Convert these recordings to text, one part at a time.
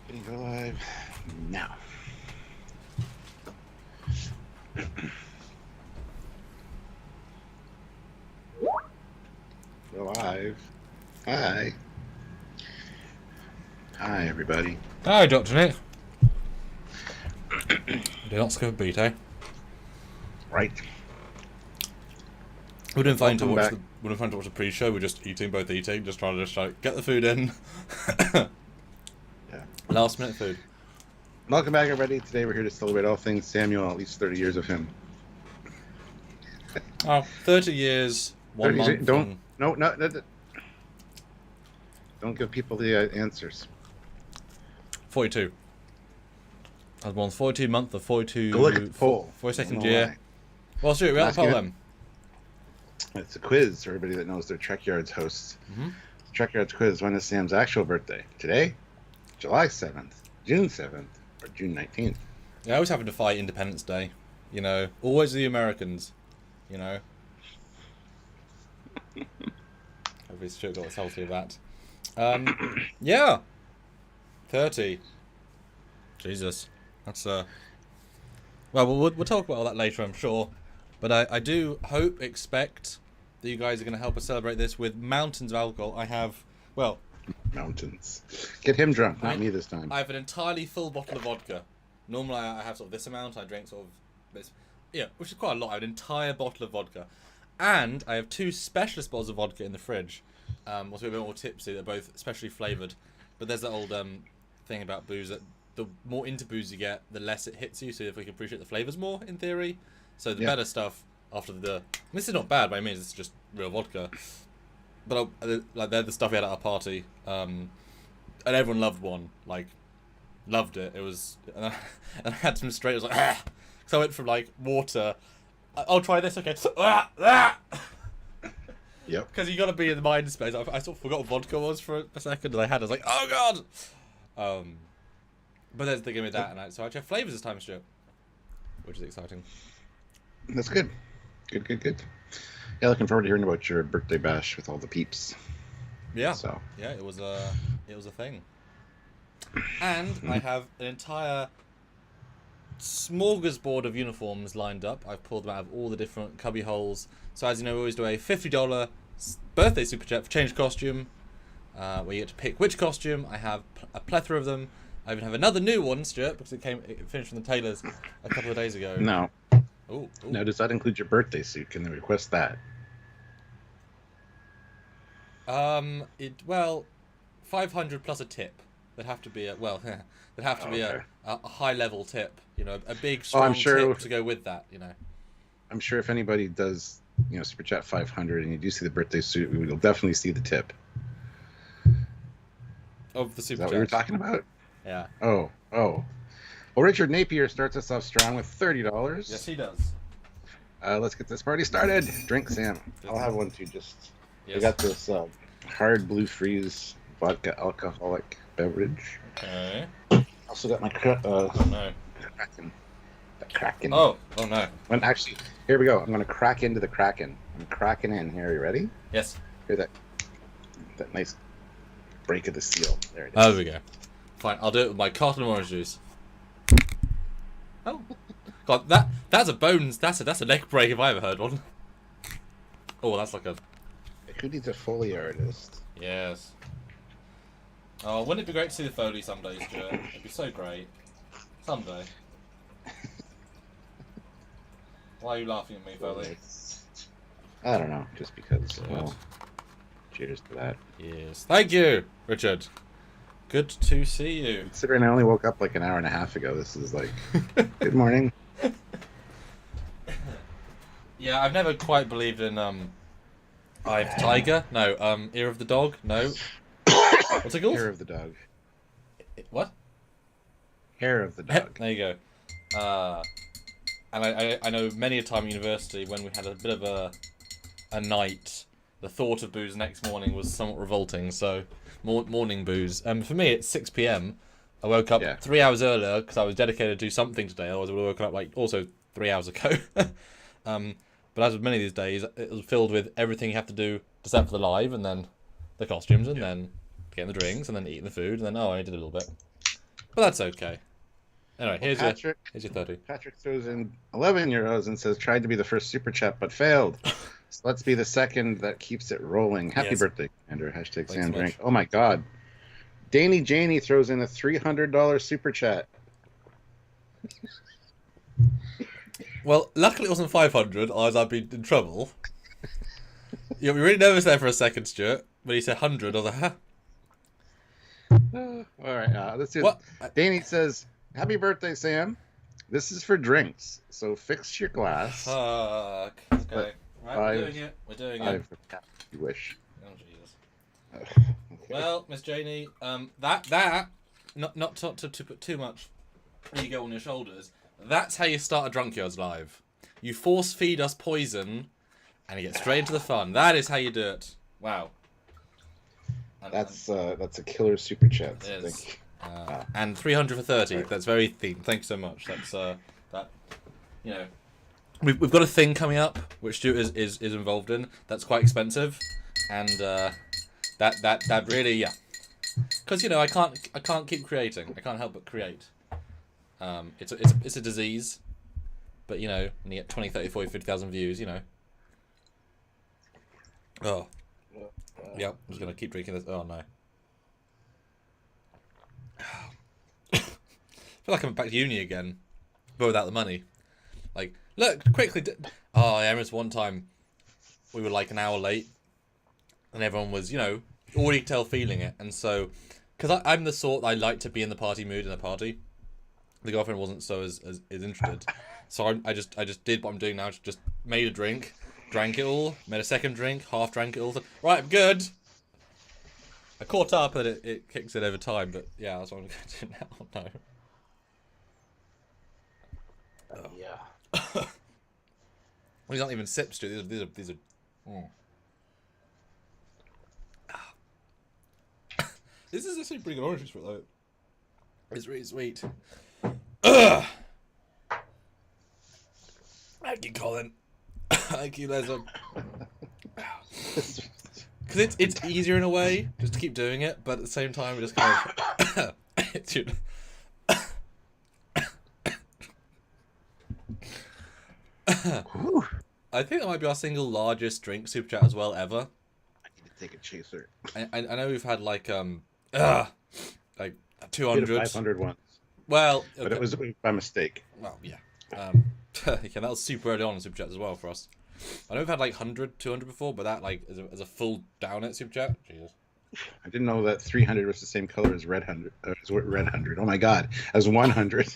Getting go live now. Go live. Hi. Hi, everybody. Hi, Dr. Nick. Do not skip a beat, eh? Right. We didn't find to watch the pre-show. We're just both eating, just trying to get the food in. Yeah. Last minute food. Welcome back, everybody. Today we're here to celebrate all things Samuel, at least 30 years of him. Oh, 30 years, 1 month. Don't give people the answers. 42. I was born 42 month of 42. Go look at the poll. 42nd year. Well, Stuart, we have the poll then. It's a quiz for everybody that knows their Trekyards hosts. Mm-hmm. Trekyards quiz. When is Sam's actual birthday? Today? July 7th, June 7th, or June 19th? Yeah, I always having to fight Independence Day. You know, always the Americans. You know. Hopefully Stuart got salty of that. Yeah. 30. Jesus. That's well, we'll talk about all that later, I'm sure. But I do expect that you guys are going to help us celebrate this with mountains of alcohol. I have, well... Mountains. Get him drunk, not me this time. I have an entirely full bottle of vodka. Normally I have sort of this amount. I drink sort of this... Yeah, which is quite a lot. I have an entire bottle of vodka. And I have 2 specialist bottles of vodka in the fridge. Also a bit more tipsy. They're both specially flavoured. But there's that old thing about booze that the more into booze you get, the less it hits you. So if we can appreciate the flavours more, in theory. So the better stuff after the... This is not bad by any means. It's just real vodka. But like they're the stuff we had at our party. And everyone loved one. Like, loved it. It was... And I had some straight... I was like, ah! So I went from, like, water... I'll try this, okay. Yep. Because you got to be in the mind space. I sort of forgot what vodka was for a second, and I was like, oh god! But they gave me that, and so I actually have flavours this time, Stuart. Which is exciting. That's good. Good. Yeah, looking forward to hearing about your birthday bash with all the peeps. Yeah. So. Yeah, it was a thing. And I have an entire smorgasbord of uniforms lined up. I've pulled them out of all the different cubby holes. So as you know, we always do a $50 birthday super chat for change costume, where you get to pick which costume. I have a plethora of them. I even have another new one, Stuart, because it finished from the tailors a couple of days ago. No. Ooh. Now, does that include your birthday suit? Can they request that? Well, 500 plus a tip. There'd have to be a high level tip. You know, a big strong tip to go with that. You know. I'm sure if anybody does, super chat 500, and you do see the birthday suit, we will definitely see the tip. Of the super chat. Is that what we were talking about? Yeah. Oh. Well, Richard Napier starts us off strong with $30. Yes, he does. Let's get this party started. Drink, Sam. I'll have one too. Just yes. I got this hard blue freeze vodka alcoholic beverage. Okay. Also got my oh no. Kraken. Oh no. Actually, here we go. I'm gonna crack into the Kraken. I'm cracking in here. You ready? Yes. Hear that nice break of the seal. There it is. Oh, there we go. Fine, I'll do it with my carton of orange juice. Oh, God, that's a bones. That's a neck break if I ever heard one. Oh, that's like a... Who needs a Foley artist? Yes. Oh, wouldn't it be great to see the Foley someday, Stuart? It'd be so great. Someday. Why are you laughing at me, Foley? I don't know, just because. Well, cheers to that. Yes. Thank you, Richard. Good to see you. Considering I only woke up like an hour and a half ago, this is like, good morning. Yeah, I've never quite believed in Eye of the Tiger. No, Ear of the Dog. No. What's it called? Hair of the Dog. What? Hair of the Dog. There you go. And I know many a time at university when we had a bit of a night, the thought of booze next morning was somewhat revolting. So morning booze. For me, it's 6 p.m. I woke up 3 hours earlier because I was dedicated to do something today. Otherwise, I would have woken up like also 3 hours ago. But as with many of these days, it was filled with everything you have to do to set for the live, and then the costumes, and then getting the drinks, and then eating the food, and then I did a little bit. But that's okay. Anyway, Well, here's your 30. Patrick throws in 11 euros and says, tried to be the first super chat but failed. So let's be the second that keeps it rolling. Happy Yes. birthday, Commander. Hashtag Thanks Sam so Drink. much. Oh my God. Danny Janey throws in a $300 super chat. Well, luckily it wasn't 500, otherwise I'd be in trouble. You got me really nervous there for a second, Stuart. When he said 100, I was like, huh? All right, let's do What? it. Danny says, happy birthday, Sam. This is for drinks, so fix your glass. Fuck. Okay. Right, we're doing it. We're doing it. You wish. Oh, Jesus. Okay. Well, Miss Janie, not to put too much ego on your shoulders. That's how you start a Drunkyards live. You force feed us poison, and you get straight into the fun. That is how you do it. Wow. That's a killer super chat. It is. Thank you. And 300 for 30. Right. That's very themed. Thank you so much. That's that. You know, we've got a thing coming up which Stuart is involved in. That's quite expensive, and that really, yeah. Because you know I can't keep creating. I can't help but create. It's a disease, but you know when you get 20, 30, 40, 50,000 views, you know. Oh. Yep, I'm just gonna keep drinking this. Oh no. I feel like I'm back to uni again, but without the money. Like, look, quickly. Oh, I remember one time we were like an hour late, and everyone was, you know, already tell feeling it. And so, because I'm the sort I like to be in the party mood in a party, the girlfriend wasn't so as interested. So I just did what I'm doing now. Just made a drink, drank it all, made a second drink, half drank it all. Right, I'm good. I caught up and it kicks in over time, but yeah, that's what I'm going to do now. No. Oh, yeah. These aren't even sips, dude. These are. This is actually pretty good orange juice for it, though. It's really sweet. Ugh. Thank you, Colin. Thank you, Leslie. Because it's easier in a way, just to keep doing it, but at the same time, it just kind of... Dude. I think that might be our single largest drink super chat as well ever. I need to take a chaser. I know we've had like 200. 500 ones. Well, okay. But it was by mistake. Well, yeah. Yeah, that was super early on in super chat as well for us. I know we've had like 100, 200 before, but that like is a full down at super chat. Jesus. I didn't know that 300 was the same color as red 100. Red 100. Oh my God, as 100.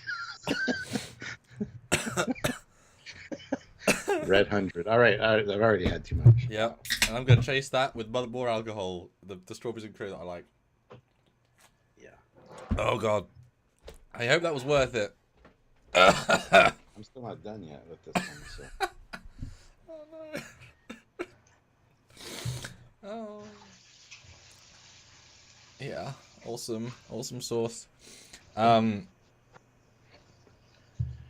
Red 100. All right, I've already had too much. Yeah, and I'm gonna chase that with more alcohol. The strawberries and cream that I like. Yeah. Oh God, I hope that was worth it. I'm still not done yet with this one. So. Oh no. Oh. Yeah, awesome sauce.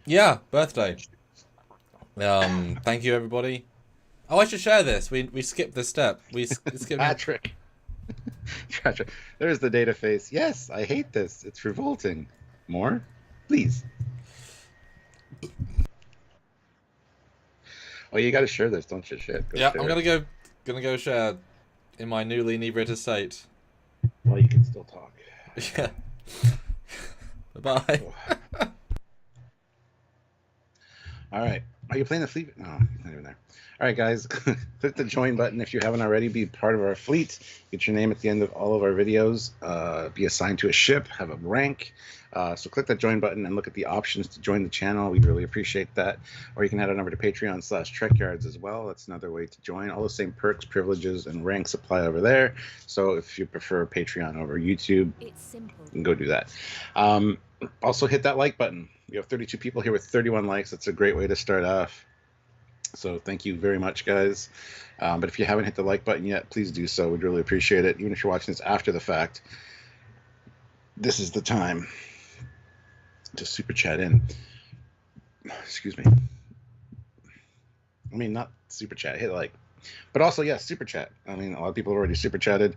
Yeah, birthday. Thank you everybody. Oh, I should share this. We skipped this step. We skipped. Patrick. Patrick. There's the data face. Yes, I hate this. It's revolting. More, please. Oh, you gotta share this, don't you? Shit. Yeah, I'm gonna go share in my newly inebriated state. Well, you can still talk. Yeah. Bye. All right. Are you playing the fleet? No, he's not even there. All right, guys. Click the join button if you haven't already. Be part of our fleet. Get your name at the end of all of our videos. Be assigned to a ship. Have a rank. So click that join button and look at the options to join the channel. We'd really appreciate that. Or you can head on over to Patreon/Trekyards as well. That's another way to join. All the same perks, privileges, and ranks apply over there. So if you prefer Patreon over YouTube, it's simple. you can go do that. Also hit that like button. We have 32 people here with 31 likes. That's a great way to start off. So thank you very much, guys. But if you haven't hit the like button yet, please do so. We'd really appreciate it. Even if you're watching this after the fact, this is the time to super chat in. Excuse me. I mean, not super chat, hit like. But also, yes, super chat. I mean, a lot of people have already super chatted.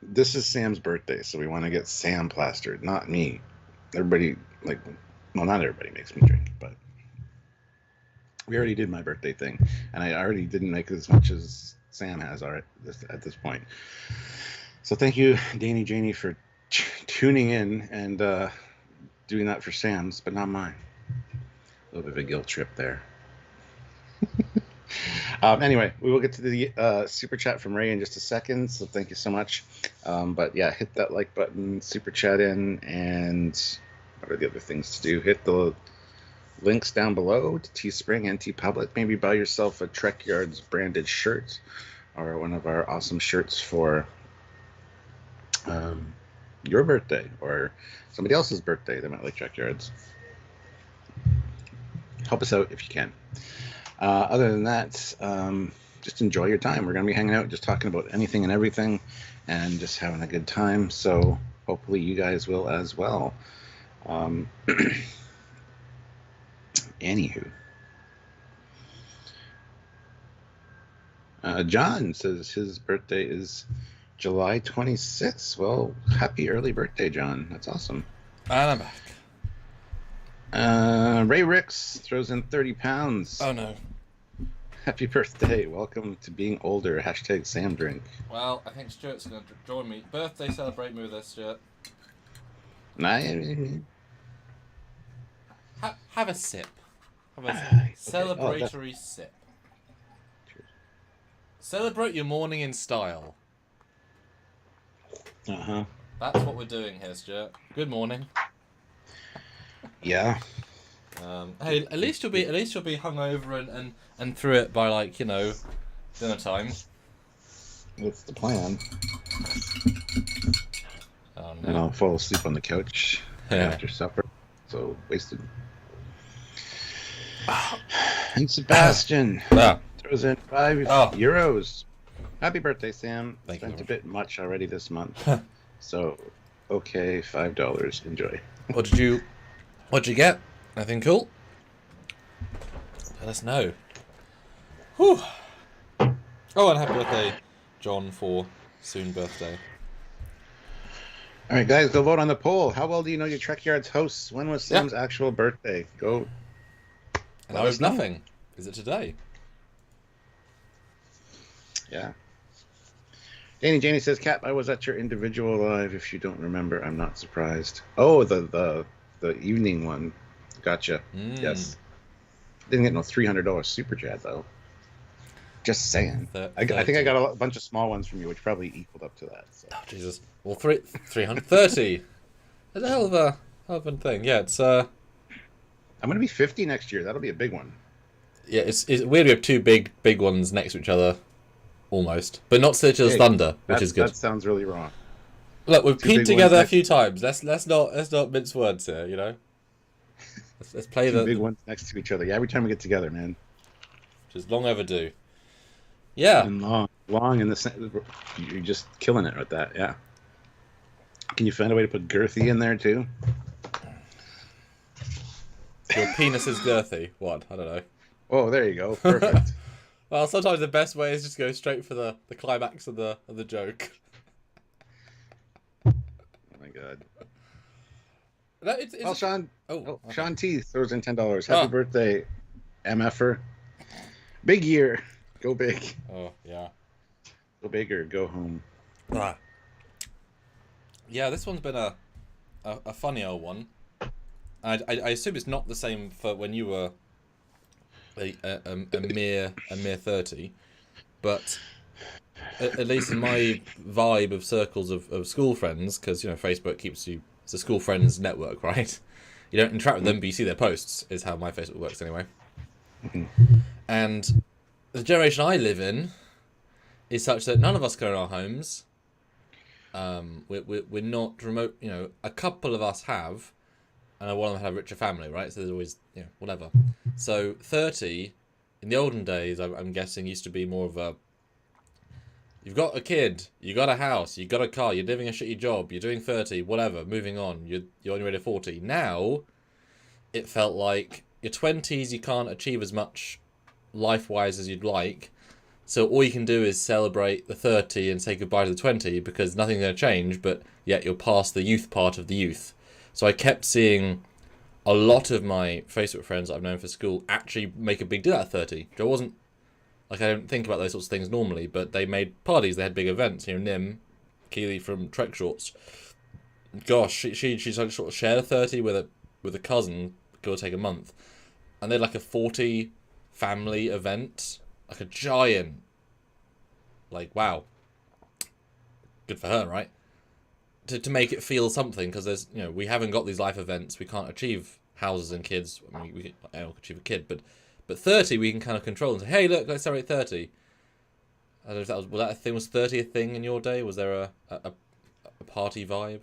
This is Sam's birthday, so we want to get Sam plastered, not me. Everybody, like, well, not everybody makes me drink, but we already did my birthday thing, and I already didn't make as much as Sam has already at this point. So thank you, Danny Janie, for tuning in and doing that for Sam's, but not mine. A little bit of a guilt trip there. Anyway, we will get to the super chat from Ray in just a second, so thank you so much. But yeah, hit that like button, super chat in, and what are the other things to do? Hit the links down below to Teespring and TeePublic. Maybe buy yourself a Trekyards branded shirt or one of our awesome shirts for your birthday or somebody else's birthday that might like Trekyards. Help us out if you can. Other than that, just enjoy your time. We're going to be hanging out, just talking about anything and everything, and just having a good time. So hopefully you guys will as well. Anywho. John says his birthday is July 26th. Well, happy early birthday, John. That's awesome. And I'm back. Ray Ricks throws in 30 pounds. Oh, no. Happy birthday. Welcome to being older. Hashtag Sam drink. Well, I think Stuart's going to join me. Birthday celebrate me with us, Stuart. Have a sip. Have a celebratory sip. Cheers. Celebrate your morning in style. Uh-huh. That's what we're doing here, Stuart. Good morning. Yeah. Hey, at least you'll be hungover and through it by, like, you know, dinner time. That's the plan. Oh, no. And I'll fall asleep on the couch after supper. So wasted. And Sebastian throws in €5. Happy birthday, Sam. Thank you. Spent a bit much already this month. So, okay, $5. Enjoy. What'd you get? Anything cool? Let us know. Whew. Oh, and happy birthday, John, for soon birthday. All right, guys, go vote on the poll. How well do you know your Trekyards hosts? When was Sam's actual birthday? Go. And I was nothing. Is it today? Yeah. Danny Janie says, Cap, I was at your individual live. If you don't remember, I'm not surprised. Oh, the evening one. Gotcha. Yes. Didn't get no $300 super chat, though. Just saying. I think I got a bunch of small ones from you, which probably equaled up to that. So. Oh, Jesus. Well, 330. That's a hell of a thing. Yeah, it's... I'm going to be 50 next year. That'll be a big one. Yeah, it's weird we have two big ones next to each other, almost. But not to each other's thunder, which is good. That sounds really wrong. Look, we've peed together a few times. Let's not mince words here, you know? Let's play the big ones next to each other. Yeah, every time we get together, man. Which is long overdue. Yeah. And long in the you're just killing it with that. Yeah. Can you find a way to put girthy in there too? Your penis is girthy. What? I don't know. Oh, there you go. Perfect. Well, sometimes the best way is just go straight for the climax of the joke. Oh my god. No, Sean. Okay. Sean T throws in $10. Happy birthday, MFer. Big year. Go big. Oh yeah. Go big or go home. Yeah, this one's been a funny old one. I assume it's not the same for when you were a mere 30, but at least in my vibe of circles of school friends, because you know Facebook keeps you. It's a school friends network, right? You don't interact with them, but you see their posts, is how my Facebook works anyway. And the generation I live in is such that none of us go in our homes. We're not remote, you know, a couple of us have, and one of them have a richer family, right? So there's always, you know, whatever. So 30, in the olden days, I'm guessing, used to be more of a, you've got a kid, you got a house, you got a car, you're living a shitty job, you're doing 30, whatever, moving on, you're on your way to 40. Now, it felt like your 20s, you can't achieve as much life-wise as you'd like, So all you can do is celebrate the 30 and say goodbye to the 20 because nothing's going to change, but yet you're past the youth part of the youth. So I kept seeing a lot of my Facebook friends that I've known for school actually make a big deal out of 30. I wasn't, like, I don't think about those sorts of things normally, but they made parties, they had big events. You know, Nim, Keely from Trekyards, gosh, she sort of shared a 30 with a cousin, give or take a month, and they had like a 40 family event, like a giant, like, wow, good for her, right? To make it feel something, because there's, you know, we haven't got these life events, we can't achieve houses and kids. I mean, we can achieve a kid, but 30 we can kind of control and say, hey, look, let's celebrate 30. I don't know if that was that a thing? Was 30 a thing in your day? Was there a party vibe?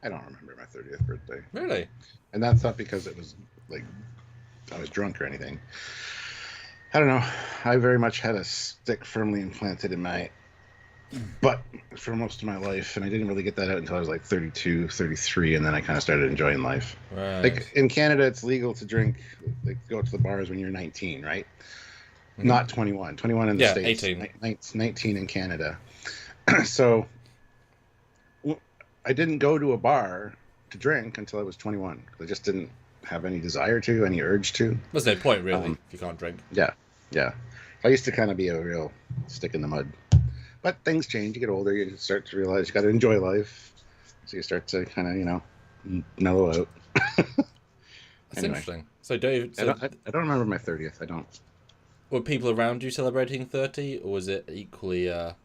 I don't remember my 30th birthday. Really? And that's not because it was like I was drunk or anything. I don't know. I very much had a stick firmly implanted in my butt for most of my life, and I didn't really get that out until I was like 32, 33, and then I kind of started enjoying life. Right. Like in Canada, it's legal to drink, like go to the bars when you're 19, right? Mm-hmm. Not 21. 21 in the States. 18. 19 in Canada. So I didn't go to a bar to drink until I was 21. I just didn't have any desire to, any urge to. There's no point, really, if you can't drink. Yeah. I used to kind of be a real stick in the mud. But things change. You get older, you start to realize you got to enjoy life. So you start to kind of, you know, mellow out. That's interesting. So, Dave, I don't remember my 30th. I don't. Were people around you celebrating 30, or was it equally... Not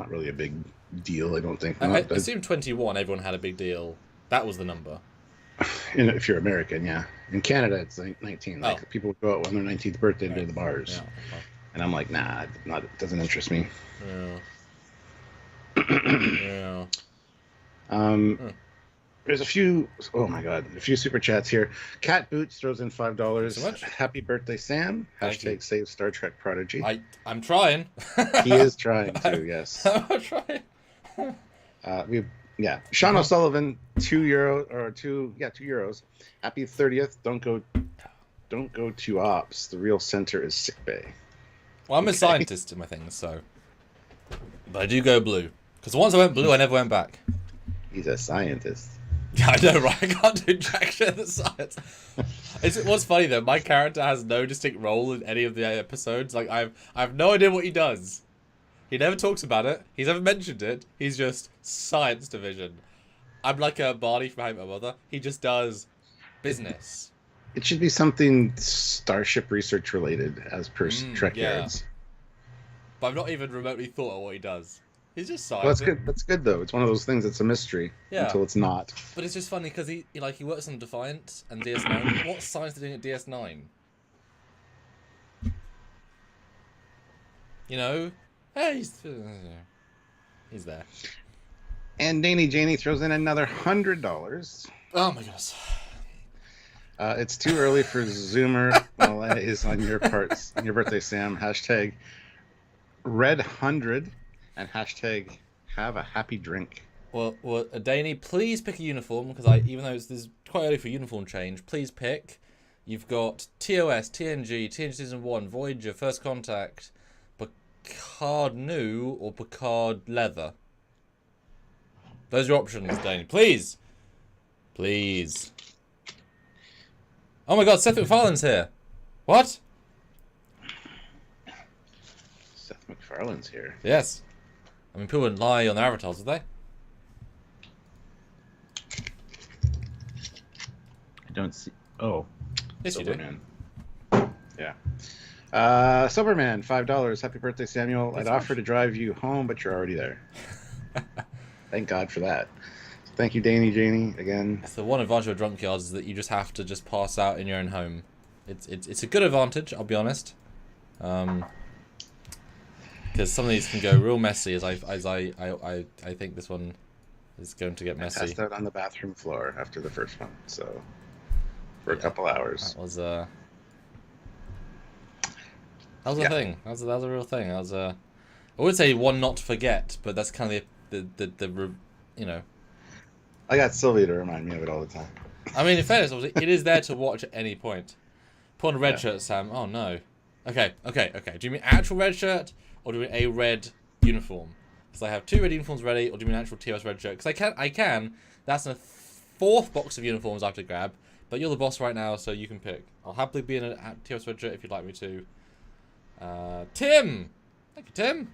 really a big deal, I don't think. I assume 21, everyone had a big deal. That was the number. If you're American, yeah. In Canada, it's like 19. Like people would go out on their 19th birthday and go to the bars. Yeah. And I'm like, nah, it doesn't interest me. Yeah. There's a few super chats here. Cat Boots throws in $5. So much. Happy birthday, Sam. Hashtag save Star Trek Prodigy. I'm trying. He is trying to, yes. I'm trying. Sean O'Sullivan, €2. Happy 30th. Don't go to ops. The real center is sickbay. Well, I'm a scientist in my things, so. But I do go blue. Because once I went blue, I never went back. He's a scientist. Yeah, I know, right? I can't do jack shit in the science. What's funny though, my character has no distinct role in any of the episodes. Like I have no idea what he does. He never talks about it. He's never mentioned it. He's just science division. I'm like a Barney from How I Met My Mother. He just does business. It should be something Starship research related, as per Trekyards. Yeah. But I've not even remotely thought of what he does. He's just science. Well, that's good. That's good though. It's one of those things that's a mystery until it's not. But it's just funny because he works on Defiant and DS9. What science are they doing at DS9? You know, hey, he's there. And Danny Janie throws in another $100. Oh my goodness. It's too early for Zoomer malaise on your parts. On your birthday, Sam. Hashtag red100 and hashtag have a happy drink. Well, Danny, please pick a uniform because even though this is quite early for uniform change, please pick. You've got TOS, TNG Season 1, Voyager, First Contact, Picard New, or Picard Leather. Those are your options, Danny. Please. Please. Oh my god, Seth MacFarlane's here. What? Seth MacFarlane's here. Yes. I mean, people wouldn't lie on their avatars, would they? I don't see... Oh. Yes, Silverman. You do. Yeah. Silverman, $5. Happy birthday, Samuel. I'd offer to drive you home, but you're already there. Thank God for that. Thank you, Danny Janie, again. The one advantage of Drunkyards is that you just have to just pass out in your own home. It's a good advantage, I'll be honest. Because some of these can go real messy, as I think this one is going to get messy. I passed out on the bathroom floor after the first one, so for a couple hours. That was a thing. That was a real thing. I would say one not to forget, but that's kind of the you know. I got Sylvia to remind me of it all the time. I mean, in fairness, it is there to watch at any point. Put on a red shirt, Sam. Oh no. Okay. Do you mean actual red shirt, or do you mean a red uniform? Because I have 2 red uniforms ready, or do you mean actual TOS red shirt? Because I can. That's a 4th box of uniforms I have to grab. But you're the boss right now, so you can pick. I'll happily be in a TOS red shirt if you'd like me to. Tim! Thank you, Tim.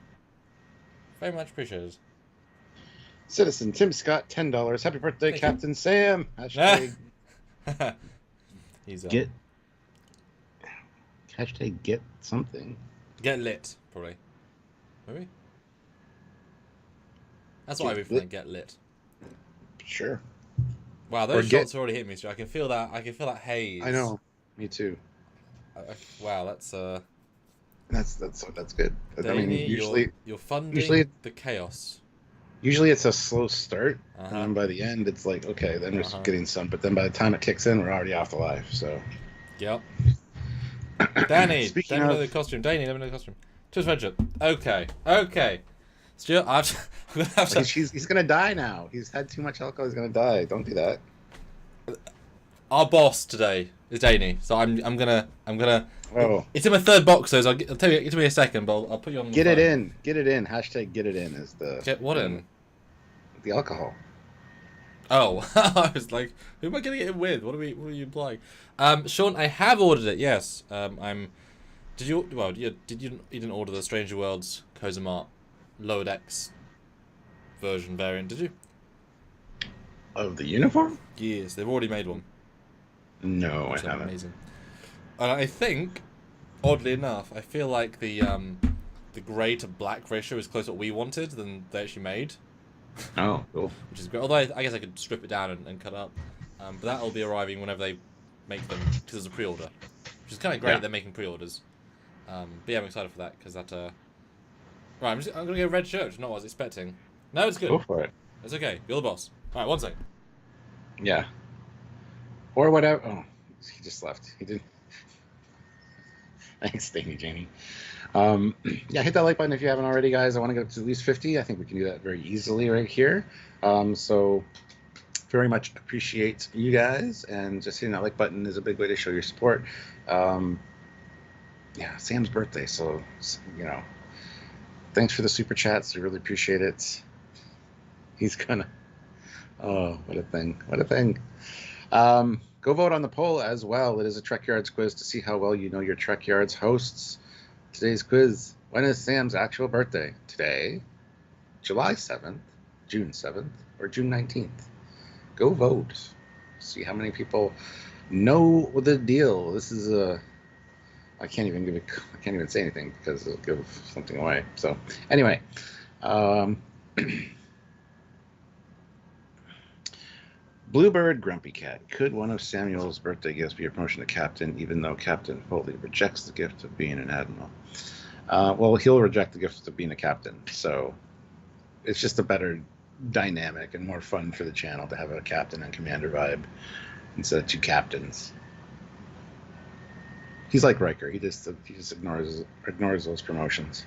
Very much appreciated. Citizen Tim Scott, $10. Happy birthday, Thank Captain Sam. Hashtag He's get. Hashtag get something. Get lit, probably. Maybe? That's what I would think, get lit. Sure. Wow, those shots already hit me, so I can feel that haze. I know. Me too. Wow, that's good. Danny, I mean, usually you're funding the chaos. Usually it's a slow start, and then by the end it's like, okay, then we're getting some. But then by the time it kicks in, we're already off the life. So. Yep. Danny, let me know the costume. Danny, let me know the costume. Just Reddit. Okay. Stuart, I'm gonna have to. He's gonna die now. He's had too much alcohol. He's gonna die. Don't do that. Our boss today is Danny, so I'm gonna. Oh. It's in my 3rd box, so I'll tell you. Give me a second, but I'll put you on. Get it in. Hashtag get it in is the. Get what in? The alcohol. Oh, I was like, who am I getting it in with? What are you implying? Sean, I have ordered it. Yes. Did you? Well, you didn't order the Stranger Worlds Kozamart Lower Decks variant, did you? Of the uniform? Yes, they've already made one. No, I haven't. Amazing. And I think, oddly enough, I feel like the grey to black ratio is closer to what we wanted than they actually made. Oh, cool. Which is great. Although I guess I could strip it down and cut up. But that'll be arriving whenever they make them, because there's a pre-order. Which is kind of great that they're making pre-orders. But yeah, I'm excited for that, because that... Right, I'm going to get a red shirt, which is not what I was expecting. No, it's good. Go for it. It's okay. You're the boss. Alright, 1 second. Yeah. Or whatever. Oh, he just left. He didn't. Thanks, Danny Janie. Yeah, hit that like button if you haven't already, guys. I want to get to at least 50. I think we can do that very easily right here. So very much appreciate you guys, and just hitting that like button is a big way to show your support. Yeah, Sam's birthday, so thanks for the super chats. I really appreciate it. He's gonna. Oh, what a thing! What a thing! Go vote on the poll as well. It is a Trekyards quiz to see how well you know your Trekyards hosts. Today's quiz: when is Sam's actual birthday? Today, July 7th, June 7th, or June 19th? Go vote. See how many people know the deal. This is a. I can't even say anything because it'll give something away. So anyway, Bluebird Grumpy Cat. Could one of Samuel's birthday gifts be a promotion to captain, even though Captain Foley rejects the gift of being an admiral? Well, he'll reject the gift of being a captain, so it's just a better dynamic and more fun for the channel to have a captain and commander vibe instead of 2 captains. He's like Riker. He just ignores those promotions.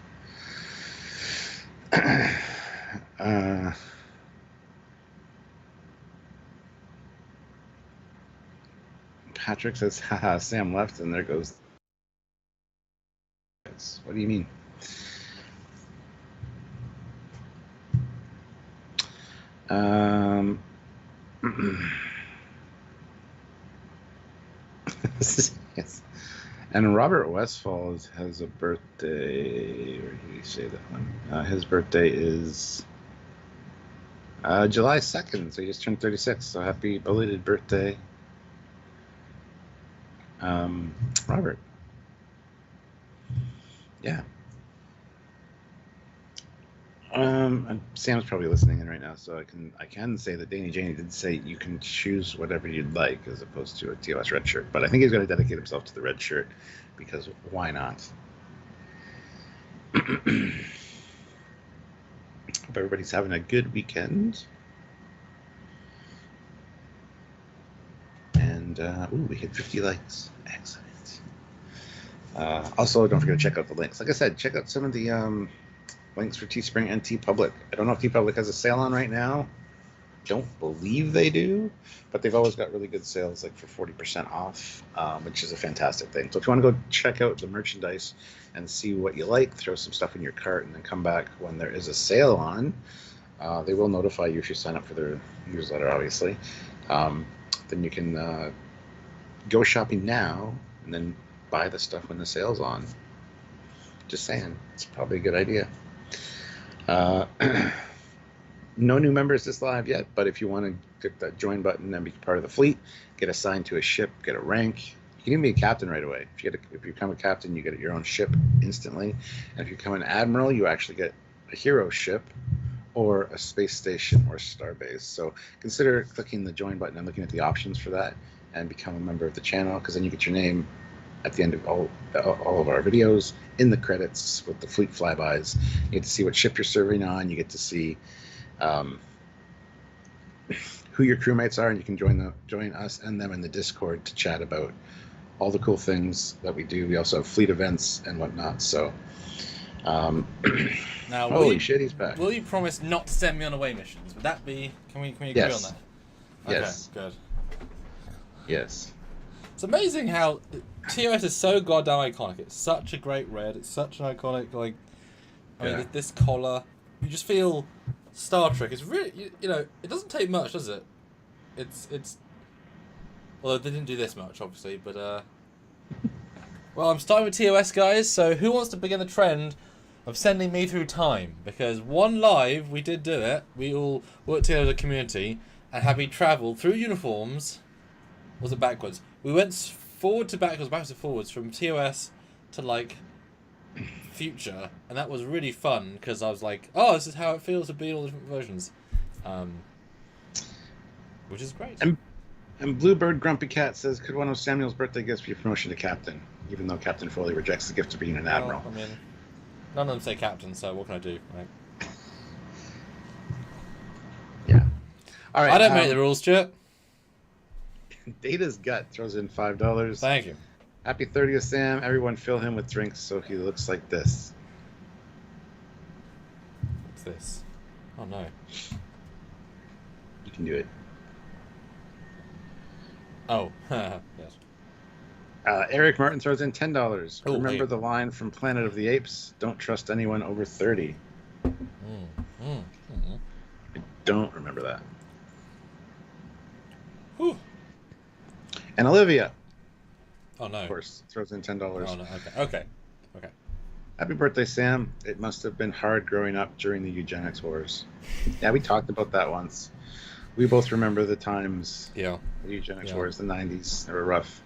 Patrick says, haha, Sam left, and there goes. What do you mean? Yes. And Robert Westfall has a birthday. Where did he say that one? His birthday is July 2nd, so he just turned 36. So happy belated birthday, Robert. Yeah. Sam's probably listening in right now, so I can say that Danny Janie did say you can choose whatever you'd like as opposed to a TOS red shirt. But I think he's going to dedicate himself to the red shirt because why not? Hope everybody's having a good weekend. And we hit 50 likes. Excellent. Also, don't forget to check out the links. Like I said, check out some of the links for Teespring and TeePublic. I don't know if TeePublic has a sale on right now. don't believe they do, but they've always got really good sales, like for 40% off, which is a fantastic thing. So if you want to go check out the merchandise and see what you like, throw some stuff in your cart, and then come back when there is a sale on. They will notify you if you sign up for their newsletter, obviously. Then you can go shopping now and then buy the stuff when the sale's on. Just saying, it's probably a good idea. No new members this live yet, but if you want to click that join button and be part of the fleet, get assigned to a ship, get a rank. You can even be a captain right away. If you become a captain, you get your own ship instantly. And if you become an admiral, you actually get a hero ship or a space station or starbase. So consider clicking the join button and looking at the options for that and become a member of the channel, because then you get your name at the end of all of our videos in the credits with the fleet flybys. You get to see what ship you're serving on. You get to see who your crewmates are, and you can join us and them in the Discord to chat about all the cool things that we do. We also have fleet events and whatnot. So, now, holy shit, he's back. Will you promise not to send me on away missions? Would that be? Can we agree Yes. on that? Okay, Yes. good. Yes. It's amazing how TOS is so goddamn iconic. It's such a great red. It's such an iconic, like, I mean, this collar. You just feel Star Trek. It's really, you know, it doesn't take much, does it? It's. Although they didn't do this much, obviously, but well, I'm starting with TOS, guys. So who wants to begin the trend of sending me through time? Because one live, we did do it. We all worked together as a community and had me travel through uniforms. Was it backwards? We went forward to backwards to forwards from TOS to like future, and that was really fun because I was like, oh, this is how it feels to be in all the different versions, which is great. And Bluebird Grumpy Cat says, could one of Samuel's birthday gifts be a promotion to captain, even though Captain Foley rejects the gift of being an admiral? Well, I mean, none of them say captain, so what can I do, right? Yeah. All right. I don't make the rules, Stuart. Data's Gut throws in $5. Thank you. Happy 30th, Sam. Everyone fill him with drinks so he looks like this. What's this? Oh no. You can do it. Oh, yes. Eric Martin throws in $10. Oh, Remember hey. the line from Planet of the Apes? Don't trust anyone over 30. I don't remember that. Whew. And Olivia, Oh no. of course, throws in $10. Oh no. Okay. Happy birthday, Sam. It must have been hard growing up during the eugenics wars. Yeah, we talked about that once. We both remember the times, Yeah. the eugenics Yeah. wars, the 90s. They were rough.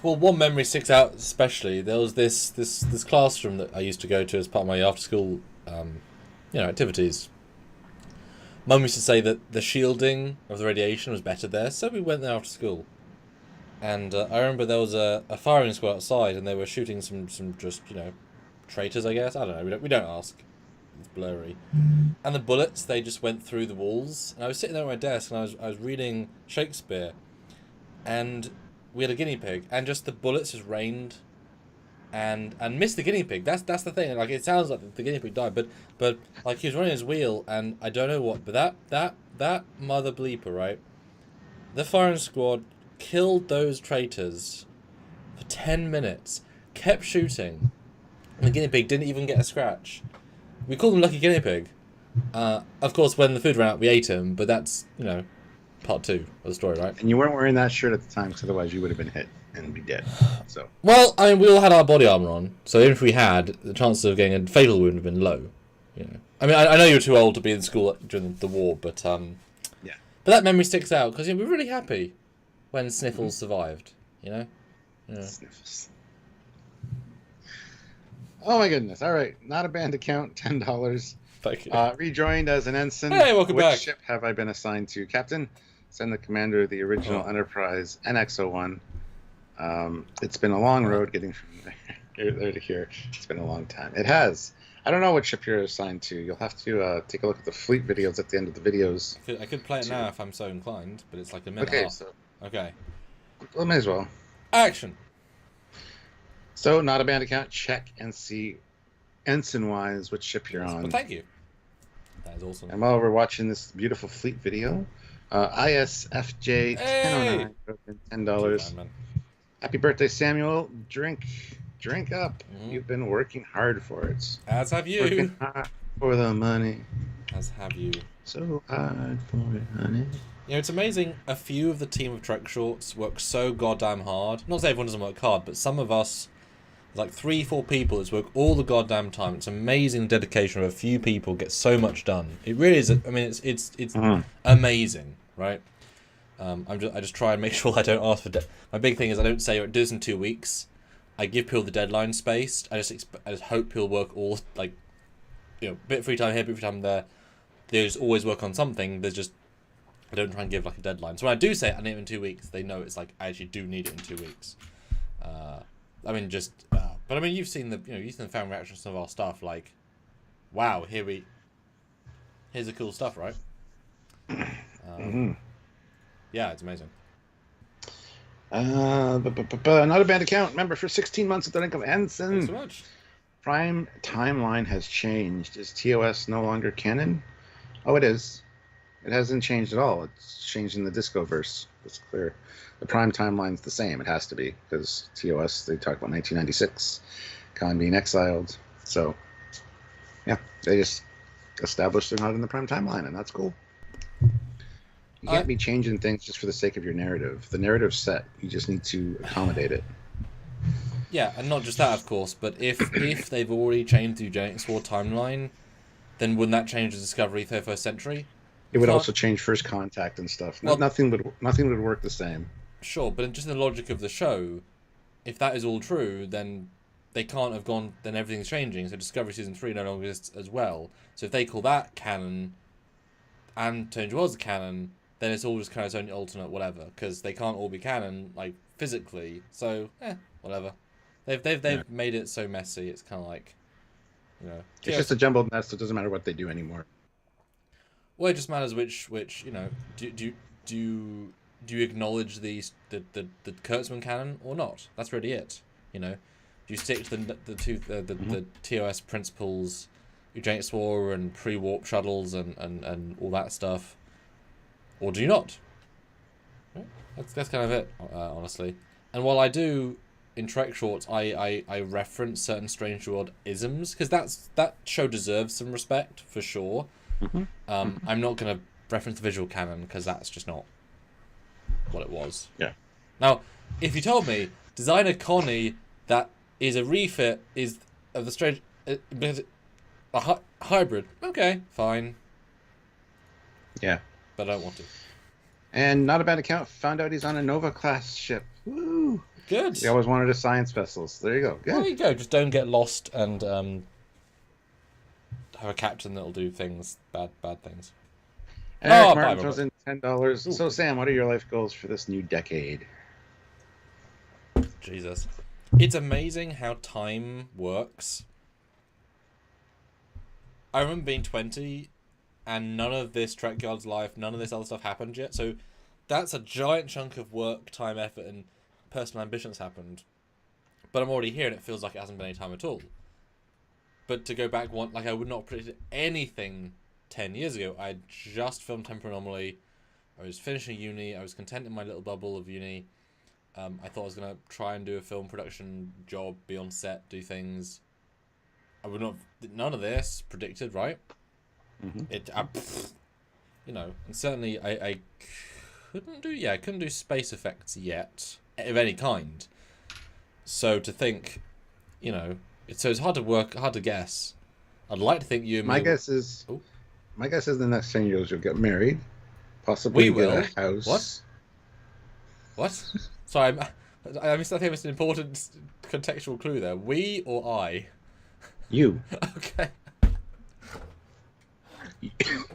Well, one memory sticks out especially. There was this classroom that I used to go to as part of my after school, activities. Mum used to say that the shielding of the radiation was better there, so we went there after school. And I remember there was a firing squad outside, and they were shooting some just traitors, I guess. I don't know. We don't ask. It's blurry. And the bullets, they just went through the walls. And I was sitting there at my desk, and I was reading Shakespeare, and we had a guinea pig, and just the bullets just rained, and missed the guinea pig. That's the thing. Like, it sounds like the guinea pig died, but like he was running his wheel, and I don't know what, but that mother bleeper, right? The firing squad killed those traitors for 10 minutes, kept shooting, and the guinea pig didn't even get a scratch. We called him Lucky Guinea Pig. Of course, when the food ran out, we ate him, but that's part 2 of the story, right? And you weren't wearing that shirt at the time, because otherwise you would have been hit and be dead. So. Well, I mean, we all had our body armor on, so even if we had, the chances of getting a fatal wound would have been low. I mean, I know you were too old to be in school during the war, but Yeah. But that memory sticks out because we're really happy when Sniffles survived. Yeah. Sniffles. Oh my goodness! All right, not a band account, $10. Thank you. Rejoined as an ensign. Hey, welcome Which back. ship have I been assigned to, Captain? Send the commander of the original Enterprise NX-01. It's been a long road getting from there to here. It's been a long time. It has. I don't know what ship you're assigned to. You'll have to take a look at the fleet videos at the end of the videos. I could play it now if I'm so inclined, but it's like a minute and a Okay, half. so Okay. well, may as well. Action. So, not a band account. Check and see ensign-wise which ship you're on. Well, thank you. That is awesome. And while we're watching this beautiful fleet video, ISFJ 1009 $10. Happy birthday, Samuel. Drink up. You've been working hard for it. As have you. Working hard for the money. As have you. So hard for it, honey. You know, it's amazing. A few of the team of Trek Shorts work so goddamn hard. Not to say everyone doesn't work hard, but some of us, like 3-4 people that work all the goddamn time. It's amazing dedication of a few people get so much done. It really is. I mean, it's amazing, right? I just try and make sure I don't ask for. My big thing is I don't say do this in 2 weeks. I give people the deadline spaced. I just hope people work all like, you know, bit of free time here, bit of free time there. They just always work on something. There's just I don't try and give like a deadline. So when I do say I need it in 2 weeks, they know it's like I actually do need it in 2 weeks. I mean, but I mean, you've seen the fan reactions to some of our stuff. Like, wow, here's the cool stuff, right? Yeah, it's amazing. Not a bad account. Member for 16 months at the rank of ensign. Thanks so much. Prime timeline has changed. Is TOS no longer canon? Oh, it is. It hasn't changed at all. It's changed in the Discoverse. It's clear. The Prime timeline's the same. It has to be, because TOS, they talk about 1996, Khan being exiled. So, yeah, they just established they're not in the Prime timeline, and that's cool. You can't be changing things just for the sake of your narrative. The narrative's set. You just need to accommodate it. Yeah, and not just that, of course, but if they've already changed the Eugenics War timeline, then wouldn't that change the Discovery 31st Century? It would also change First Contact and stuff. Well, nothing would work the same. Sure, but just in the logic of the show, if that is all true, then they can't have gone. Then everything's changing. So Discovery Season 3 no longer exists as well. So if they call that canon, and turns towards the canon, then it's all just kind of its own alternate whatever, because they can't all be canon like physically. So whatever. They've made it so messy. It's kind of like, you know, it's just a jumbled mess. So it doesn't matter what they do anymore. Well, it just matters which you know, do you acknowledge the Kurtzman canon or not? That's really it. You know, do you stick to the TOS principles, Eugenics War and pre-warp shuttles and all that stuff, or do you not? That's kind of it, honestly. And while I do in Trek Shorts, I reference certain Strange World isms, because that show deserves some respect for sure. I'm not going to reference the visual canon because that's just not what it was. Yeah. Now, if you told me designer Connie that is a refit of the Strange a hybrid, okay, fine. Yeah. But I don't want to. And not a bad account. Found out he's on a Nova class ship. Woo! Good. He always wanted a science vessel. So there you go. Good. There you go. Just don't get lost and have a captain that'll do things, bad things. Eric Martin throws in $10. Ooh. So Sam, what are your life goals for this new decade? Jesus. It's amazing how time works. I remember being 20 and none of this Trekyards life, none of this other stuff happened yet. So that's a giant chunk of work, time, effort, and personal ambitions happened. But I'm already here and it feels like it hasn't been any time at all. But to go back I would not have predicted anything 10 years ago. I just filmed Temporal Anomaly. I was finishing uni. I was content in my little bubble of uni. I thought I was going to try and do a film production job, be on set, do things. I would not. None of this predicted, right? You know, and certainly I couldn't do space effects yet of any kind. So to think, you know. So it's hard to guess. I'd like to think you and me... My guess is the next 10 years you'll get married. Possibly get a house. What? Sorry, I missed an important contextual clue there. We or I? You. Okay.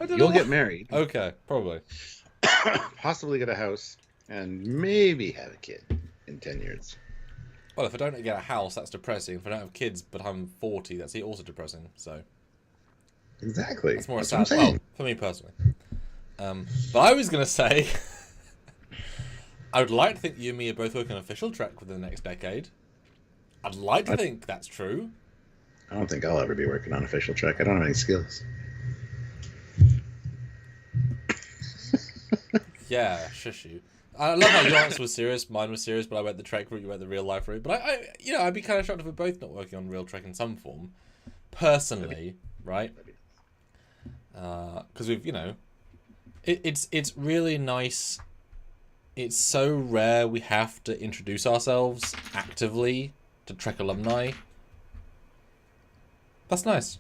You'll get married. Okay, probably. Possibly get a house. And maybe have a kid in 10 years. Well, if I don't get a house, that's depressing. If I don't have kids, but I'm 40, that's also depressing. So exactly. That's more sad. Well, for me personally. But I was gonna say, I would like to think you and me are both working on official Trek within the next decade. I'd like to think that's true. I don't think I'll ever be working on official Trek. I don't have any skills. Yeah, shush you. I love how your answer was serious, mine was serious, but I went the Trek route, you went the real life route. But I'd be kind of shocked if we're both not working on real Trek in some form, personally, right? Because we've, it's really nice. It's so rare we have to introduce ourselves actively to Trek alumni. That's nice.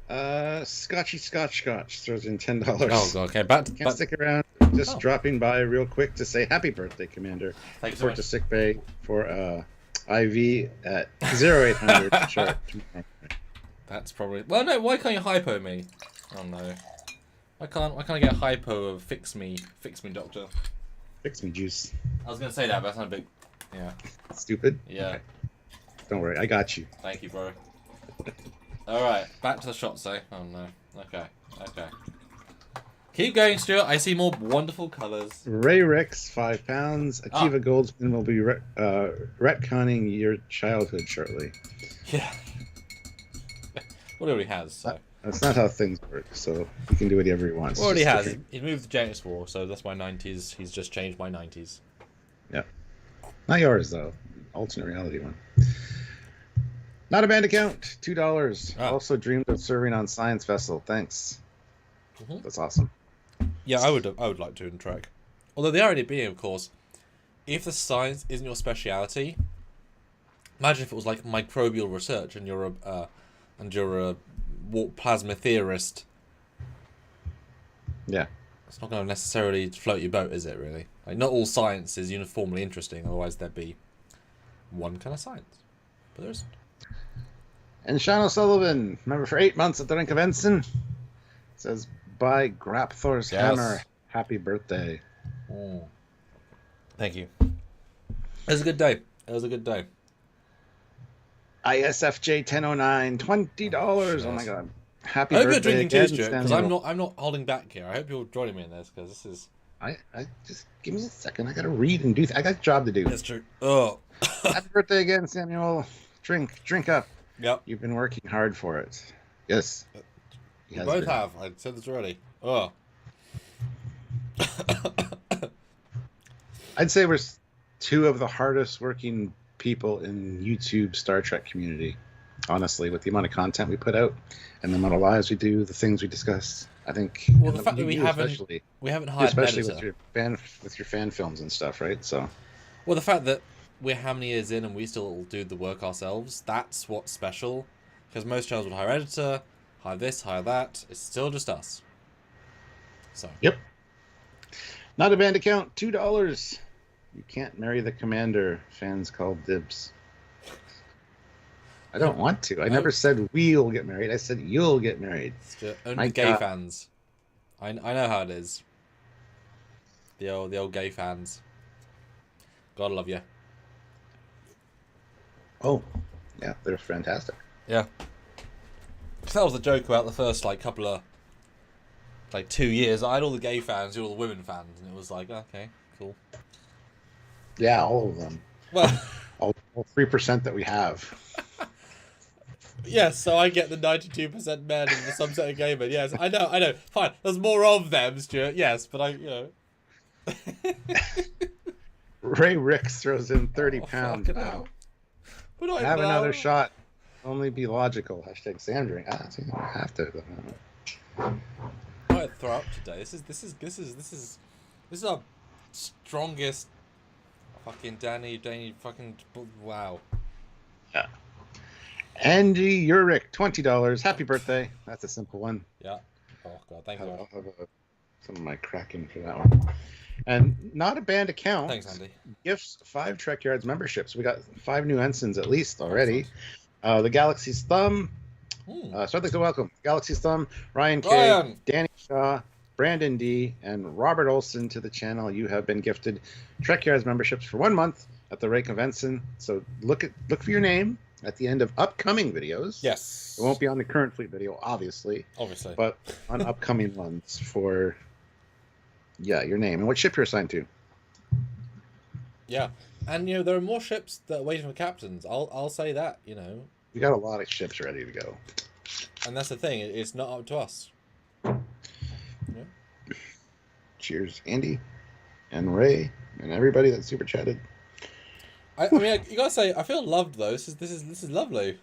Scotch throws in $10. Oh, God, okay. Can't stick around. Just dropping by real quick to say happy birthday, Commander. Thanks Report to sick bay for IV at 0800 sharp tomorrow. That's probably... Well, no, why can't you hypo me? Oh, no. Why can't I get a hypo of fix me doctor? Fix me juice. I was going to say that, but that's not a big... Yeah. Stupid? Yeah. Okay. Don't worry, I got you. Thank you, bro. Alright, back to the shots, eh? Oh, no. Okay. Keep going, Stuart. I see more wonderful colours. Ray Ricks, £5. Akiva Goldsman will be retconning your childhood shortly. Yeah. Well, he already has, so... That's not how things work, so he can do whatever he wants. Already has. He's moved the Janus War, so that's my 90s. He's just changed my 90s. Yeah. Not yours, though. Alternate reality one. Not a band account, $2. Also dreamed of serving on Science Vessel. Thanks. Mm-hmm. That's awesome. Yeah, I would like to in Trek. Although the irony being, of course, if the science isn't your speciality, imagine if it was like microbial research and you're a warp plasma theorist. Yeah. It's not going to necessarily float your boat, is it, really? Like, not all science is uniformly interesting, otherwise there'd be one kind of science. But there isn't. And Sean O'Sullivan, member for 8 months at the Rank of Ensign, says, buy Grapthor's hammer. Happy birthday. Mm. Thank you. It was a good day. ISFJ 1009, $20. Oh my god. Happy birthday. I hope birthday. You're drinking too, Stuart, because I'm not holding back here. I hope you're joining me in this, because this is... I just give me a second. I gotta read and do. I got a job to do. That's true. Oh. Happy birthday again, Samuel. Drink up. Yep. You've been working hard for it. Yes. We both have. I said this already. Oh. I'd say we're two of the hardest working people in YouTube Star Trek community. Honestly, with the amount of content we put out and the amount of lives we do, the things we discuss, I think. Well, the fact that we haven't hired especially an editor. with your fan films and stuff, right? So. Well, the fact that we're how many years in and we still do the work ourselves, that's what's special. Because most channels would hire editor, hire this, hire that. It's still just us. So. Yep. Not a band account, $2. You can't marry the commander. Fans call dibs. I don't want to. I never said we'll get married. I said you'll get married. Only gay fans. I know how it is. The old gay fans. God love you. Oh, yeah, they're fantastic. Yeah. That was the joke about the first couple of 2 years. I had all the gay fans, you had all the women fans, and it was like, okay, cool. Yeah, all of them. Well, all 3% that we have. Yes, so I get the 92% men and the subset of gay men. Yes, I know. Fine, there's more of them, Stuart. Yes, but Ray Ricks throws in 30 pounds. Wow. Have another shot. Only be logical. Hashtag Sam drink. So you don't have to. I might throw up today. This is our strongest fucking Danny fucking wow. Yeah. Andy Urick, $20. Happy birthday. That's a simple one. Yeah. Oh god, thank you. I'll have some of my Kraken for that one. And not a band account. Thanks, Andy. Gifts 5 Trekyards memberships. We got 5 new ensigns at least already. The Galaxy's Thumb. So I'd like to welcome Galaxy's Thumb, Ryan K, Danny Shaw, Brandon D, and Robert Olson to the channel. You have been gifted Trekyards memberships for 1 month at the rank of ensign. So look for your name at the end of upcoming videos. Yes. It won't be on the current fleet video, obviously. But on upcoming ones for your name and what ship you're assigned to. Yeah. And there are more ships that are waiting for captains. I'll say that, We got a lot of ships ready to go. And that's the thing, it's not up to us. Yeah. Cheers, Andy and Ray and everybody that super chatted. I mean, you gotta say, I feel loved though. This is lovely.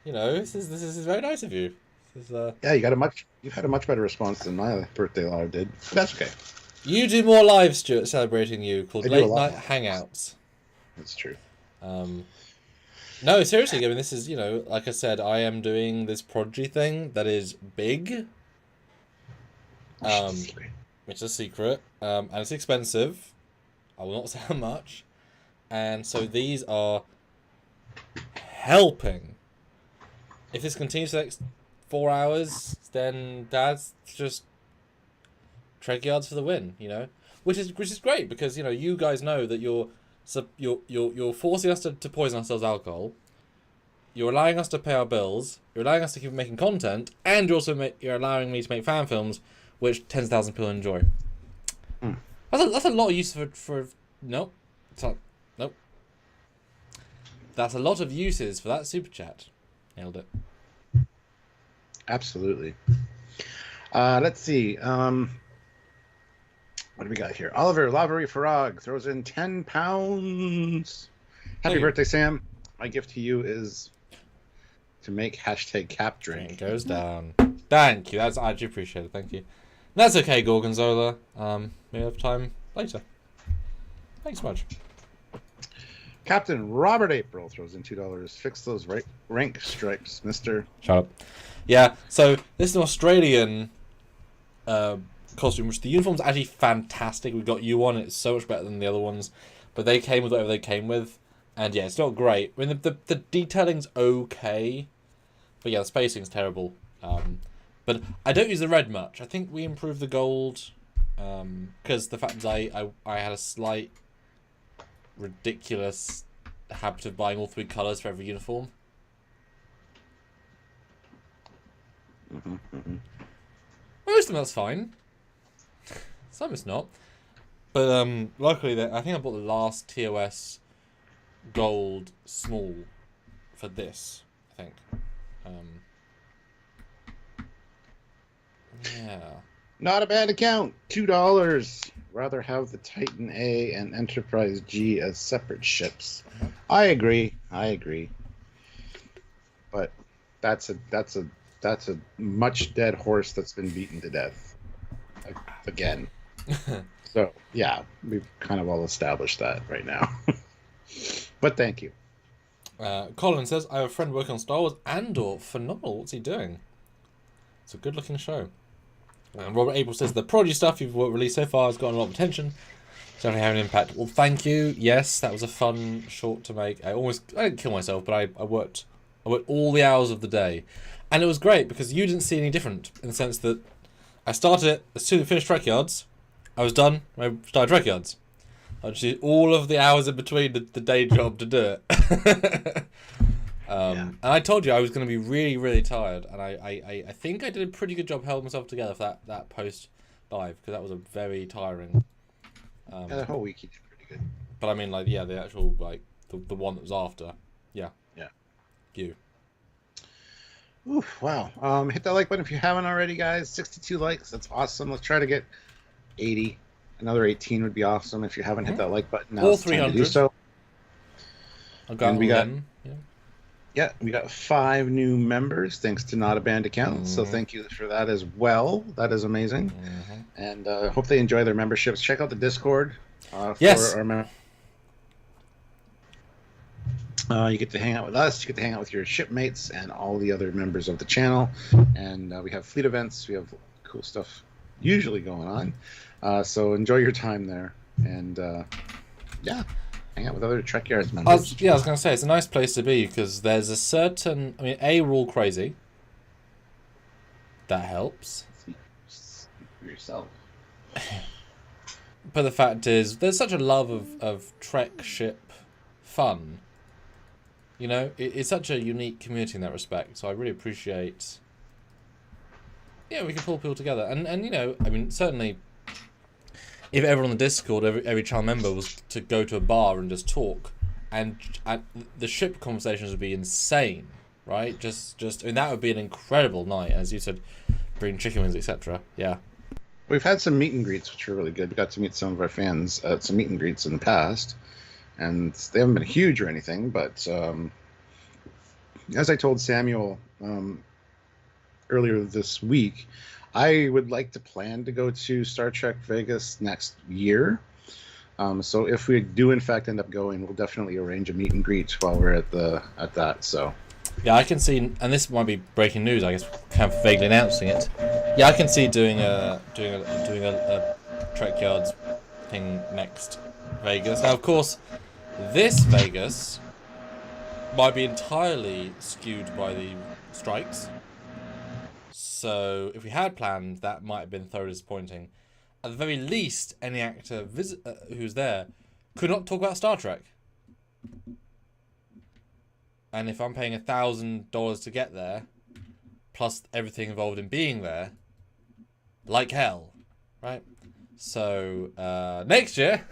You know, this is very nice of you. This is, Yeah, you've had a much better response than my birthday live did. But that's okay. You do more lives, Stuart, celebrating you, called Late Night Hangouts. That's true. No, seriously, I mean, this is, you know, like I said, I am doing this Prodigy thing that is big. Which is a secret. And it's expensive. I will not say how much. And so these are helping. If this continues for the next 4 hours, then that's just Trekyards for the win, you know? Which is great because, you know, you guys know that you're forcing us to poison ourselves with alcohol. You're allowing us to pay our bills. You're allowing us to keep making content, and you're allowing me to make fan films, which tens of thousands of people enjoy. That's a lot of use for nope. It's not, nope. That's a lot of uses for that super chat. Nailed it. Absolutely. Let's see. What do we got here? Oliver Lavery Farag throws in £10. Happy birthday, Sam. My gift to you is to make #cap drink. It goes down. Thank you. I do appreciate it. Thank you. That's okay, Gorgonzola. Maybe have time later. Thanks so much. Captain Robert April throws in $2. Fix those rank stripes, mister. Shut up. Yeah, so this is an Australian costume, which the uniform's actually fantastic. We got you on. It's so much better than the other ones. But they came with whatever they came with. And yeah, it's not great. I mean, the detailing's okay. But yeah, the spacing's terrible. But I don't use the red much. I think we improved the gold. Because the fact that I had a slight ridiculous habit of buying all 3 colours for every uniform. Most of them that's fine. Some it's not. But luckily, I think I bought the last TOS gold small for this, I think. Yeah. Not a bad account. $2. Rather have the Titan A and Enterprise G as separate ships. I agree. But that's a much dead horse that's been beaten to death again. So yeah, we've kind of all established that right now. But thank you. Colin says, I have a friend working on Star Wars Andor. Phenomenal. What's he doing? It's a good looking show. Robert April says, the Prodigy stuff you've released so far has gotten a lot of attention. It's definitely having an impact. Well, thank you. Yes, that was a fun short to make. I didn't kill myself, but I worked all the hours of the day. And it was great because you didn't see any different in the sense that I started it as soon as I finished Trekyards. I was done. I started Trekyards. I just did all of the hours in between the day job to do it. And I told you I was going to be really, really tired. And I think I did a pretty good job holding myself together for that post live because that was a very tiring. The whole week you did pretty good. But I mean, like, yeah, the actual, like, the one that was after. Yeah. Yeah. You. Oof, wow. Hit that like button if you haven't already, guys. 62 likes. That's awesome. Let's try to get 80. Another 18 would be awesome. If you haven't hit that like button, now or it's 300. time to do so. And we got we got 5 new members thanks to Not a Band account. So thank you for that as well. That is amazing. And hope they enjoy their memberships. Check out the Discord. Yes. For our you get to hang out with us. You get to hang out with your shipmates and all the other members of the channel. And we have fleet events. We have cool stuff usually going on. So enjoy your time there. And hang out with other Trekyards members. I was going to say, it's a nice place to be because there's a certain... I mean, we're all crazy. That helps. For yourself. But the fact is, there's such a love of Trek ship fun. You know, it's such a unique community in that respect. So I really appreciate... Yeah, we can pull people together. And you know, I mean, certainly... If everyone on the Discord, every channel member was to go to a bar and just talk, and the ship conversations would be insane, right? Just I mean, that would be an incredible night, as you said, bring chicken wings, etc. Yeah. We've had some meet and greets, which were really good. We got to meet some of our fans at some meet and greets in the past, and they haven't been huge or anything. But as I told Samuel earlier this week, I would like to plan to go to Star Trek Vegas next year. So if we do in fact end up going, we'll definitely arrange a meet and greet while we're at that. So. Yeah, I can see, and this might be breaking news. I guess kind of vaguely announcing it. Yeah, I can see doing a Trekyards thing next Vegas. Now, of course, this Vegas might be entirely skewed by the strikes. So, if we had planned, that might have been thoroughly disappointing. At the very least, any actor who's there could not talk about Star Trek. And if I'm paying $1,000 to get there, plus everything involved in being there, like hell, right? So next year,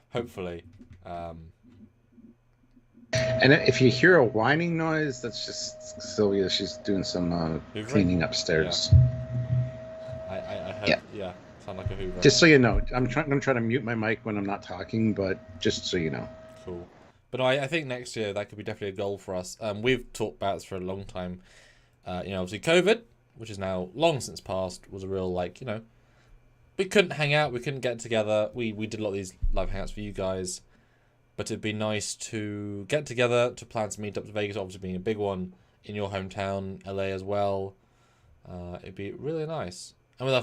hopefully. And if you hear a whining noise, that's just Sylvia. She's doing some cleaning upstairs. Yeah. I heard, yeah, sound like a Hoover. Just so you know, I'm trying to mute my mic when I'm not talking, but just so you know. Cool. But I think next year that could be definitely a goal for us. We've talked about this for a long time. Obviously COVID, which is now long since past, was a real we couldn't hang out, we couldn't get together. We did a lot of these live hangouts for you guys, but it'd be nice to get together to plan some meetups. Vegas obviously being a big one in your hometown, LA as well. It'd be really nice. And with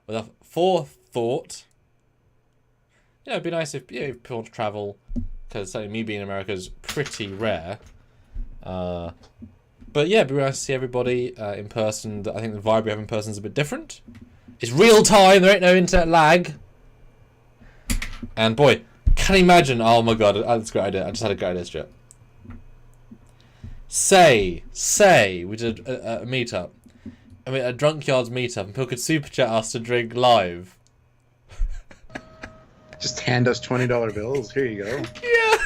a forethought. It'd be nice if people want to travel, because certainly me being in America is pretty rare. But yeah, it'd be nice to see everybody in person. I think the vibe we have in person is a bit different. It's real time, there ain't no internet lag. And boy, can you imagine, oh my god, that's a great idea. I just had a great idea, Stuart. Say, we did a meetup. I mean, a Drunkyards meetup, and people could super chat us to drink live. Just hand us $20 bills. Here you go. Yeah.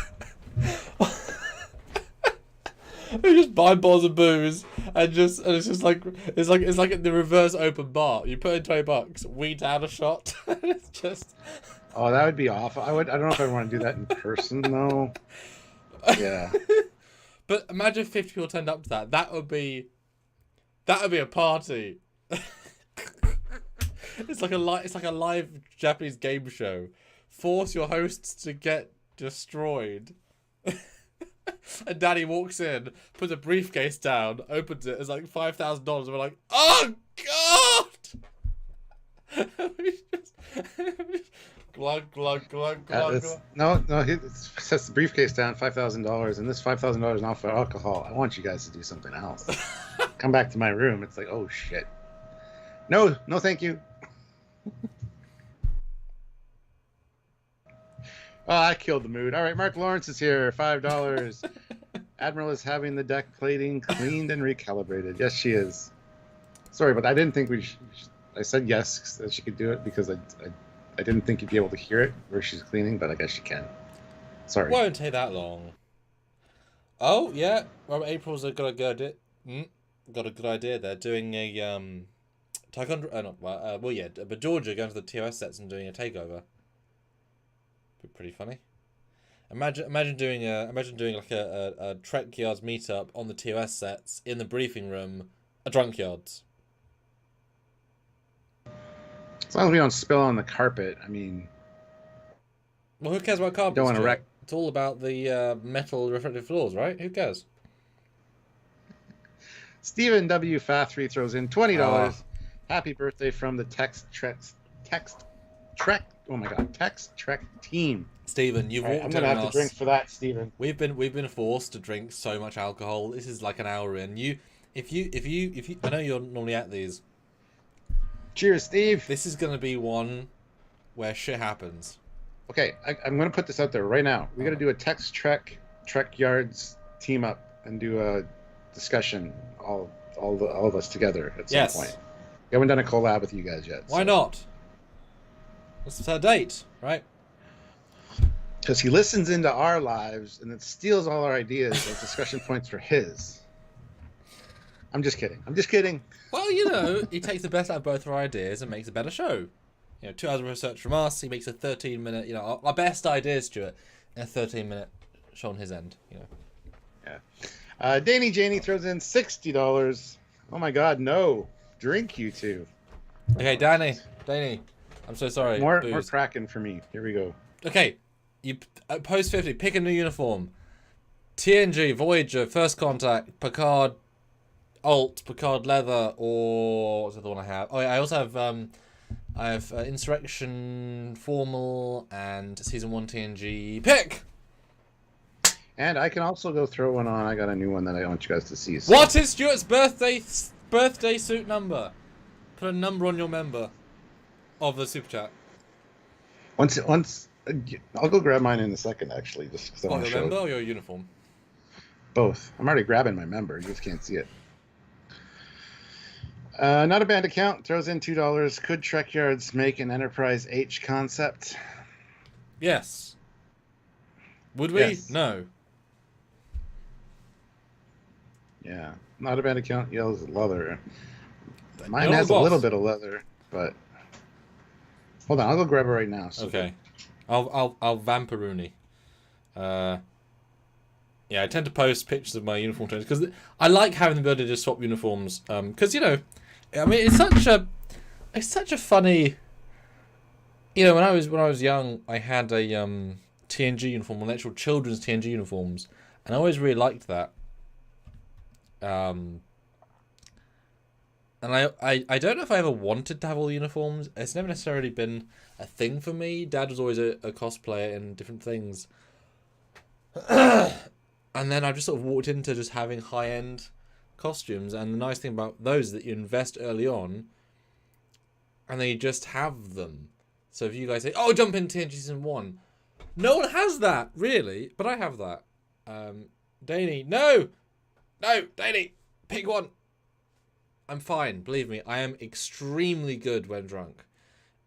We just buy bottles of booze and it's like the reverse open bar. You put in $20, we down a shot. It's just. Oh, that would be awful. I don't know if I want to do that in person though. Yeah. But imagine if 50 people turned up to that. That would be a party. It's like a live Japanese game show. Force your hosts to get destroyed. And Daddy walks in, puts a briefcase down, opens it, it's like $5,000, and we're like, oh god! we just glug glug glug glug. No, it sets the briefcase down, $5,000, and this $5,000 is not for alcohol. I want you guys to do something else. Come back to my room. It's like, oh shit. No, thank you. Oh, I killed the mood. All right, Mark Lawrence is here. $5. Admiral is having the deck plating cleaned and recalibrated. Yes, she is. Sorry, but I didn't think I said yes that she could do it because I didn't think you'd be able to hear it where she's cleaning, but I guess she can. Sorry. Won't take that long. Oh yeah, Robert April's got a good idea there. Doing a taekwondo. But Georgia going to the TOS sets and doing a takeover. Be pretty funny. Imagine doing like a Trekyards meetup on the TOS sets in the briefing room, a Drunkyards. As long as we don't spill on the carpet, I mean. Well, who cares about carpet? Don't want to wreck. It's all about the metal reflective floors, right? Who cares? Stephen W. Fathry throws in $20. Happy birthday from the Text Trek. Oh my god, Text Trek team. Stephen, you've walked. I'm gonna have to drink for that, Stephen. We've been forced to drink so much alcohol. This is like an hour in. If you, I know you're normally at these. Cheers, Steve. This is gonna be one where shit happens. Okay, I'm gonna put this out there right now. We gotta do a Text Trekyards team up and do a discussion, all of us together at some point. We haven't done a collab with you guys yet. Why not? What's our date, right? Because he listens into our lives and then steals all our ideas as discussion points for his. I'm just kidding. I'm just kidding. Well, you know, he takes the best out of both our ideas and makes a better show. You know, 2 hours of research from us, he makes a 13-minute, you know, our best ideas, Stuart, in a 13-minute show on his end, you know. Yeah. Danny Janey throws in $60. Oh my God, no. Drink, you two. Okay, Danny, I'm so sorry. More cracking for me. Here we go. Okay, you post 50, pick a new uniform. TNG, Voyager, First Contact, Picard, Alt, Picard Leather, or what's the other one I have? Oh yeah, I also have Insurrection, Formal, and Season 1 TNG. Pick! And I can also go throw one on. I got a new one that I want you guys to see. So. What is Stuart's birthday suit number? Put a number on your member of the super chat. Once, I'll go grab mine in a second. Actually, just because I want to show. Your member or your uniform? Both. I'm already grabbing my member. You just can't see it. Not a band account throws in $2. Could Trekyards make an Enterprise H concept? Yes. Would we? Yes. No. Yeah. Not a band account yells at leather. Mine has a little bit of leather, but hold on, I'll go grab it right now. So okay. I'll Vampiroony. Yeah, I tend to post pictures of my uniform changes because I like having the ability to just swap uniforms. Because you know, I mean, it's such a funny. You know, when I was young, I had a TNG uniform, one of the actual children's TNG uniforms, and I always really liked that. And I don't know if I ever wanted to have all the uniforms. It's never necessarily been a thing for me. Dad was always a cosplayer in different things. And then I just sort of walked into just having high-end costumes. And the nice thing about those is that you invest early on, and then you just have them. So if you guys say, oh, jump in TNG Season 1. No one has that, really. But I have that. Danny, no! No, Danny, pick one. I'm fine, believe me. I am extremely good when drunk.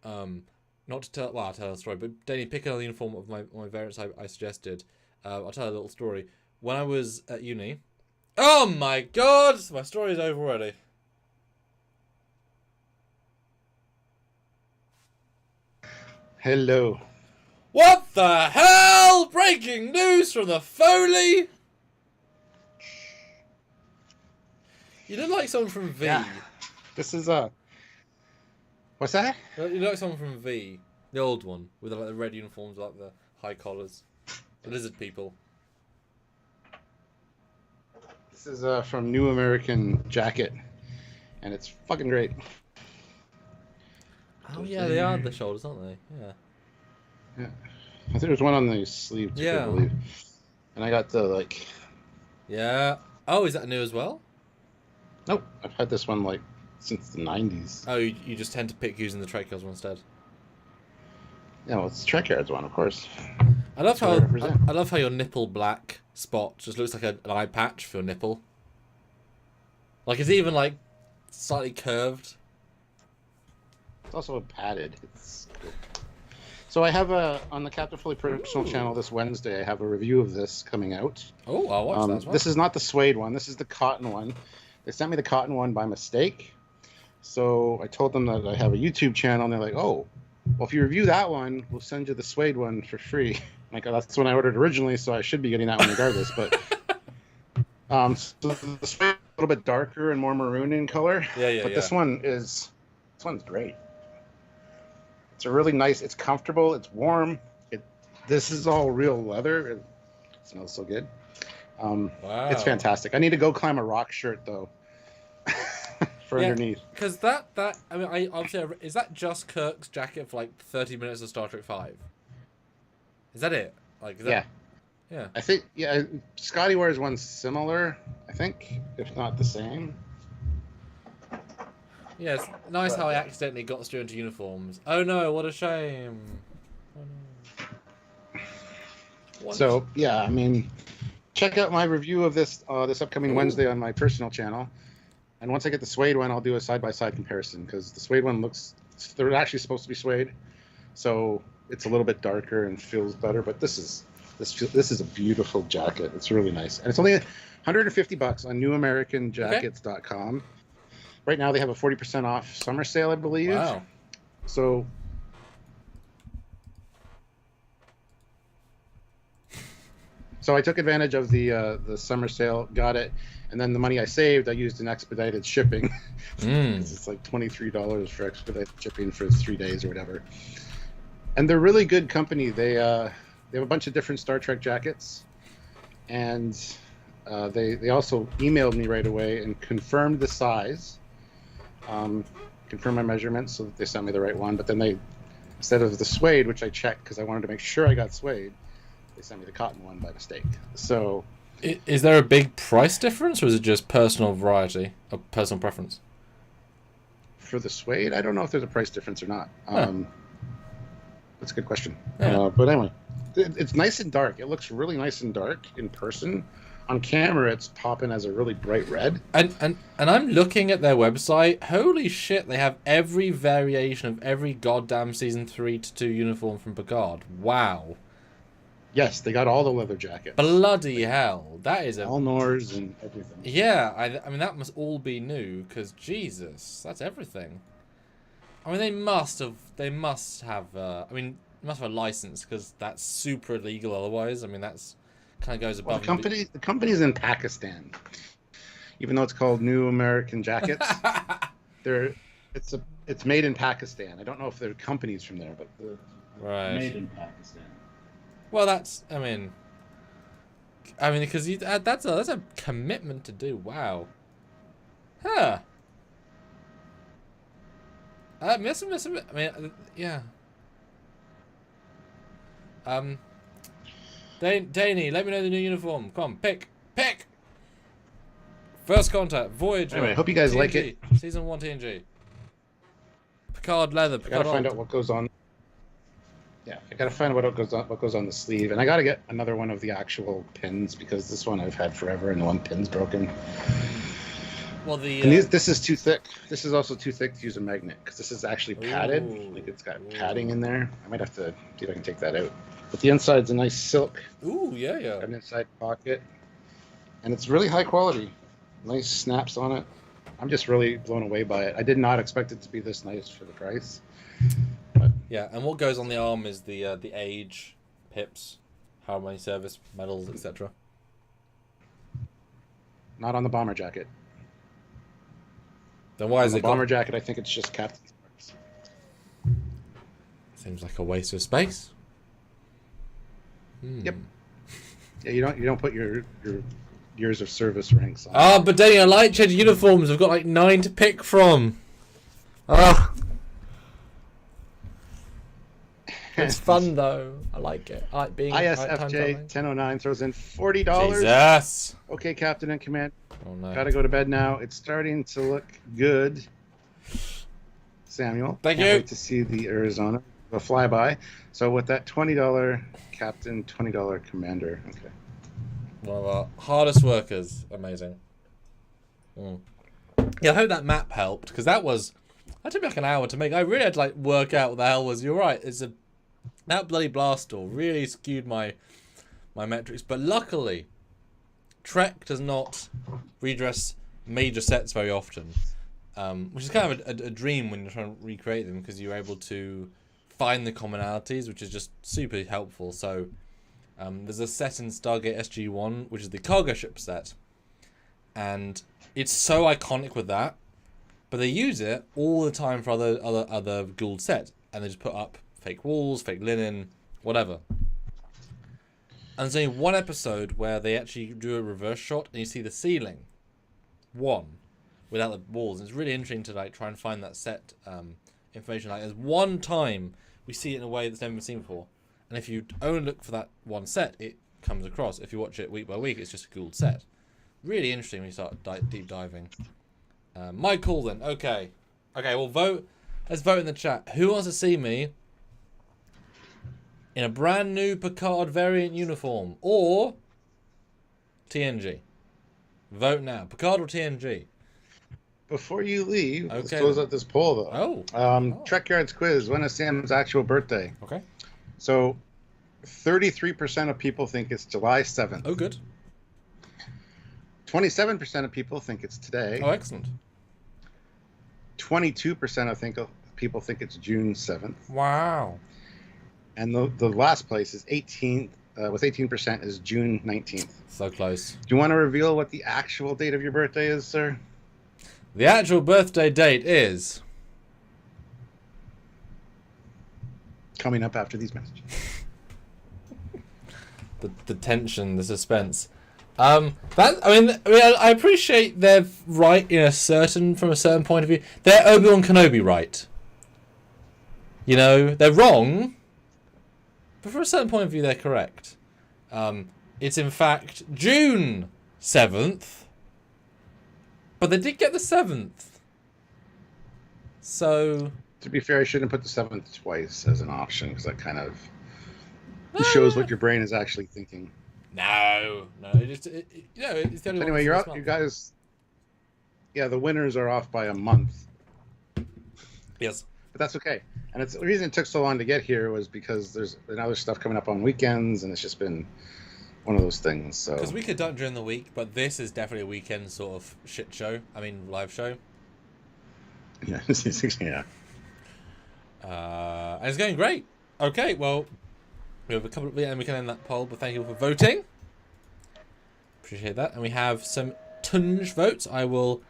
Not to tell, well, I'll tell a story, but Danny, pick another uniform of my variants I suggested. I'll tell a little story. When I was at uni... Oh my God! My story is over already. Hello. What the hell? Breaking news from the Foley! You look like someone from V. Yeah. This is what's that? You look like someone from V, the old one, with like the red uniforms, like the high collars, the lizard people. This is from New American Jacket, and it's fucking great. Oh yeah, they are the shoulders, aren't they? Yeah. Yeah. I think there's one on the sleeve too, I believe. And I got the like. Yeah. Oh, is that new as well? Nope, I've had this one like since the 90s. Oh, you just tend to pick using the Trekyards one instead. Yeah, well, it's the Trekyards one, of course. I love how your nipple black spot just looks like an eye patch for your nipple. Like it's even like slightly curved. It's also padded. It's good. So I have on the Captain Foley personal channel this Wednesday. I have a review of this coming out. Oh, I'll watch that as well. This is not the suede one. This is the cotton one. They sent me the cotton one by mistake. So I told them that I have a YouTube channel, and they're like, oh, well, if you review that one, we'll send you the suede one for free. Like, that's when I ordered originally, so I should be getting that one regardless. But so the suede a little bit darker and more maroon in color. Yeah. But this one's great. It's a really nice, it's comfortable, it's warm. This is all real leather. It smells so good. Wow. It's fantastic. I need to go climb a rock shirt though. For underneath. Because that I mean, I obviously, is that just Kirk's jacket for like 30 minutes of Star Trek 5? Is that it? Like, is that, yeah. I think Scotty wears one similar. I think, if not the same. Yeah, it's nice how I accidentally got Stu into uniforms. Oh no, what a shame. Oh, no. So yeah, I mean, check out my review of this this upcoming Wednesday on my personal channel. And once I get the suede one, I'll do a side-by-side comparison because the suede one they're actually supposed to be suede. So it's a little bit darker and feels better, but this is This is a beautiful jacket. It's really nice, and it's only $150 on newamericanjackets.com. Right now they have a 40% off summer sale, I believe. Wow. So I took advantage of the summer sale, got it, and then the money I saved I used in expedited shipping. It's like $23 for expedited shipping for 3 days or whatever. And they're really good company. They have a bunch of different Star Trek jackets, and they also emailed me right away and confirmed the size, confirmed my measurements, so that they sent me the right one. But then they, instead of the suede, which I checked because I wanted to make sure I got suede, they sent me the cotton one by mistake. So, is there a big price difference, or is it just personal variety or personal preference? For the suede, I don't know if there's a price difference or not. That's a good question. Yeah. But anyway, it's nice and dark. It looks really nice and dark in person. On camera, it's popping as a really bright red. And I'm looking at their website. Holy shit, they have every variation of every goddamn season 3 to 2 uniform from Picard. Wow. Yes, they got all the leather jackets. Bloody hell, that is all Nors and everything. Yeah, I mean that must all be new, because Jesus, that's everything. I mean they must have I mean they must have a license, because that's super illegal otherwise. I mean that's kind of goes above. Well, the company's in Pakistan, even though it's called New American Jackets. It's made in Pakistan. I don't know if there are companies from there, but right. Made in Pakistan. Well, that's I mean, because that's a commitment to do. Wow. Huh. I mean, yeah. Danny, let me know the new uniform. Come on, pick. First contact, Voyager. Anyway, I hope you guys TNG, like it. Season 1 TNG. Picard leather. I gotta find out what goes on. Yeah, I gotta find out what goes on the sleeve, and I gotta get another one of the actual pins, because this one I've had forever, and the one pin's broken. Well, this is too thick. This is also too thick to use a magnet, because this is actually padded. Ooh. Like it's got padding in there. I might have to see if I can take that out. But the inside's a nice silk. Ooh, yeah. Got an inside pocket, and it's really high quality. Nice snaps on it. I'm just really blown away by it. I did not expect it to be this nice for the price. But yeah, and what goes on the arm is the age, pips, how many service medals, etc. not on the bomber jacket. Then why is it the bomber jacket? I think it's just captain's marks. Seems like a waste of space. Yep. Yeah, you don't put your years of service ranks on. Ah, but Danny, I like changing uniforms. I've got like 9 to pick from. Ah. It's fun though. I like it. I like being ISFJ 1009 throws in $40. Jesus. Okay, Captain and Command. Oh no. Gotta go to bed now. It's starting to look good. Samuel. Thank Can't you. wait to see the Arizona. A flyby. So with that $20 Captain, $20 Commander. Okay. One of our hardest workers. Amazing. Yeah, I hope that map helped, because that took me like an hour to make. I really had to like work out what the hell was. You're right. That bloody blast door really skewed my metrics, but luckily, Trek does not redress major sets very often, which is kind of a dream when you're trying to recreate them, because you're able to find the commonalities, which is just super helpful. So there's a set in Stargate SG-1, which is the cargo ship set, and it's so iconic with that, but they use it all the time for other Gould sets, and they just put up fake walls, fake linen, whatever. And there's only one episode where they actually do a reverse shot and you see the ceiling, without the walls. And it's really interesting to like try and find that set information. Like there's one time we see it in a way that's never been seen before, and if you only look for that one set, it comes across. If you watch it week by week, it's just a Gould set. Really interesting when you start deep diving. My call then. Okay, we'll vote. Let's vote in the chat. Who wants to see me in a brand new Picard variant uniform or TNG? Vote now. Picard or TNG? Before you leave, let's Okay. close out this poll though. Oh. Trekyards quiz. When is Sam's actual birthday? Okay. So 33% of people think it's July 7th. Oh, good. 27% of people think it's today. Oh, excellent. 22% of people think it's June 7th. Wow. And the last place is 18 with 18% is June 19th. So close. Do you want to reveal what the actual date of your birthday is, sir? The actual birthday date is... coming up after these messages. the tension, the suspense. I appreciate they're right from a certain point of view. They're Obi-Wan Kenobi right. You know, they're wrong, but from a certain point of view, they're correct. It's in fact June 7th, but they did get the 7th. So, to be fair, I shouldn't put the 7th twice as an option because that kind of shows what your brain is actually thinking. No, it's the only anyway, you're out. You guys, yeah, the winners are off by a month. Yes, but that's okay. And the reason it took so long to get here was because there's been other stuff coming up on weekends, and it's just been one of those things. So because we could do it during the week, but this is definitely a weekend sort of shit show. I mean, live show. Yeah, yeah. And it's going great. Okay, well, we have a couple of, and we can end that poll, but thank you all for voting. Appreciate that. And we have some Tunge votes. I will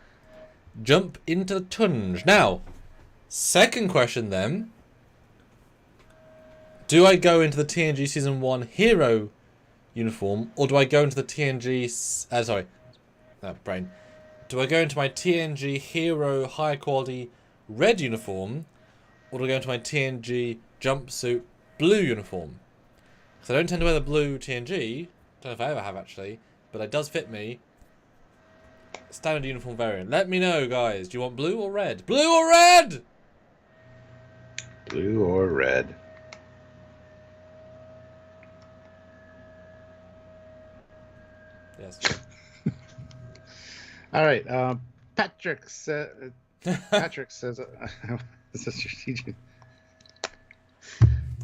jump into the Tunge. Now, second question then. Do I go into the TNG Season 1 Hero uniform, or do I go into the TNG... Do I go into my TNG Hero high quality red uniform, or do I go into my TNG jumpsuit blue uniform? Because I don't tend to wear the blue TNG. Don't know if I ever have, actually. But it does fit me. Standard uniform variant. Let me know, guys. Do you want blue or red? Blue or red? Blue or red. Yes. All right. Patrick says... this is strategic.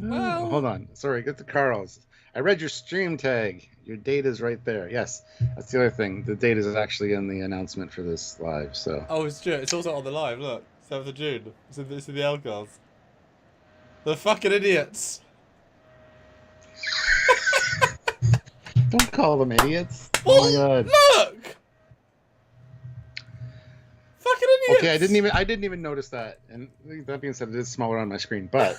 Well, hold on. Sorry, get the Carls. I read your stream tag. Your date is right there. Yes, that's the other thing. The date is actually in the announcement for this live. So. Oh, it's true. It's also on the live. Look, 7th of June. It's in the L cards. The fucking idiots. Don't call them idiots. Well, oh my god. Look. Fucking idiots. Okay, I didn't even notice that. And that being said, it is smaller on my screen, but.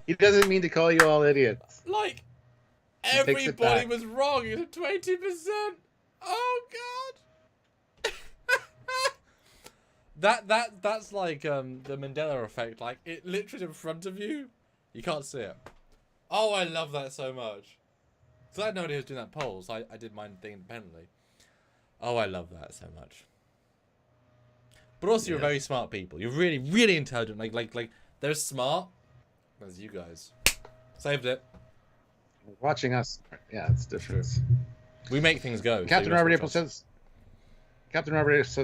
He doesn't mean to call you all idiots. Like, everybody was wrong. It was 20%. Oh god. That's like the Mandela effect. Like, it literally in front of you. You can't see it. Oh, I love that so much. Because I had no idea who was doing that poll, so I did mine thing independently. Oh, I love that so much. But also, you're very smart people. You're really, really intelligent. Like they're smart. As you guys. Saved it. Watching us. Yeah, it's different. We make things go. Captain Robert April says,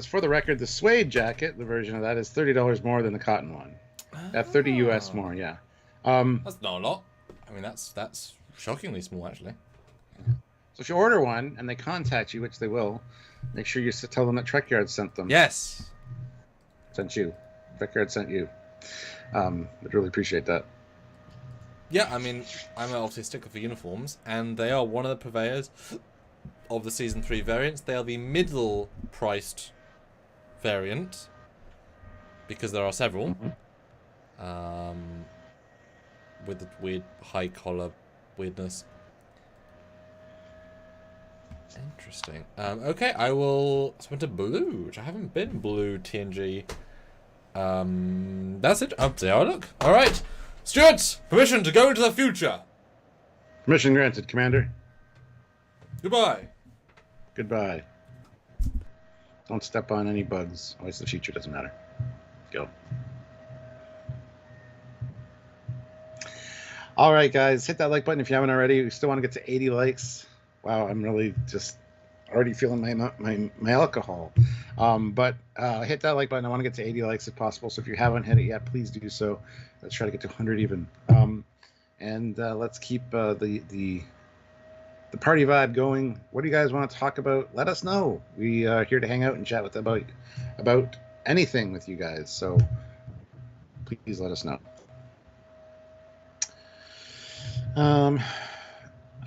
for the record, the suede jacket, the version of that, is $30 more than the cotton one. At 30 US more, yeah. That's not a lot. I mean, that's shockingly small, actually. So if you order one and they contact you, which they will, make sure you tell them that Trekyards sent them. Yes. Sent you. Trekyards sent you. I'd really appreciate that. Yeah, I mean, I'm obviously a sticker for uniforms, and they are one of the purveyors of the Season 3 variants. They are the middle-priced variant, because there are several, with the weird high-collar weirdness. Interesting. Okay, I will swim to blue, which I haven't been blue TNG. That's it. Up there, look. All right. Stewards, permission to go into the future. Permission granted, Commander. Goodbye. Goodbye. Don't step on any bugs. Always the future, doesn't matter. Go. All right, guys. Hit that like button if you haven't already. We still want to get to 80 likes. Wow, I'm really just already feeling my alcohol. But hit that like button. I want to get to 80 likes if possible. So if you haven't hit it yet, please do so. Let's try to get to 100 even. And let's keep the party vibe going. What do you guys want to talk about? Let us know. We are here to hang out and chat with about anything with you guys. So please let us know.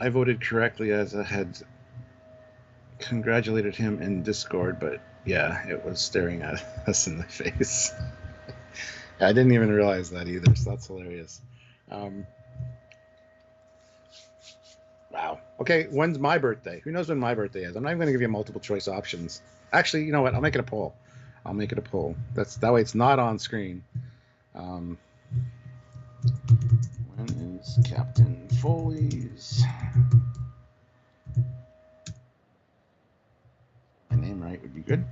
I voted correctly as I had congratulated him in Discord, but yeah, it was staring at us in the face. I didn't even realize that either, so that's hilarious. Wow. Okay, when's my birthday? Who knows when my birthday is? I'm not even going to give you multiple choice options. Actually, you know what? I'll make it a poll. That way it's not on screen. When is Captain Foley's? My name right would be good.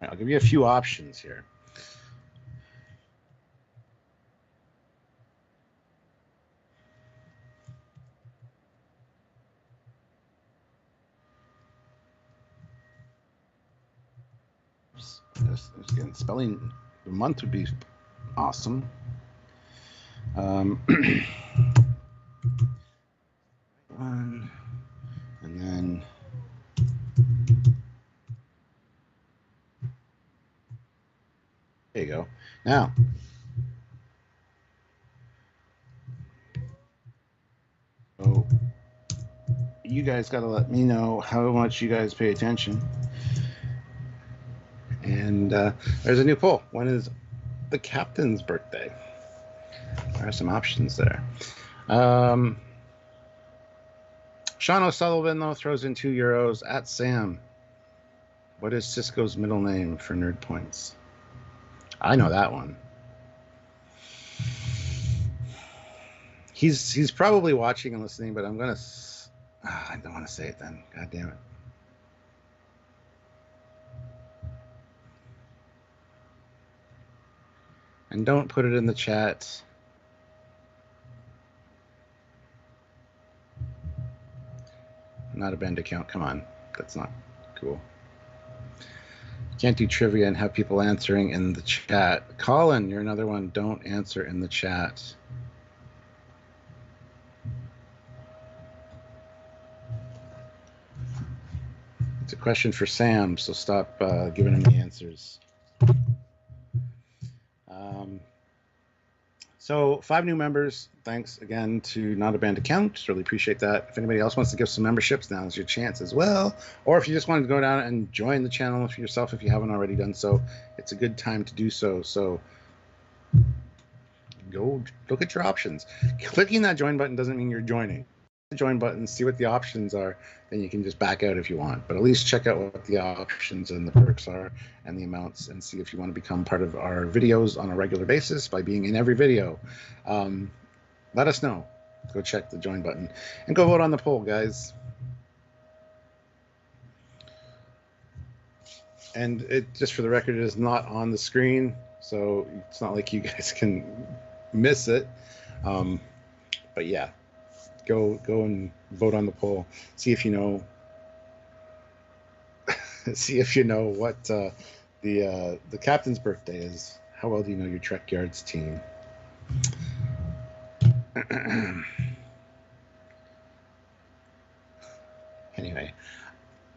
Right, I'll give you a few options here. Again, spelling the month would be awesome. One, and then there you go. Now, so you guys got to let me know how much you guys pay attention. And there's a new poll. When is the captain's birthday? There are some options there. Sean O'Sullivan, though, throws in €2 at Sam. What is Cisco's middle name for nerd points? I know that one. He's probably watching and listening, but I'm gonna. I don't want to say it then. God damn it. And don't put it in the chat. Not a band account. Come on. That's not cool. Can't do trivia and have people answering in the chat. Colin, you're another one. Don't answer in the chat. It's a question for Sam, so stop giving him the answers. So 5 new members. Thanks again to Not a Band Account. Really appreciate that. If anybody else wants to give some memberships, now is your chance as well. Or if you just wanted to go down and join the channel for yourself, if you haven't already done so, it's a good time to do so. So go look at your options. Clicking that join button doesn't mean you're joining. The join button, see what the options are, then you can just back out if you want. But at least check out what the options and the perks are and the amounts, and see if you want to become part of our videos on a regular basis by being in every video. Let us know. Go check the join button and go vote on the poll, guys. And it, just for the record, it is not on the screen, so it's not like you guys can miss it. But yeah, go and vote on the poll. See if you know. See if you know what the captain's birthday is. How well do you know your Trekyards team? Anyway,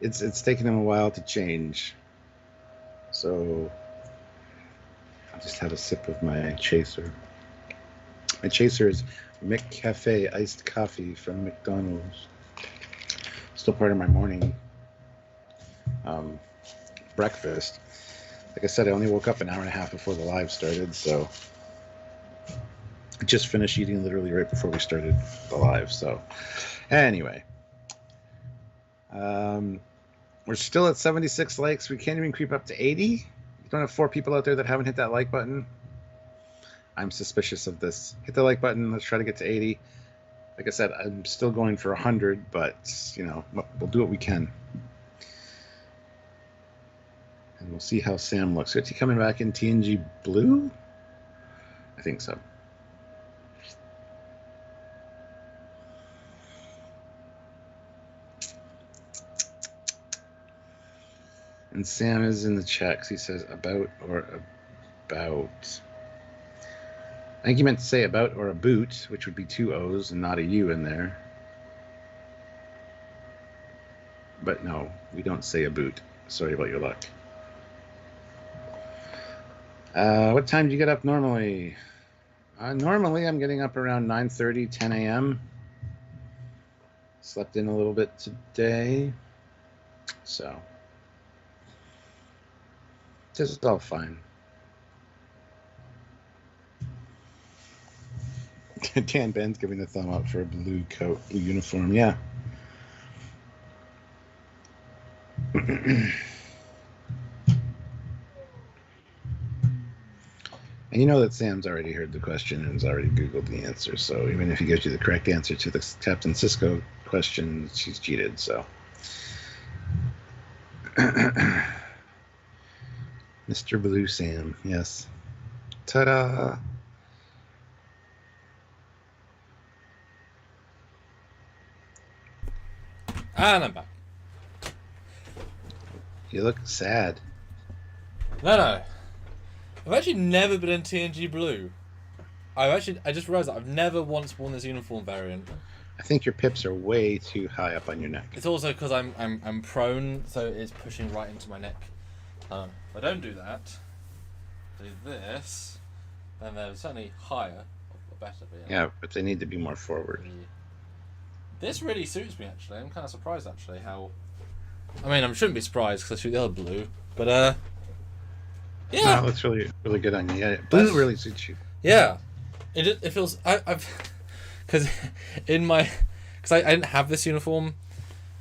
it's taken him a while to change, so I'll just have a sip of my chaser. My chaser is McCafe iced coffee from McDonald's. Still part of my morning breakfast. Like I said, I only woke up an hour and a half before the live started, so I just finished eating literally right before we started the live. So anyway, we're still at 76 likes. We can't even creep up to 80. You don't have 4 people out there that haven't hit that like button. I'm suspicious of this. Hit the like button. Let's try to get to 80. Like I said, I'm still going for 100, but you know, we'll do what we can. And we'll see how Sam looks. Is he coming back in TNG blue? I think so. And Sam is in the chat 'cause he says about or about. I think he meant to say about or a boot, which would be 2 O's and not a U in there. But no, we don't say a boot. Sorry about your luck. What time do you get up normally? Normally I'm getting up around 9:30, 10 a.m. Slept in a little bit today. So, this is all fine. Dan Ben's giving the thumb up for a blue coat, blue uniform. Yeah. And you know that Sam's already heard the question and has already Googled the answer. So even if he gives you the correct answer to the Captain Cisco question, she's cheated. So, Mr. Blue Sam, yes. Ta-da! And I'm back. You look sad. No. I've actually never been in TNG Blue. I just realised that I've never once worn this uniform variant. I think your pips are way too high up on your neck. It's also because I'm prone, so it's pushing right into my neck. If I don't do that, do this, then they're certainly higher or better. But yeah, but they need to be more forward. This really suits me, actually. I'm kind of surprised, actually, how... I mean, I shouldn't be surprised because I shoot the other blue, but yeah. No, it looks really, really good on you. Yeah, blue really suits you. Yeah, it feels I've because in my I didn't have this uniform.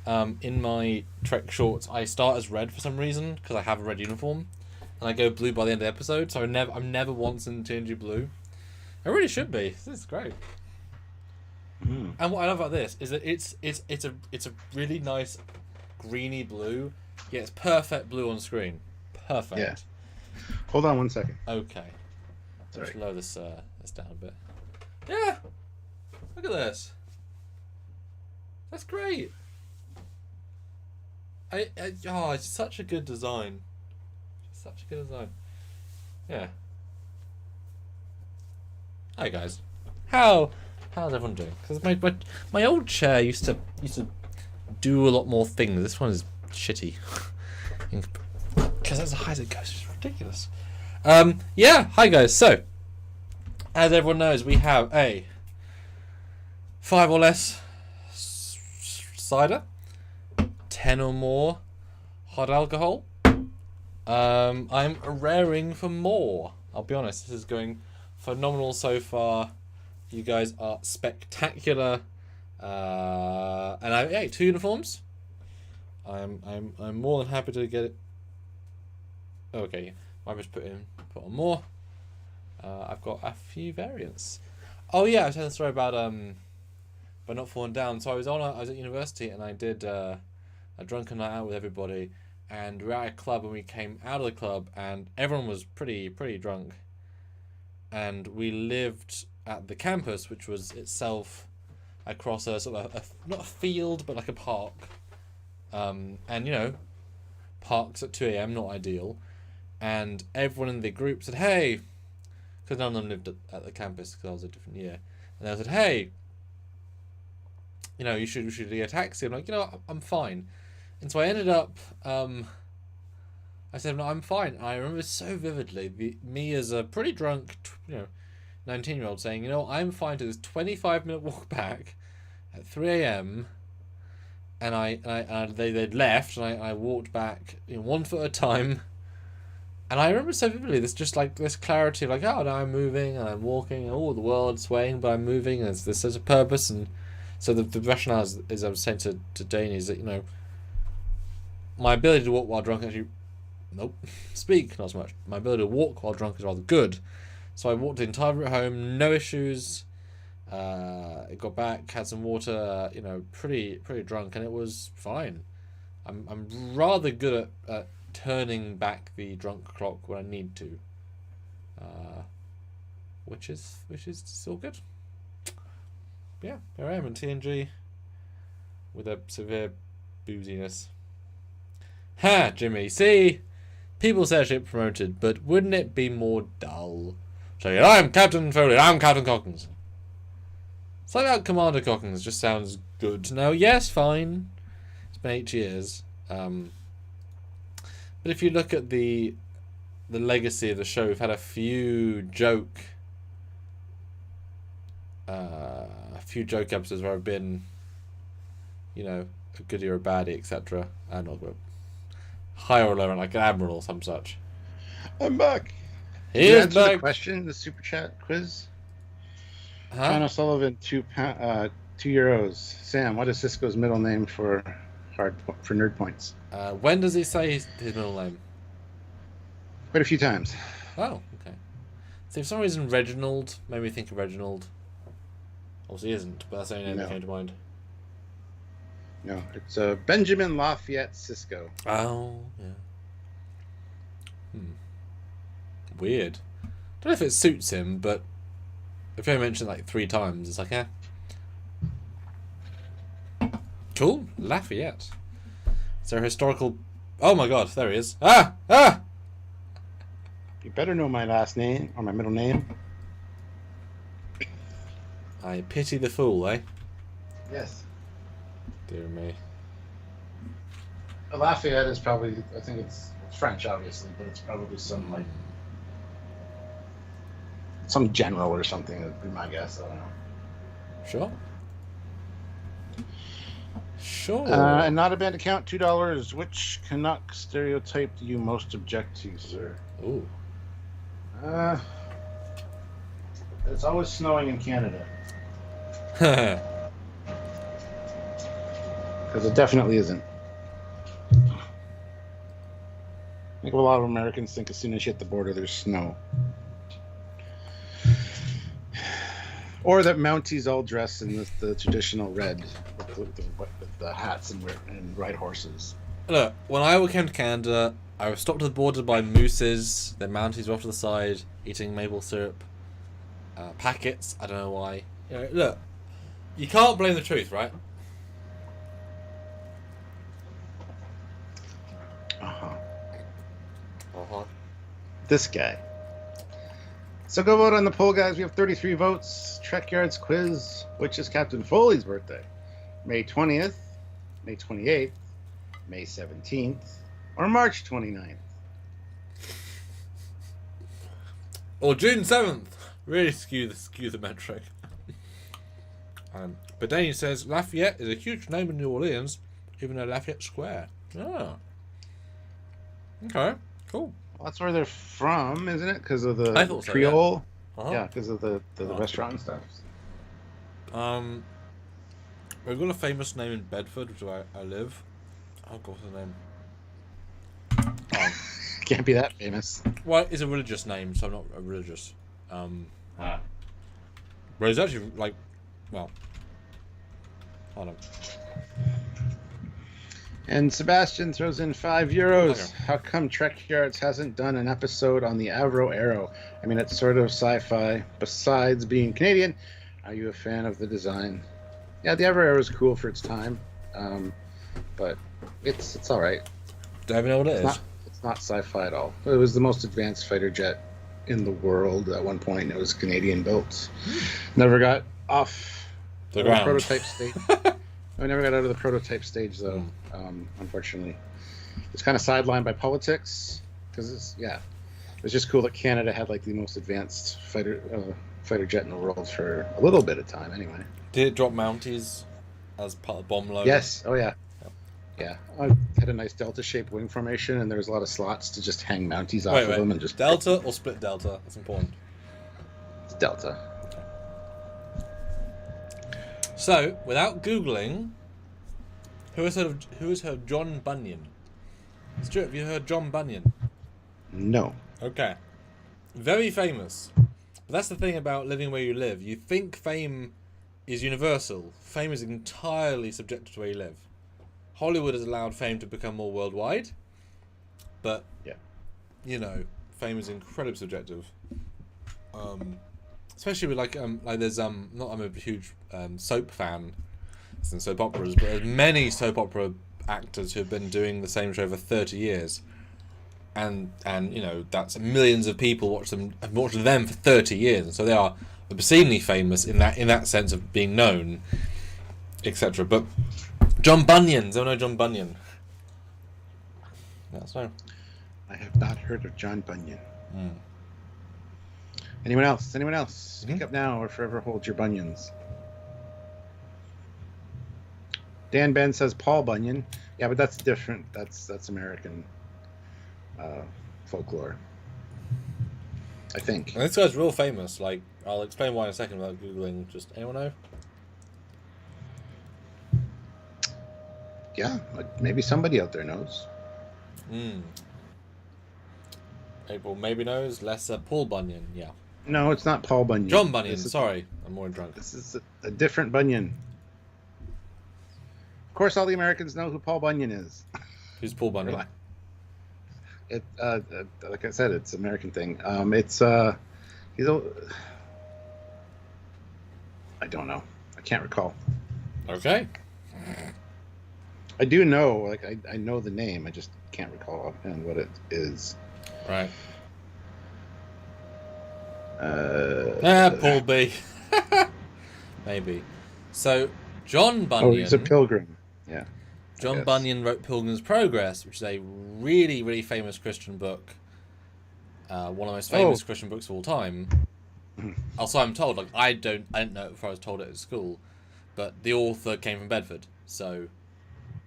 In my Trek shorts, I start as red for some reason because I have a red uniform, and I go blue by the end of the episode. So I'm never once in TNG Blue. I really should be. This is great. Mm. And what I love about this is that it's a really nice greeny blue. Yeah, it's perfect blue on screen. Perfect. Yeah. Hold on 1 second. Okay. Sorry. Let's lower this down a bit. Yeah. Look at this. That's great. It's such a good design. Such a good design. Yeah. Hi guys. How's everyone doing? Because my old chair used to do a lot more things. This one is shitty. Because that's as high as it goes. It's ridiculous. Yeah. Hi guys. So, as everyone knows, we have a 5 or less cider, 10 or more hot alcohol. I'm raring for more. I'll be honest. This is going phenomenal so far. You guys are spectacular. And I ate 2 uniforms. I'm more than happy to get it. Okay, I just put on more. I've got a few variants. Oh yeah, I was telling a story about but not falling down. So I was at university and I did a drunken night out with everybody, and we were at a club and we came out of the club and everyone was pretty drunk, and we lived at the campus, which was itself across a sort of not a field but like a park, and you know, parks at 2 a.m. not ideal, and everyone in the group said, hey, because none of them lived at the campus because I was a different year, and they said, hey, you know, you should get a taxi. I'm like, you know, I'm fine. And so I ended up, I said, no, I'm fine. And I remember so vividly me as a pretty drunk, 19-year-old saying, you know, I'm fine to this 25-minute walk back at 3 a.m. And they'd left, and I walked back, 1 foot at a time. And I remember so vividly this clarity of like, oh, now I'm moving and I'm walking, and the world's swaying, but I'm moving, and there's a purpose. And so the rationale is I was saying to Dane is that, you know, my ability to walk while drunk speak not so much. My ability to walk while drunk is rather good. So I walked the entire route home, no issues. Got back, had some water, pretty drunk, and it was fine. I'm rather good at turning back the drunk clock when I need to, which is still good. Yeah, here I am in TNG with a severe booziness. Ha, Jimmy. See, people say I should get promoted, but wouldn't it be more dull? So I'm Captain Foley. I'm Captain Cockings. Something about Commander Cockings just sounds good. Now, yes, fine. It's been 8 years. But if you look at the legacy of the show, we've had a few joke episodes where I've been, you know, a goodie or a baddie, etc. And not good. High or low, like an admiral or some such. I'm back. Here's answer back. The question, the super chat quiz. Huh? John O'Sullivan, €2. Sam, what is Cisco's middle name for nerd points? When does he say his middle name? Quite a few times. Oh, okay. See, for some reason Reginald made me think of Reginald. Obviously, he isn't, but that's the only name that came to mind. No, it's Benjamin Lafayette Cisco. Oh, yeah. Weird. Don't know if it suits him, but if I mention it like 3 times, it's like, eh. Cool. Lafayette. Is there a historical... Oh my god, there he is. Ah! Ah! You better know my last name, or my middle name. I pity the fool, eh? Yes. Dear me. Lafayette is probably, I think it's French, obviously, but it's probably some, like, some general or something, would be my guess. I don't know. Sure. Sure. And not a band account, $2. Which Canuck stereotype do you most object to, sir? Ooh. It's always snowing in Canada. Because it definitely isn't. I think a lot of Americans think as soon as you hit the border, there's snow. Or that Mounties all dress in the traditional red with the hats and ride horses. Look, when I came to Canada, I was stopped at the border by mooses. Their Mounties were off to the side, eating maple syrup packets. I don't know why. You know, look, you can't blame the truth, right? This guy. So go vote on the poll, guys. We have 33 votes. Trekyards quiz. Which is Captain Foley's birthday? May 20th, May 28th, May 17th, or March 29th? Or June 7th. Really skew the metric. But Danny says Lafayette is a huge name in New Orleans, even though Lafayette Square. Ah. Okay, cool. Well, that's where they're from, isn't it? Because of the So, Creole. yeah. Uh-huh. Yeah, because of the restaurant and stuff. We've got a famous name in Bedford, which is where I live. Oh, what's the name? Can't be that famous. Well, it's a religious name, so I'm not a religious. But it's actually like, well, hold on. And Sebastian throws in €5. Okay. How come Trekyards hasn't done an episode on the Avro Arrow? I mean, it's sort of sci-fi. Besides being Canadian, are you a fan of the design? Yeah, the Avro Arrow is cool for its time, but it's all right. Do I even know what it is? It's not sci-fi at all. It was the most advanced fighter jet in the world at one point. It was Canadian built. Never got off The ground. prototype stage. I never got out of the prototype stage, though. Unfortunately, it's kind of sidelined by politics because it's just cool that Canada had like the most advanced fighter jet in the world for a little bit of time, anyway. Did it drop Mounties as part of bomb load? Yes. Oh yeah. Yeah. I had a nice delta-shaped wing formation, and there was a lot of slots to just hang Mounties off of them and just delta or split delta. That's important. It's delta. So, without googling, who has heard of John Bunyan? Stuart, have you heard John Bunyan? No. Okay. Very famous. But that's the thing about living where you live. You think fame is universal. Fame is entirely subjective to where you live. Hollywood has allowed fame to become more worldwide, but you know, fame is incredibly subjective. Especially with like there's I'm a huge soap fan, some soap operas, but there's many soap opera actors who have been doing the same show for 30 years. And you know, that's millions of people have watched them for 30 years, and so they are obscenely famous in that sense of being known, etc. But John Bunyan, I know John Bunyan. That's no. I have not heard of John Bunyan. Anyone else? Anyone else? Speak up now or forever hold your bunions. Dan Ben says Paul Bunyan. Yeah, but that's different. That's American folklore, I think. And this guy's real famous. Like, I'll explain why in a second without googling. Just anyone know? Yeah, maybe somebody out there knows. April maybe knows. Less Paul Bunyan. Yeah. No, it's not Paul Bunyan. John Bunyan. Sorry, I'm more drunk. This is a different Bunyan. Of course, all the Americans know who Paul Bunyan is. Who's Paul Bunyan? It like I said, it's an American thing. He's I don't know. I can't recall. Okay. I do know, like I know the name. I just can't recall offhand what it is. Right. Paul B. Maybe. So John Bunyan. Oh, he's a pilgrim. Yeah. John Bunyan wrote Pilgrim's Progress, which is a really, really famous Christian book. One of the most famous Christian books of all time. Also, I'm told, like, I didn't know it before I was told it at school, but the author came from Bedford, so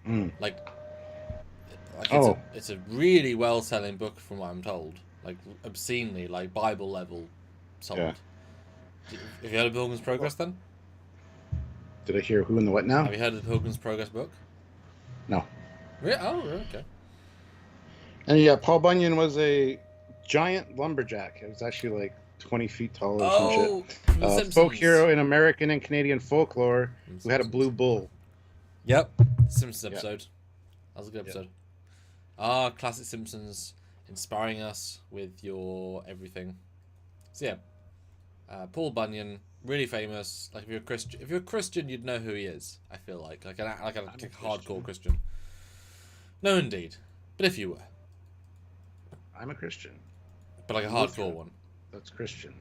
it's a really well-selling book from what I'm told, like obscenely, like Bible level sold. Yeah. Have you heard of Pilgrim's Progress then? Did I hear who and the what now? Have you heard of the Pilgrim's Progress book? No. Really? Oh, okay. And yeah, Paul Bunyan was a giant lumberjack. It was actually like 20 feet tall or some shit. Folk hero in American and Canadian folklore who had a blue bull. Yep. Simpsons episode. That was a good episode. Classic Simpsons inspiring us with your everything. So yeah. Paul Bunyan, really famous. Like if you're a Christian, you'd know who he is. I feel like a hardcore Christian. No, indeed. But if you were, I'm a Christian. But like a hardcore one. That's Christian.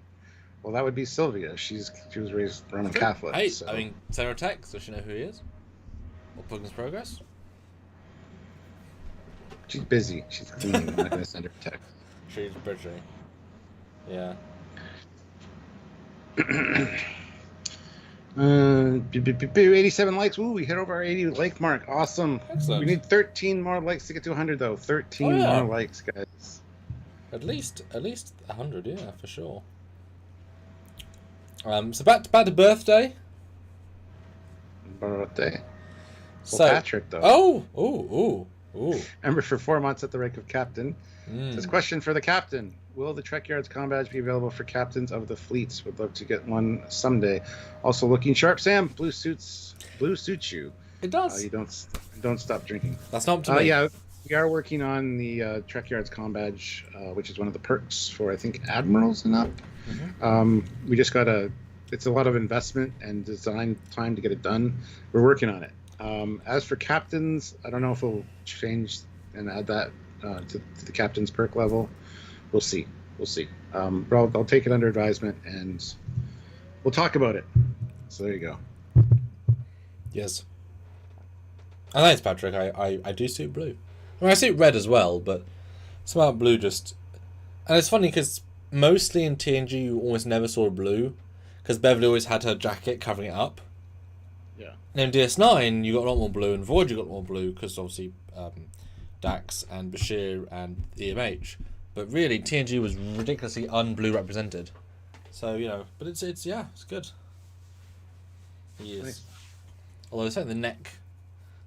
Well, that would be Sylvia. She was raised Roman Catholic. Hey, so. I mean, send her a text. Does she know who he is? Or Pilgrim's Progress? She's busy. She's cleaning. I'm not going to send her a text. She's busy. Yeah. 87 likes. Ooh, we hit over our 80 like mark. Awesome. Excellent. We need 13 more likes to get to 100 though. 13 more likes, guys. At least 100, yeah, for sure. So back to birthday. Birthday. So, Patrick though. Oh. Remember, for 4 months at the rank of captain. This question for the captain: will the Trekyards com badge be available for captains of the fleets? Would love to get one someday. Also, looking sharp, Sam. Blue suits you. It does. You don't stop drinking. That's not up to me. Yeah, we are working on the Trekyards com badge, which is one of the perks for I think admirals and up. We just got it's a lot of investment and design time to get it done. We're working on it. As for captains, I don't know if we'll change and add that to the captain's perk level. We'll see. But I'll take it under advisement and we'll talk about it. So there you go. Yes. And thanks, Patrick. I do suit blue. I mean, I suit red as well, but somehow blue just... And it's funny because mostly in TNG you almost never saw blue because Beverly always had her jacket covering it up. Yeah. And in DS9 you got a lot more blue, and Voyager got more blue because obviously Dax and Bashir and EMH. But really, TNG was ridiculously un-blue represented. So, you know, but it's good. He is. Nice. Although it's like the neck.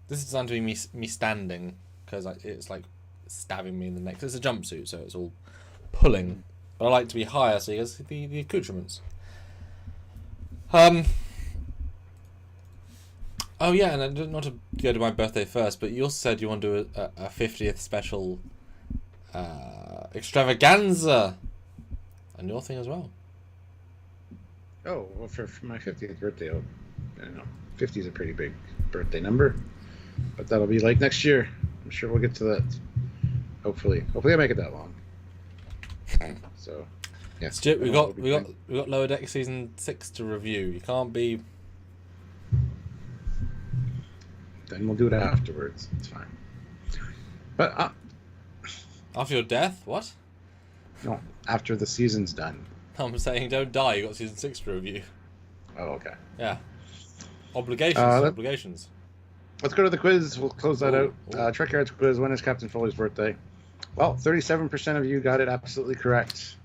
This is designed to be me standing because it's like stabbing me in the neck. It's a jumpsuit, so it's all pulling. But I like to be higher, so you guys see the accoutrements. Oh yeah, and not to go to my birthday first, but you also said you want to do a 50th special extravaganza on your thing as well. Oh, well, for my 50th birthday, 50 is a pretty big birthday number. But that'll be like next year. I'm sure we'll get to that. Hopefully I make it that long. So, yeah. Stuart, we got Lower Deck season 6 to review. You can't be. Then we'll do it afterwards. It's fine. But after your death, what? No, after the season's done. I'm saying don't die. You got season 6 to review. Oh, okay. Yeah. Obligations. Let's go to the quiz. We'll close that out. Trekyards quiz. When is Captain Foley's birthday? Well, 37% of you got it absolutely correct.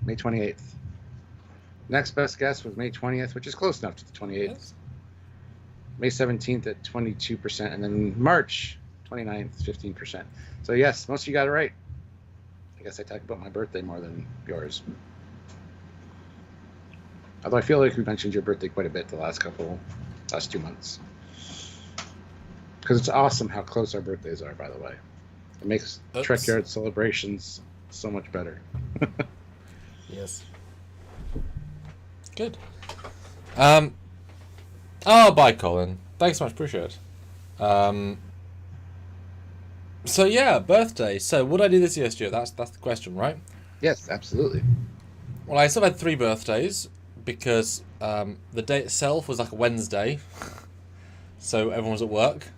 May 28th. Next best guess was May 20th, which is close enough to the 28th. Yes. May 17th at 22%, and then March 29th, 15%. So yes, most of you got it right. I guess I talk about my birthday more than yours. Although I feel like we mentioned your birthday quite a bit the last 2 months. Because it's awesome how close our birthdays are, by the way. It makes Trekyard celebrations so much better. Yes. Good. Oh, bye, Colin. Thanks so much. Appreciate it. So yeah, birthday. So what did I do this year, Stuart? That's the question, right? Yes, absolutely. Well, I still had 3 birthdays because the day itself was like a Wednesday, so everyone was at work.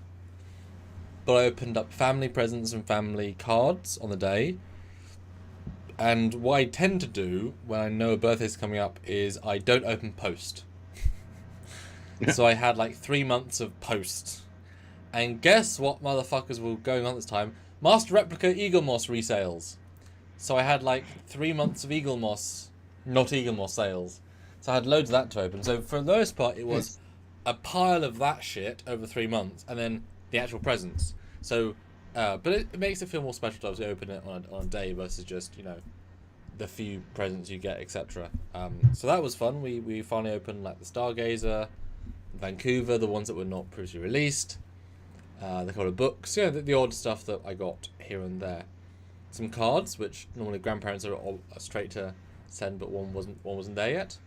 But I opened up family presents and family cards on the day. And what I tend to do when I know a birthday's coming up is I don't open post. So I had like 3 months of post. And guess what motherfuckers were going on this time? Master Replica Eagle Moss resales. So I had like 3 months of Eagle Moss, not Eagle Moss sales. So I had loads of that to open. So for the most part, it was a pile of that shit over 3 months, and then the actual presents. So, but it makes it feel more special to obviously open it on a day versus just, you know, the few presents you get, etc. So that was fun. We finally opened like the Stargazer, Vancouver, the ones that were not previously released. The couple of books, you know, the odd stuff that I got here and there. Some cards, which normally grandparents are straight to send, but one wasn't there yet.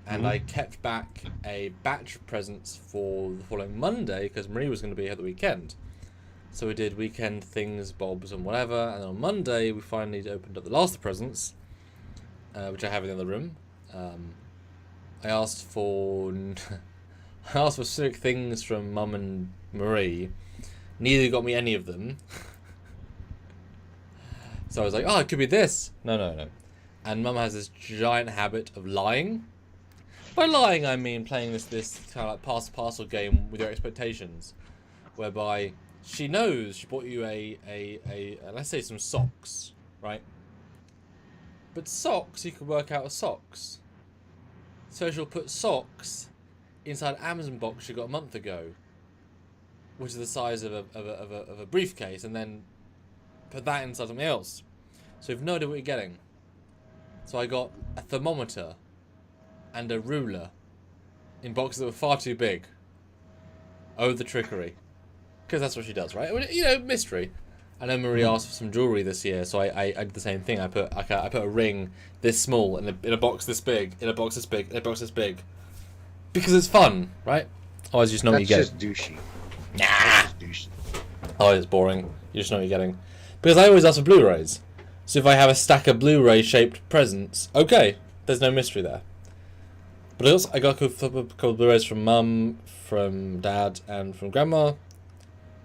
And I kept back a batch of presents for the following Monday because Marie was going to be here the weekend. So we did weekend things, bobs and whatever, and then on Monday we finally opened up the last of the presents, which I have in the other room. I asked for specific things from Mum and Marie. Neither got me any of them. So I was like, oh, it could be this. No. And Mum has this giant habit of lying. By lying, I mean playing this kind of like pass-parcel game with your expectations, whereby she knows she bought you a let's say some socks, right? But socks, you can work out as socks. So she'll put socks inside an Amazon box she got a month ago, which is the size of a briefcase, and then put that inside something else. So you've no idea what you're getting. So I got a thermometer and a ruler in boxes that were far too big. Oh, the trickery. Because that's what she does, right? I mean, you know, mystery. And then Marie asked for some jewellery this year, so I did the same thing. I put a ring this small in a box this big, in a box this big, in a box this big. Because it's fun, right? Otherwise you just know what you get. That's just douchey. Nah! That's just douchey. Oh, it's boring. You just know what you're getting. Because I always ask for Blu-rays. So if I have a stack of Blu-ray shaped presents, okay, there's no mystery there. But I got a couple of Blu-rays from Mum, from Dad, and from Grandma.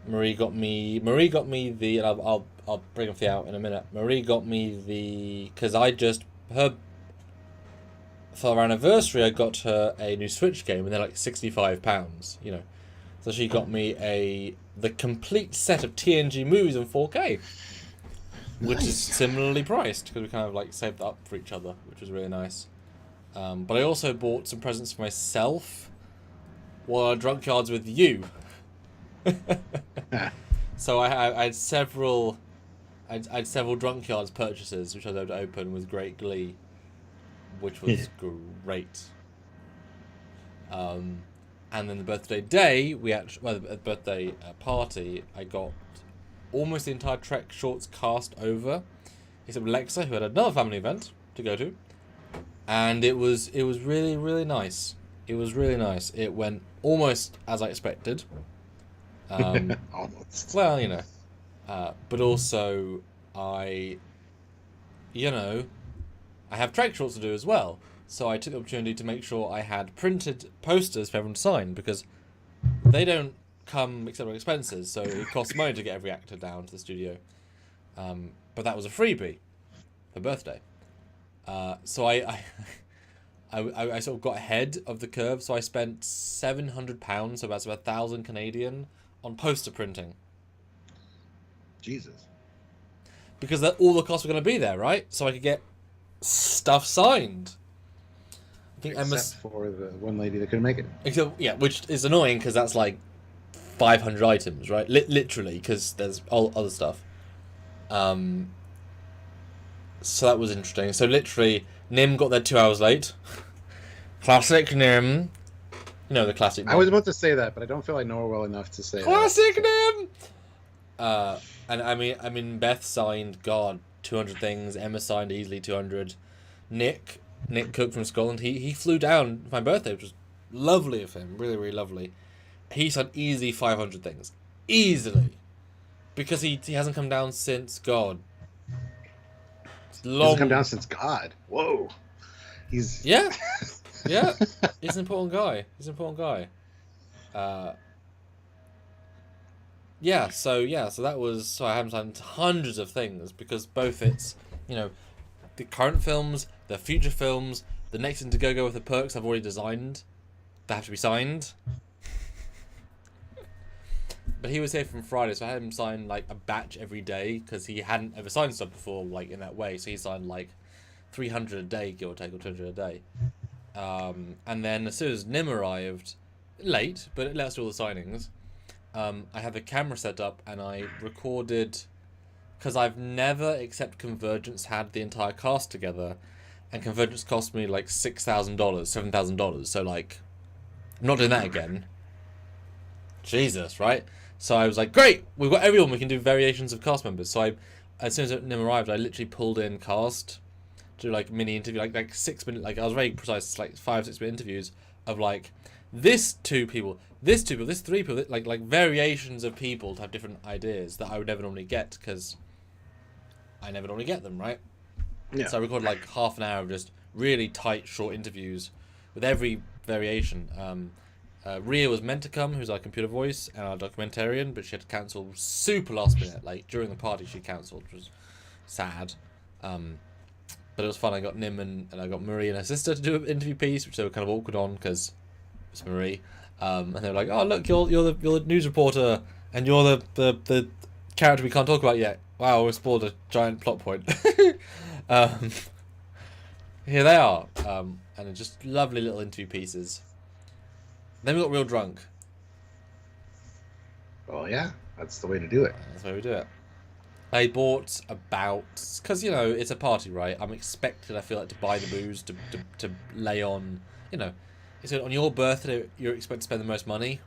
Marie got me the, and I'll bring them out in a minute. Marie got me because for our anniversary, I got her a new Switch game, and they're like £65, you know. So she got me the complete set of TNG movies in 4K, which is similarly priced because we kind of like saved that up for each other, which was really nice. But I also bought some presents for myself while I Drunkyards with you. So I had several Drunkyards purchases which I was able to open with great glee, which was great. And then the birthday day, the birthday party, I got almost the entire Trek Shorts cast over, except Lexa, who had another family event to go to, and it was really, really nice. It was really nice. It went almost as I expected. Almost. Well, but also I have Trek shorts to do as well. So I took the opportunity to make sure I had printed posters for everyone to sign, because they don't come except on expenses, so it costs money to get every actor down to the studio. But that was a freebie for birthday. So I sort of got ahead of the curve, so I spent £700, so that's about 1,000 Canadian, on poster printing. Jesus. Because all the costs were going to be there, right? So I could get stuff signed. I think Except for the one lady that couldn't make it. Which is annoying because that's like 500 items, right? Literally, because there's all other stuff. So that was interesting. So literally, Nim got there 2 hours late. Classic Nim. You know the classic Nim. I was about to say that, but I don't feel I know her well enough to say classic Nim! And I mean, Beth signed, 200 things. Emma signed easily 200. Nick Cook from Scotland, he flew down for my birthday, which was lovely of him. Really, really lovely. He signed easily 500 things. Easily. Because he hasn't come down since, God. He hasn't come down since God. Whoa. Yeah. Yeah. He's an important guy. So that was, so I haven't signed hundreds of things, because both it's, the current films, the future films, the next Indiegogo with the perks I've already designed, that have to be signed. But he was here from Friday, so I had him sign like a batch every day, because he hadn't ever signed stuff before, like in that way. So he signed like 300 a day, give or take, or 200 a day. And then as soon as Nim arrived, late, but it let us do all the signings. I had the camera set up and I recorded, because I've never, except Convergence, had the entire cast together, and Convergence cost me like $6,000, $7,000. So like, I'm not doing that again. Jesus, right? So I was like, great, we've got everyone. We can do variations of cast members. So as soon as Nim arrived, I literally pulled in cast to do like mini interview, like 6 minute, like I was very precise, like 5-6 minute interviews of like this 2 people, this 2 people, this 3 people, like variations of people to have different ideas that I would never normally get, because I never normally get them, right? Yeah. So I recorded like half an hour of just really tight, short interviews with every variation. Ria was meant to come, who's our computer voice and our documentarian, but she had to cancel super last minute. Like during the party, she cancelled, which was sad. But it was fun. I got Nim and I got Marie and her sister to do an interview piece, which they were kind of awkward on because it's Marie. And they were like, "Oh look, you're the news reporter, and you're the character we can't talk about yet." Wow, we spoiled a giant plot point. Here they are, and just lovely little interview pieces. Then we got real drunk. Oh yeah, that's the way to do it. That's the way we do it. I bought about, because it's a party, right? I'm expected, I feel like, to buy the booze to lay on. It's on your birthday. You're expected to spend the most money.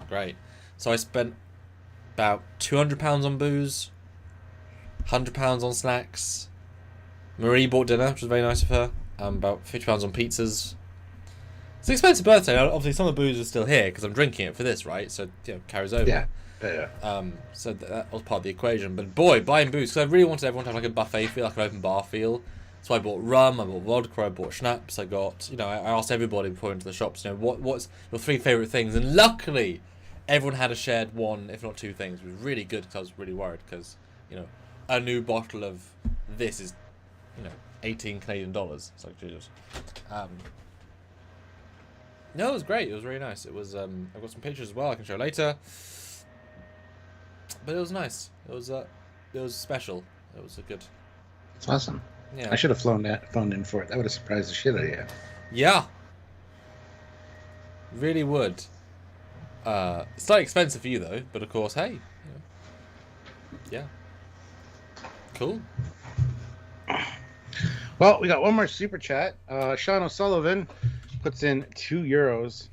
Great. So I spent about £200 on booze, £100 on snacks. Marie bought dinner, which was very nice of her. About £50 on pizzas. It's an expensive birthday. Obviously, some of the booze is still here because I'm drinking it for this, right? So carries over. Yeah. So that was part of the equation. But boy, buying booze, because I really wanted everyone to have like a buffet feel, like an open bar feel. So I bought rum, I bought vodka, I bought schnapps. I got, I asked everybody before I went to the shops, what's your 3 favourite things? And luckily, everyone had a shared 1, if not 2 things. It was really good because I was really worried because, a new bottle of this is, 18 Canadian dollars. It's like, Jesus. No, it was great. It was really nice. It was. I've got some pictures as well. I can show later. But it was nice. It was special. It was a good. It's awesome. Yeah. I should have phoned in for it. That would have surprised the shit out of you. Yeah. Really would. It's slightly expensive for you though, but of course, hey. Yeah. Cool. Well, we got one more super chat. Sean O'Sullivan puts in €2.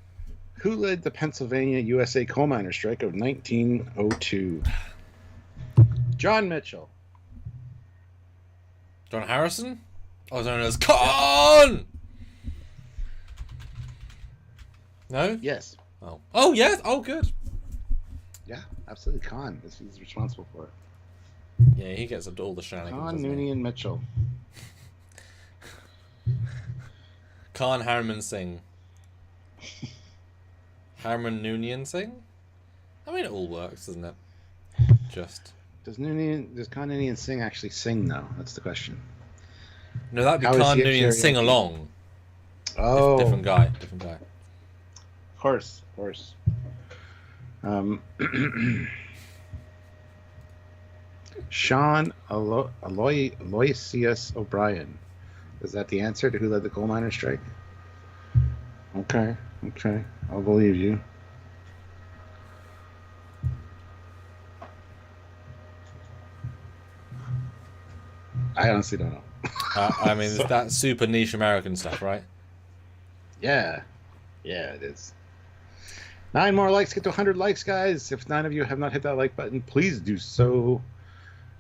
Who led the Pennsylvania USA coal miner strike of 1902? John Mitchell. John Harrison? Also known as Con! No? Yes. Oh. Oh, yes. Oh, good. Yeah, absolutely. Khan. He's responsible for it. Yeah, he gets all the shenanigans. Khan, Nooney, and Mitchell. Khan Harriman Singh. Harriman Noonian Singh? I mean, it all works, doesn't it? Just. Does Khan Nooney and Singh actually sing, though? That's the question. No, that'd be Khan Noonian Sing Along. Oh. Different guy. Of course. Sean Aloysius O'Brien. Is that the answer to who led the coal miners' strike? Okay. I'll believe you. I honestly don't know. I mean, so, that's super niche American stuff, right? Yeah, it is. 9 more likes, get to 100 likes, guys. If 9 of you have not hit that like button, please do so.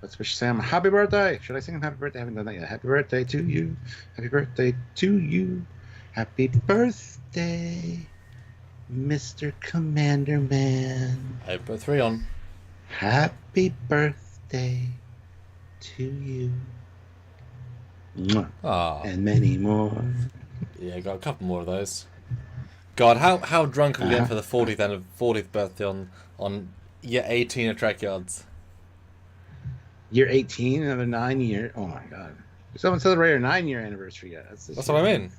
Let's wish Sam a happy birthday. Should I sing him happy birthday? I haven't done that yet. Happy birthday to you. Happy birthday to you. Happy birthday, Mr. Commander Man. I put 3 on. Happy birthday to you. Aww. And many more. Yeah, got a couple more of those. God, how drunk are we getting for the 40th birthday on year 18 of Trekyards? Year 18, another 9 year. Oh my God! Someone celebrated a 9-year anniversary yet. That's what I mean.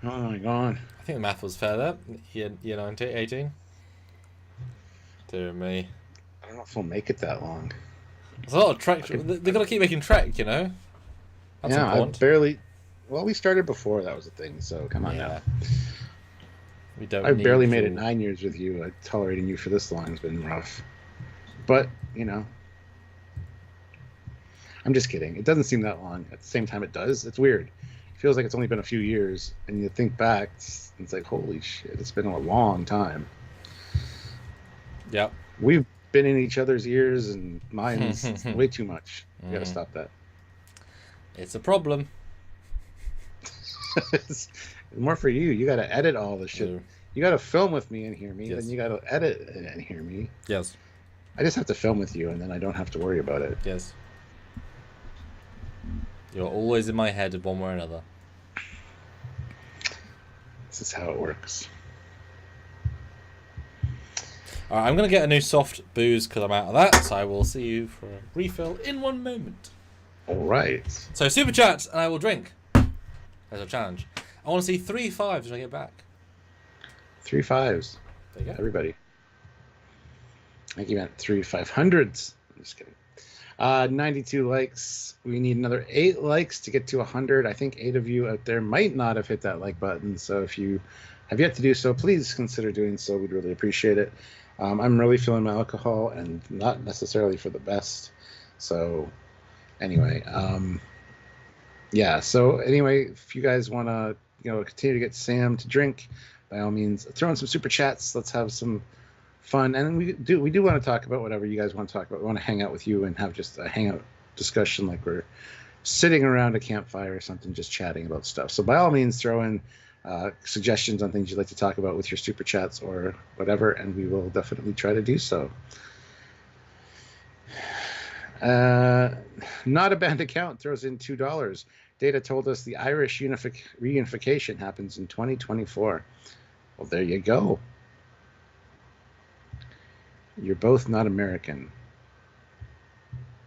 Oh my God! I think the math was fair there. Year 19, 18. Dear me. I don't know if we'll make it that long. There's a lot of Trek. They've got to keep making Trek, you know. That's important. I barely. Well, we started before that was a thing, so come on now. We don't. I barely made it 9 years with you. Tolerating you for this long has been rough. But I'm just kidding. It doesn't seem that long. At the same time, it does. It's weird. It feels like it's only been a few years, and you think back, it's like, holy shit, it's been a long time. Yep. We've been in each other's ears, and mine's way too much. You gotta stop that. It's a problem. It's more for you. You gotta edit all this shit. You gotta film with me and hear me, then you gotta edit it and hear me. Yes. I just have to film with you, and then I don't have to worry about it. Yes. You're always in my head one way or another. This is how it works. Alright, I'm going to get a new soft booze because I'm out of that, so I will see you for a refill in 1 moment. Alright. So, super chat, and I will drink. As a challenge. I want to see 3 5s when I get back. 3 5s. There you go. Everybody. I think you meant 3 500s. I'm just kidding. 92 likes. We need another 8 likes to get to 100. I think 8 of you out there might not have hit that like button. So if you have yet to do so, please consider doing so. We'd really appreciate it. I'm really feeling my alcohol, and not necessarily for the best. So anyway, yeah. So anyway, if you guys want to, continue to get Sam to drink, by all means, throw in some super chats. Let's have some fun, and we do want to talk about whatever you guys want to talk about. We want to hang out with you and have just a hangout discussion, like we're sitting around a campfire or something, just chatting about stuff. So by all means, throw in suggestions on things you'd like to talk about with your super chats or whatever, and we will definitely try to do so. Not a band account throws in $2. Data told us the Irish reunification happens in 2024. Well, there you go. You're both not American.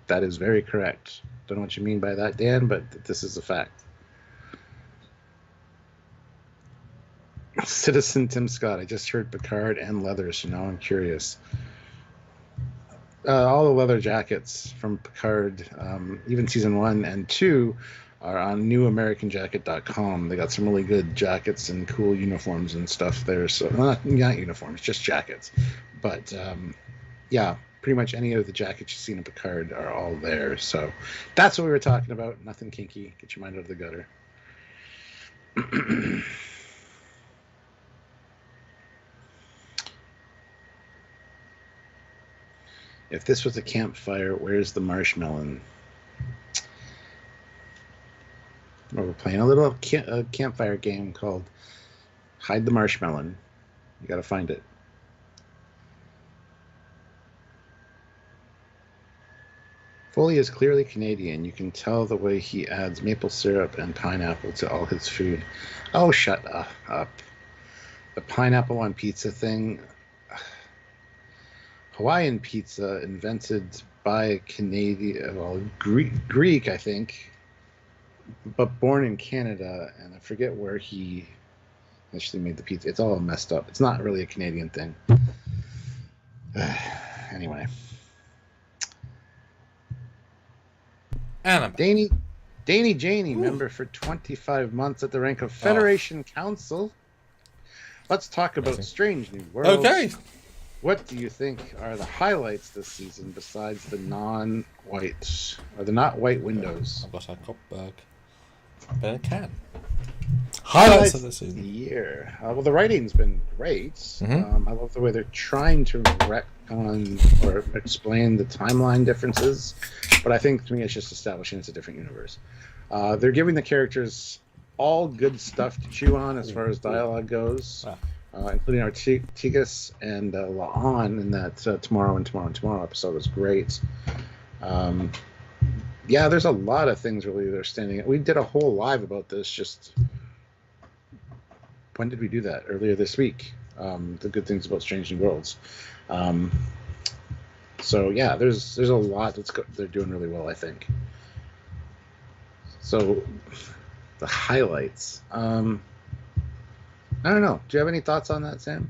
That is very correct. Don't know what you mean by that, Dan, but this is a fact. Citizen Tim Scott, I just heard Picard and leather, so now I'm curious. All the leather jackets from Picard, even season 1 and 2, are on newamericanjacket.com. They got some really good jackets and cool uniforms and stuff there. So not uniforms, just jackets. But yeah, pretty much any of the jackets you've seen in Picard are all there. So that's what we were talking about. Nothing kinky. Get your mind out of the gutter. If this was a campfire, where's the marshmallow? Well, we're playing a little campfire game called Hide the Marshmallow. You got to find it. Foley is clearly Canadian. You can tell the way he adds maple syrup and pineapple to all his food. Oh, shut up. The pineapple on pizza thing. Hawaiian pizza invented by a Canadian, well, Greek, I think, but born in Canada, and I forget where he actually made the pizza. It's all messed up. It's not really a Canadian thing. Anyway. Danny Janey, member for 25 months at the rank of Federation Council. Let's talk about Strange New Worlds. Okay. What do you think are the highlights this season besides the non-white or the not white windows? I've got a Cockberg. But I can. Highlights of the season. Year. Well, the writing's been great. I love the way they're trying to retcon or explain the timeline differences. But I think to me it's just establishing it's a different universe. They're giving the characters all good stuff to chew on as far as dialogue goes. Including Artigas and La'an in that Tomorrow episode was great. Yeah, there's a lot of things really they're standing. We did a whole live about this. Just when did we do that? Earlier this week. The good things about Strange New Worlds. So yeah, there's a lot they're doing really well, I think. So the highlights. I don't know. Do you have any thoughts on that, Sam?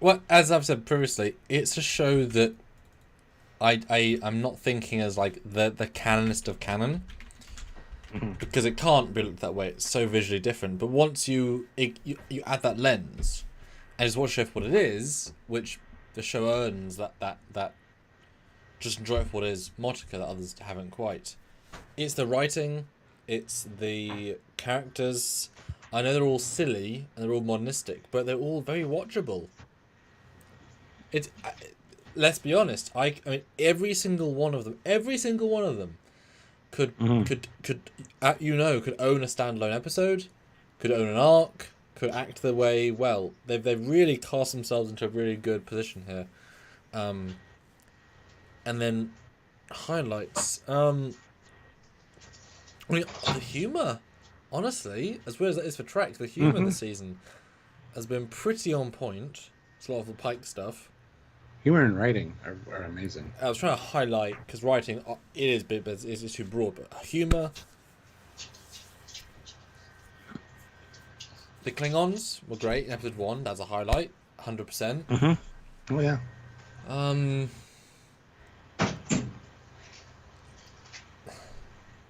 Well, as I've said previously, it's a show that I'm not thinking as like the canonist of canon, because it can't be looked that way. It's so visually different. But once you add that lens and just watch it for what it is, which the show earns that just enjoy it for what it is, Motica, that others haven't quite. It's the writing, it's the characters. I know they're all silly and they're all modernistic, but they're all very watchable. Let's be honest. I mean, every single one of them could own a standalone episode, could own an arc, could act their way well. They've really cast themselves into a really good position here. And then highlights. I mean, the humor. Honestly, as weird as that is for Trek, the humour this season has been pretty on point. It's a lot of the Pike stuff. Humor and writing are amazing. I was trying to highlight, because writing, it is big, but it's too broad. But humour. The Klingons were great in episode 1. That's a highlight. 100%. Oh, yeah.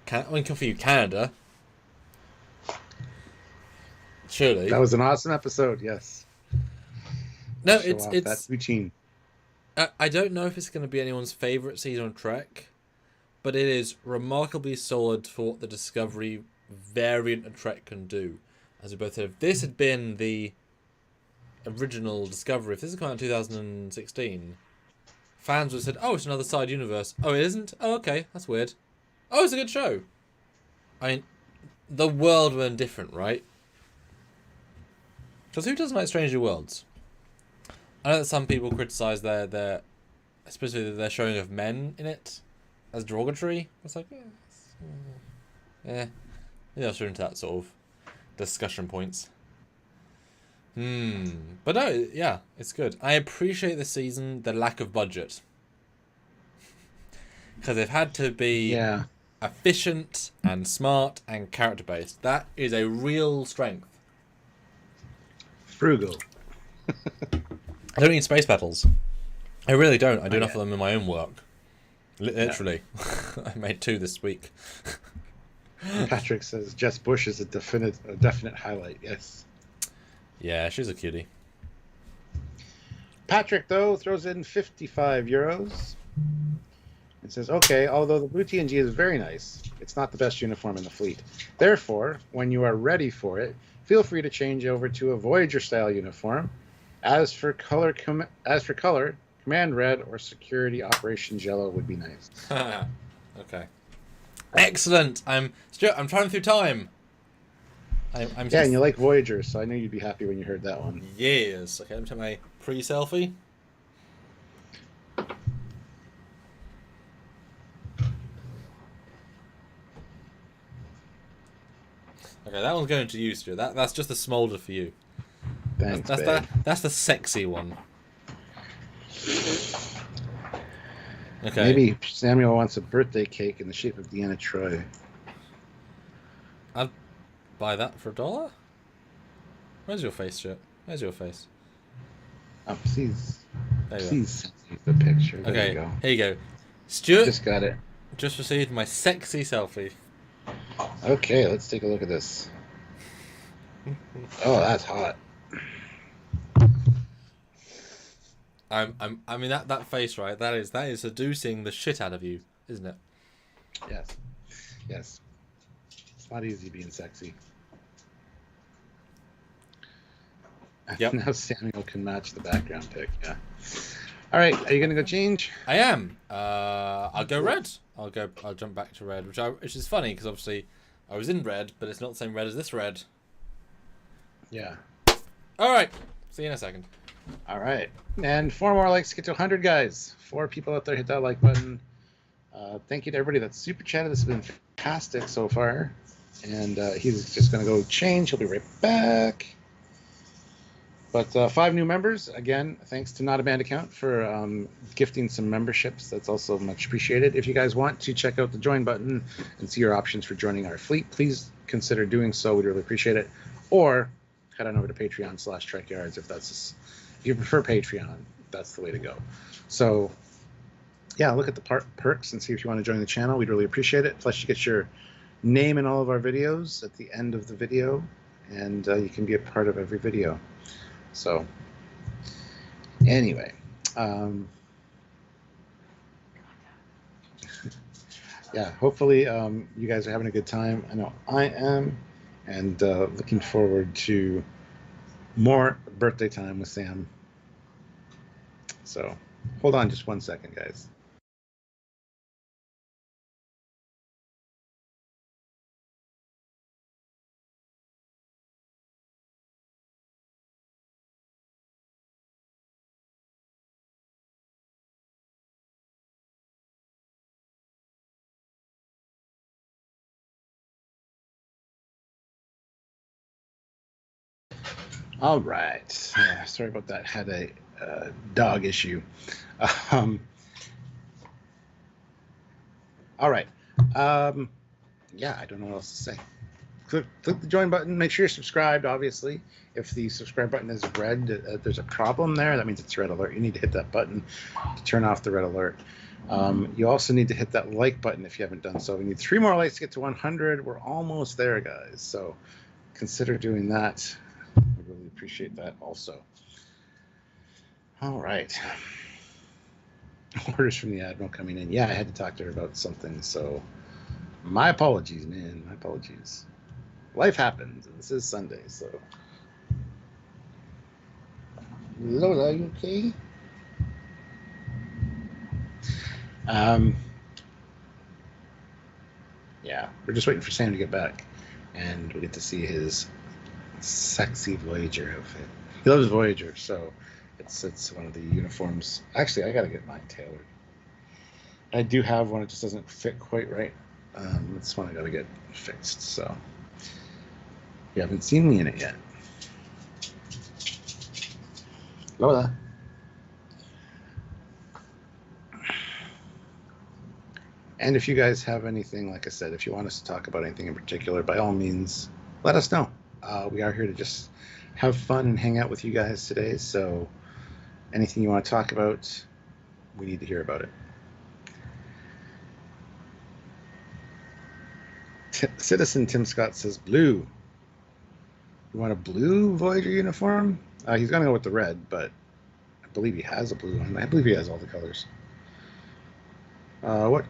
Come for you, Canada. Surely. That was an awesome episode, yes. No, it's that routine. I don't know if it's going to be anyone's favourite season of Trek, but it is remarkably solid for what the Discovery variant of Trek can do. As we both said, if this had been the original Discovery, if this had come out in 2016, fans would have said, oh, it's another side universe. Oh, it isn't? Oh, okay, that's weird. Oh, it's a good show. I mean, the world were different, right? Because who doesn't like Strange New Worlds? I know that some people criticise their especially their showing of men in it as derogatory. It's like, maybe I'll show into that sort of discussion points. But no, yeah, it's good. I appreciate this season the lack of budget, because they've had to be efficient and smart and character based. That is a real strength. Frugal. I don't need space battles. I really don't. I do enough of them in my own work. Literally. Yeah. I made 2 this week. Patrick says Jess Bush is a definite highlight. Yes. Yeah, she's a cutie. Patrick, though, throws in €55 and says, okay, although the blue TNG is very nice, it's not the best uniform in the fleet. Therefore, when you are ready for it, feel free to change over to a Voyager-style uniform. As for color, Command Red or Security Operations Yellow would be nice. Okay. Excellent. I'm trying through time. I'm and you like Voyager, so I knew you'd be happy when you heard that one. Yes. Okay, let me take my pre-selfie. Okay, that one's going to you, Stuart. That's just the smolder for you. Thanks, That's the sexy one. Okay. Maybe Samuel wants a birthday cake in the shape of Deanna Troy. I'd buy that for $1. Where's your face, Stuart? Where's your face? Oh, please. There you Please send me the picture. There Okay, you go. here you go. Stuart Just got it. just received my sexy selfie. Okay, let's take a look at this. Oh, that's hot. I mean that face, right? That is seducing the shit out of you, isn't it? Yes. Yes. It's not easy being sexy. Yep. Now Samuel can match the background pic. Yeah. All right. Are you gonna go change? I am. I'll go red. I'll jump back to red, which is funny because obviously I was in red, but it's not the same red as this red. Yeah. All right. See you in a second. All right. And 4 more likes to get to 100, guys. 4 people out there, hit that like button. Thank you to everybody that's super chatted. This has been fantastic so far. And he's just going to go change. He'll be right back. But 5 new members. Again, thanks to Not a Band Account for gifting some memberships. That's also much appreciated. If you guys want to check out the join button and see your options for joining our fleet, please consider doing so. We'd really appreciate it. Or head on over to Patreon/Trekyards if you prefer Patreon. That's the way to go. So, yeah, look at the perks and see if you want to join the channel. We'd really appreciate it. Plus, you get your name in all of our videos at the end of the video, and you can be a part of every video. So, anyway, yeah, hopefully you guys are having a good time. I know I am, and looking forward to more birthday time with Sam. So, hold on just 1 second, guys. All right. Sorry about that. Had a dog issue. All right. Yeah, I don't know what else to say. Click the join button. Make sure you're subscribed, obviously. If the subscribe button is red, there's a problem there. That means it's red alert. You need to hit that button to turn off the red alert. You also need to hit that like button if you haven't done so. We need 3 more likes to get to 100. We're almost there, guys. So consider doing that. I really appreciate that also. All right. Orders from the Admiral coming in. Yeah, I had to talk to her about something, so my apologies, man. My apologies. Life happens, and this is Sunday, so. Lola, you okay? Yeah, we're just waiting for Sam to get back, and we get to see his sexy Voyager outfit. He loves Voyager, so it's one of the uniforms. Actually, I gotta get mine tailored. I do have one, it just doesn't fit quite right. It's one I gotta get fixed, so you haven't seen me in it yet. Lola. And if you guys have anything, like I said, if you want us to talk about anything in particular, by all means, let us know. We are here to just have fun and hang out with you guys today, so anything you want to talk about, we need to hear about it. Citizen Tim Scott says blue. You want a blue Voyager uniform? He's going to go with the red, but I believe he has a blue one. I believe he has all the colors. What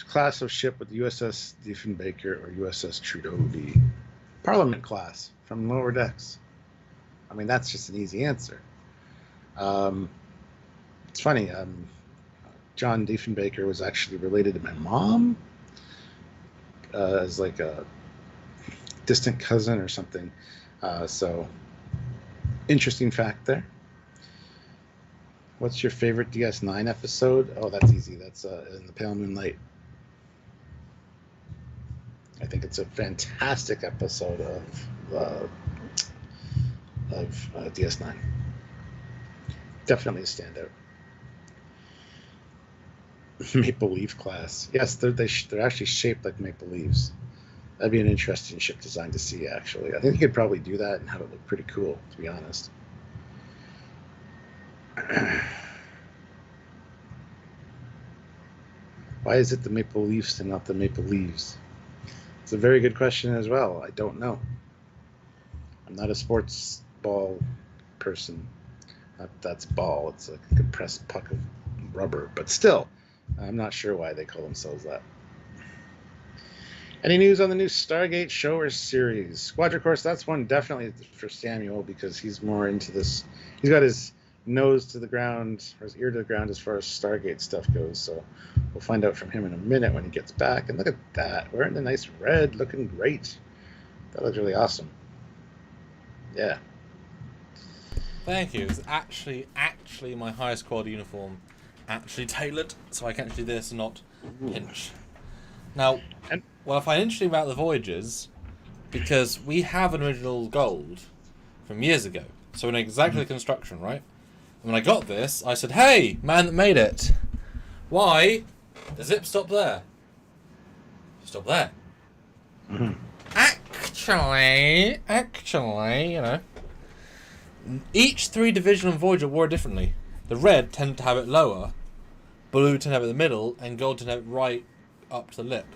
class of ship would the USS Diefenbaker or USS Trudeau be? Parliament class from Lower Decks. I mean, that's just an easy answer. It's funny. John Diefenbaker was actually related to my mom as like a distant cousin or something. So, interesting fact there. What's your favorite DS9 episode? Oh, that's easy. That's in the Pale Moonlight. I think it's a fantastic episode of DS9. Definitely a standout. Maple Leaf class. Yes, they're actually shaped like maple leaves. That'd be an interesting ship design to see, actually. I think you could probably do that and have it look pretty cool, to be honest. Why is it the Maple Leafs and not the Maple Leaves? It's a very good question as well. I don't know. I'm not a sports ball person. That's ball. It's a compressed puck of rubber. But still, I'm not sure why they call themselves that. Any news on the new Stargate show or series? Squadron Course, that's one definitely for Samuel because he's more into this. He's got his nose to the ground, or his ear to the ground as far as Stargate stuff goes. So we'll find out from him in a minute when he gets back. And look at that. Wearing the nice red, looking great. That looks really awesome. Yeah. Thank you. It's actually my highest quality uniform. Actually tailored, so I can actually do this and not pinch. Now, what I find interesting about the Voyagers, because we have an original gold from years ago, so we know exactly the construction, right? And when I got this, I said, "Hey, man that made it, why the zip stop there? Stop there." Mm-hmm. Actually, you know, each 3 divisional Voyager wore it differently. The red tended to have it lower, blue tended to have it in the middle, and gold tended to have it right up to the lip.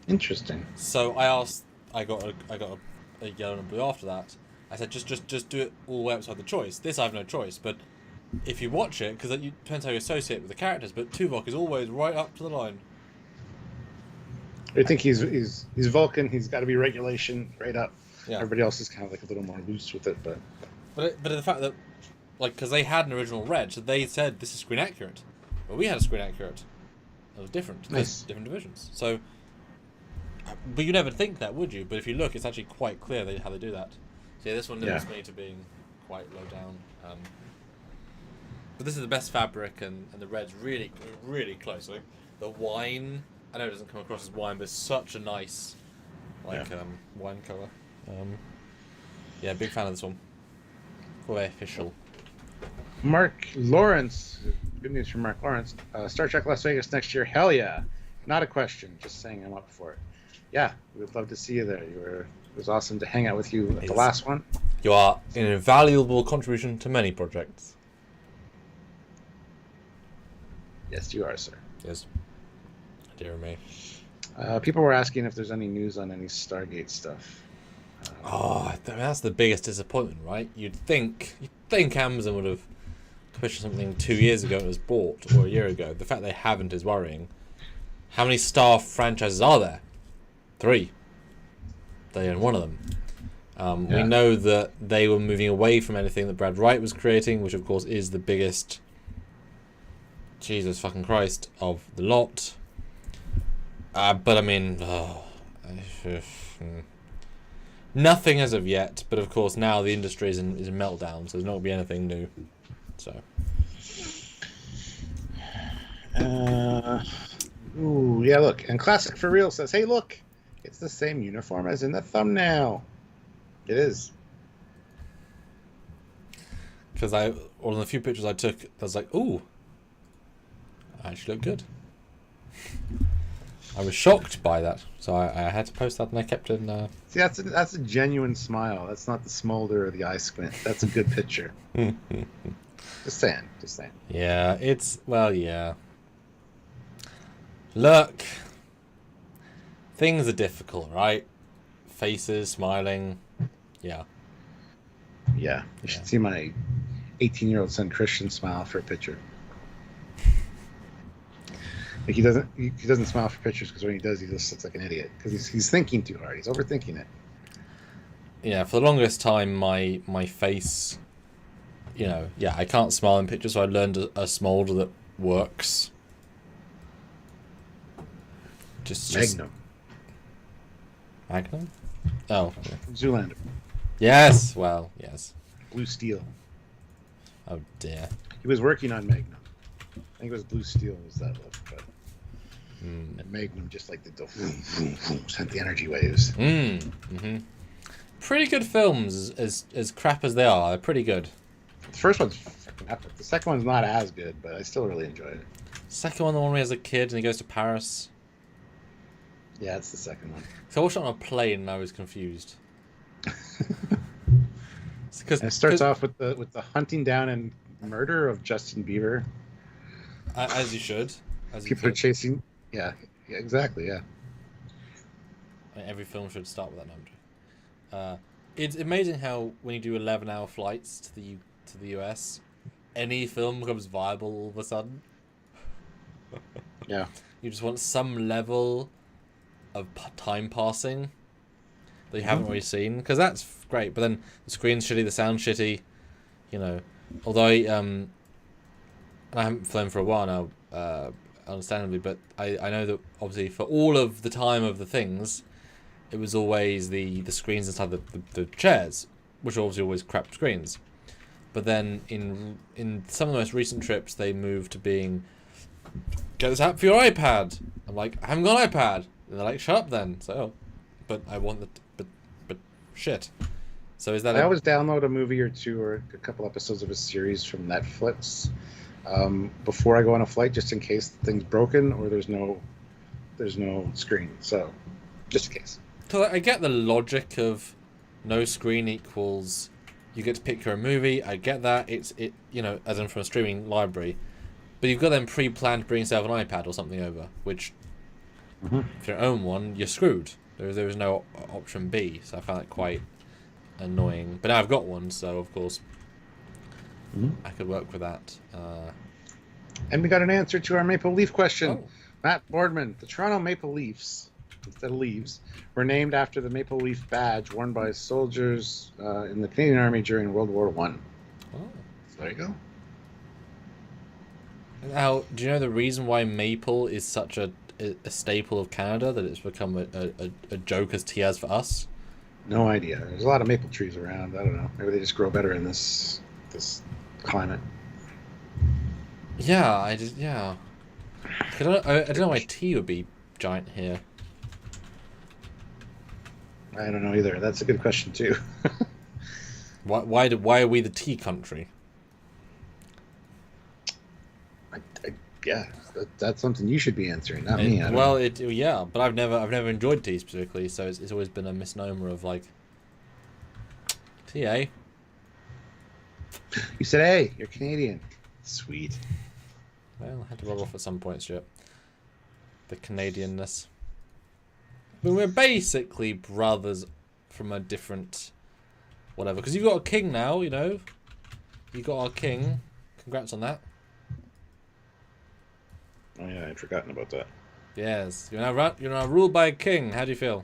Interesting. So I asked, I got a yellow and a blue after that. I said, just do it all the way outside the choice. This I have no choice, but if you watch it, because it depends how you associate with the characters, but Tuvok is always right up to the line. I think he's Vulcan. He's got to be regulation right up. Yeah. Everybody else is kind of like a little more loose with it, but the fact that, like, because they had an original red, so they said this is screen accurate, but we had a screen accurate. It was different. Nice. Different divisions. So, but you never think that, would you? But if you look, it's actually quite clear how they do that. So yeah, this one limits me to being quite low down. But this is the best fabric, and the red's really, really close. Like, the wine, I know it doesn't come across as wine, but it's such a nice, wine colour. Yeah, big fan of this one. Very official. Mark Lawrence, good news from Mark Lawrence. Star Trek Las Vegas next year, hell yeah. Not a question, just saying I'm up for it. Yeah, we'd love to see you there. It was awesome to hang out with you at the last one. You are an invaluable contribution to many projects. Yes, you are, sir. Yes. Dear me. People were asking if there's any news on any Stargate stuff. That's the biggest disappointment, right? You'd think Amazon would have pushed something 2 years ago it was bought, or a year ago. The fact they haven't is worrying. How many Star franchises are there? 3. They own one of them. We know that they were moving away from anything that Brad Wright was creating, which of course is the biggest, Jesus fucking Christ, of the lot. But I mean, nothing as of yet. But of course now the industry is in meltdown, so there's not going to be anything new. So. Ooh, yeah, look. And Classic for Real says, hey, look, it's the same uniform as in the thumbnail. It is. Because one of the few pictures I took, I was like, ooh, I actually look good. I was shocked by that, so I had to post that, and I kept it in. See, that's a genuine smile. That's not the smolder or the eye squint. That's a good picture. Just saying. Yeah, yeah. Look, things are difficult, right? Faces, smiling, yeah. Yeah, you should see my 18-year-old son Christian smile for a picture. Like he doesn't smile for pictures because when he does, he just looks like an idiot because he's thinking too hard. He's overthinking it. Yeah, for the longest time, my face, I can't smile in pictures, so I learned a smolder that works. Just Magnum? Oh. Yeah. Zoolander. Yes, well, yes. Blue Steel. Oh dear. He was working on Magnum. I think it was Blue Steel was that look, but And Magnum just like did the sent the energy waves. Pretty good films, as crap as they are. They're pretty good. The first one's fucking epic. The second one's not as good, but I still really enjoyed it. Second one, the one where he has a kid and he goes to Paris. Yeah, it's the second one. So I watched it on a plane and I was confused. And it starts off with the hunting down and murder of Justin Bieber. As you should. People are chasing. Yeah, exactly. Yeah. Every film should start with that number. It's amazing how when you do 11-hour flights to the US, any film becomes viable all of a sudden. Yeah. You just want some level of time passing that you haven't really seen, because that's great. But then the screen's shitty, the sound's shitty, you know. Although I haven't flown for a while now, understandably, but I know that obviously for all of the time of the things, it was always the screens inside the chairs, which are obviously always crap screens. But then in some of the most recent trips, they moved to being, get this app for your iPad. I'm like, I haven't got an iPad. And they're like, shut up then. So, but I want the, but shit. So is that? I always download a movie or two or a couple episodes of a series from Netflix before I go on a flight, just in case the thing's broken or there's no screen. So, just in case. So I get the logic of no screen equals you get to pick your own movie. I get that. It you know, as in from a streaming library. But you've got them pre-planned to bring yourself an iPad or something over, which if you own one, you're screwed. There was no option B, so I found that quite annoying. But now I've got one, so of course I could work with that. And we got an answer to our Maple Leaf question. Oh. Matt Boardman, the Toronto Maple Leafs, instead of leaves, were named after the Maple Leaf badge worn by soldiers in the Canadian Army during World War I. Oh. So there you go. Now, do you know the reason why maple is such a staple of Canada, that it's become a joke as tea as for us? No idea. There's a lot of maple trees around. I don't know. Maybe they just grow better in this climate. Yeah, I don't know why tea would be giant here. I don't know either. That's a good question too. Why are we the tea country? Yeah, that's something you should be answering, not me. But I've never enjoyed tea specifically, so it's always been a misnomer of like, tea, eh? You said, hey, you're Canadian. Sweet. Well, I had to rub off at some point, Stuart. The Canadianness. I mean, we're basically brothers from a different whatever. Because you've got a king now, you know. You got our king. Congrats on that. Oh yeah, I'd forgotten about that. Yes, you're now ruled by a king. How do you feel?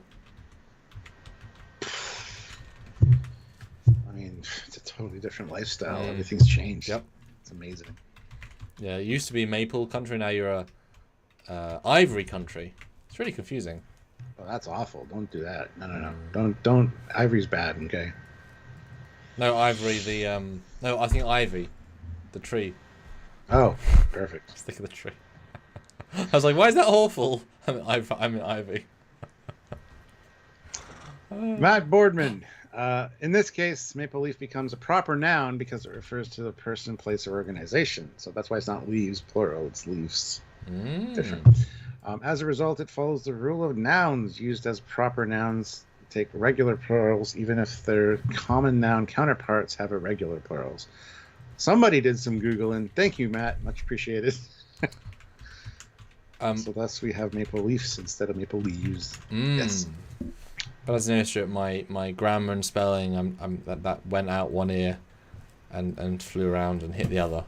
I mean, it's a totally different lifestyle. Everything's changed. Yep, it's amazing. Yeah, it used to be maple country. Now you're a ivory country. It's really confusing. Oh, that's awful. Don't do that. No. Don't. Ivory's bad. Okay. No, ivory. No, I think ivy, the tree. Oh, perfect. Stick of the tree. I was like, why is that awful? I'm in ivy. Matt Boardman. In this case, Maple Leaf becomes a proper noun because it refers to the person, place, or organization. So that's why it's not leaves, plural. It's leaves. Different. As a result, it follows the rule of nouns used as proper nouns take regular plurals, even if their common noun counterparts have irregular plurals. Somebody did some Googling. Thank you, Matt. Much appreciated. So thus we have maple leafs instead of maple leaves. Yes. But as you know, Stuart, my grammar and spelling, that went out one ear and flew around and hit the other.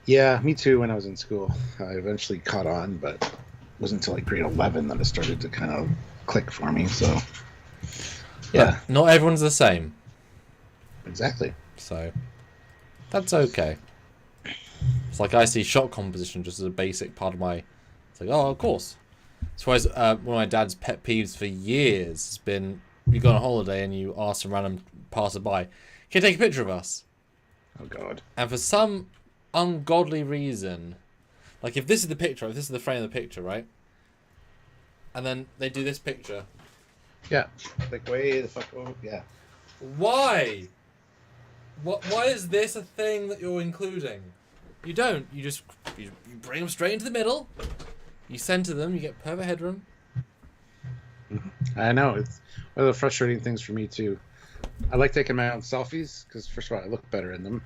Yeah, me too. When I was in school, I eventually caught on, but it wasn't until like grade 11 that it started to kind of click for me. So, yeah, but not everyone's the same. Exactly. So that's okay. It's like I see shot composition just as a basic part of my. It's like, oh, of course. So one of my dad's pet peeves for years has been: you go on a holiday and you ask some random passerby, "Can you take a picture of us?" Oh God! And for some ungodly reason, Like, if this is the picture, if this is the frame of the picture, right? And then they do this picture. Yeah. Like, way the fuck over. Yeah. Why? Why is this a thing that you're including? You don't. You just you bring them straight into the middle. You center them. You get perfect headroom. I know. It's one of the frustrating things for me, too. I like taking my own selfies because, first of all, I look better in them.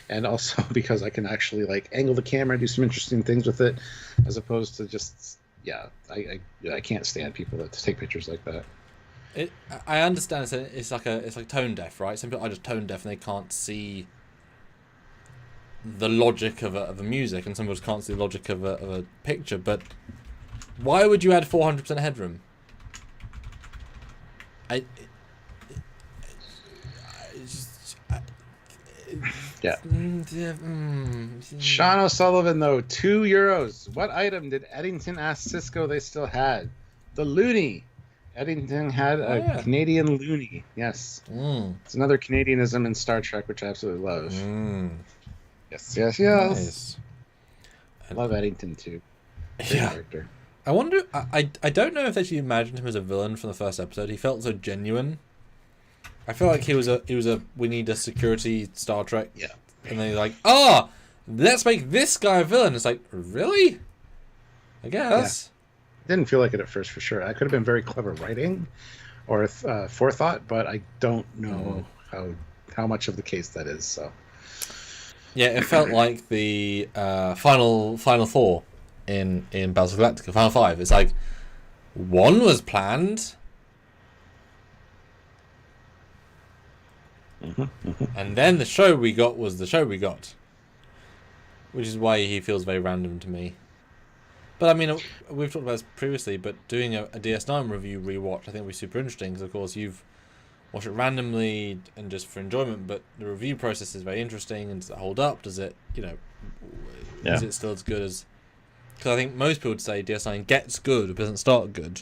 And also because I can actually, like, angle the camera, do some interesting things with it, as opposed to just, yeah, I can't stand people that take pictures like that. I understand it's like tone deaf, right? Some people are just tone deaf and they can't see the logic of a music, and some people just can't see the logic of a picture. But why would you add 400% headroom? Yeah. Sean O'Sullivan, though, €2. What item did Eddington ask Cisco they still had? The Looney. Eddington had a Canadian Looney. Yes. It's another Canadianism in Star Trek, which I absolutely love. Yes. Nice. I love Eddington, too. Great character. I wonder... I don't know if they actually imagined him as a villain from the first episode. He felt so genuine. I feel like he was a we need a security Star Trek. Yeah. And then he's like, let's make this guy a villain. It's like, really? I guess. Yeah. Didn't feel like it at first, for sure. I could have been very clever writing or forethought, but I don't know how much of the case that is. So. Yeah, it felt like the final four in Battlestar Galactica, Final Five. It's like one was planned, and then the show we got was the show we got, which is why he feels very random to me. But I mean, we've talked about this previously, but doing a DS9 review rewatch, I think would be super interesting because, of course, you've watched it randomly and just for enjoyment, but the review process is very interesting. And does it hold up? Does it, is it still as good as? Because I think most people would say DS9 gets good, but doesn't start good.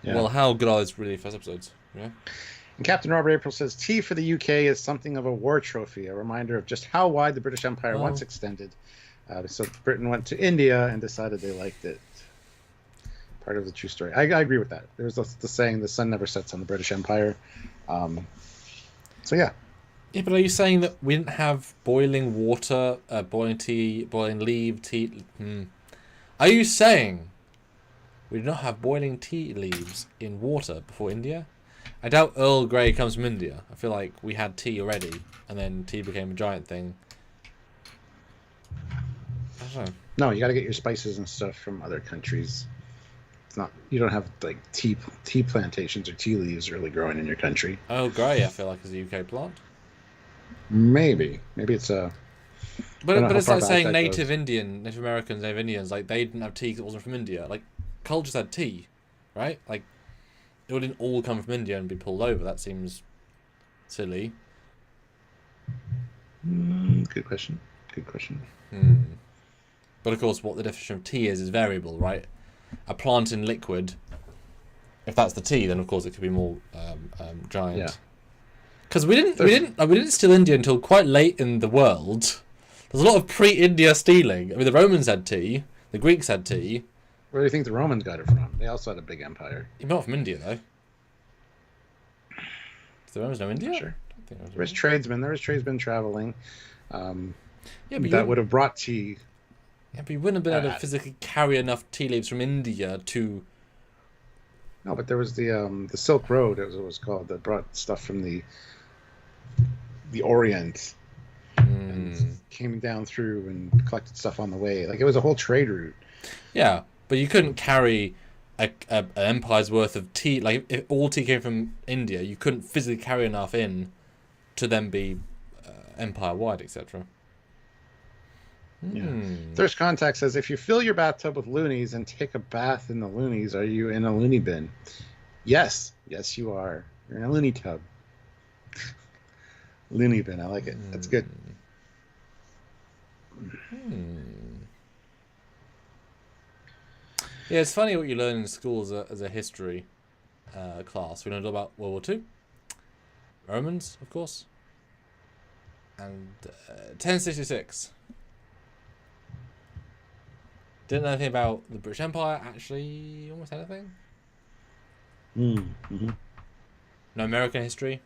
Yeah. Well, how good are those really first episodes? Yeah. And Captain Robert April says, tea for the UK is something of a war trophy, a reminder of just how wide the British Empire once extended. So Britain went to India and decided they liked it. Part of the true story. I agree with that. There's the saying, the sun never sets on the British Empire. So yeah. Yeah, but are you saying that we didn't have boiling water, boiling tea, boiling tea? Are you saying we did not have boiling tea leaves in water before India? I doubt Earl Grey comes from India. I feel like we had tea already, and then tea became a giant thing. I don't know. No, you got to get your spices and stuff from other countries. It's not. You don't have like tea plantations or tea leaves really growing in your country. Earl Grey, I feel like, is a UK plant. Maybe it's a. But it's like saying Native Americans, Native Indians, like they didn't have tea because it wasn't from India. Like cultures had tea, right? Like it didn't all come from India and be pulled over. That seems silly. Good question. But of course, what the definition of tea is variable, right? A plant in liquid. If that's the tea, then of course it could be more giant. Yeah. Because we didn't steal India until quite late in the world. There's a lot of pre-India stealing. I mean, the Romans had tea. The Greeks had tea. Where do you think the Romans got it from? They also had a big empire. Not from India, though. Does the Romans know India? Sure. There was tradesmen traveling. But that would have brought tea. Yeah, but you wouldn't have been able to physically carry enough tea leaves from India to... No, but there was the Silk Road, as it was called, that brought stuff from the Orient and came down through and collected stuff on the way. Like, it was a whole trade route. Yeah, but you couldn't carry an empire's worth of tea. Like, if all tea came from India, you couldn't physically carry enough in to then be empire-wide, etc. Yeah. Thirst Contact says, if you fill your bathtub with loonies and take a bath in the loonies, are you in a loony bin? Yes, you are. You're in a loony tub. Loony bin, I like it. That's good. Yeah, it's funny what you learn in school as a history class. We learned about World War II, Romans, of course, and 1066. Didn't know anything about the British Empire, actually, almost anything. Mm-hmm. No American history.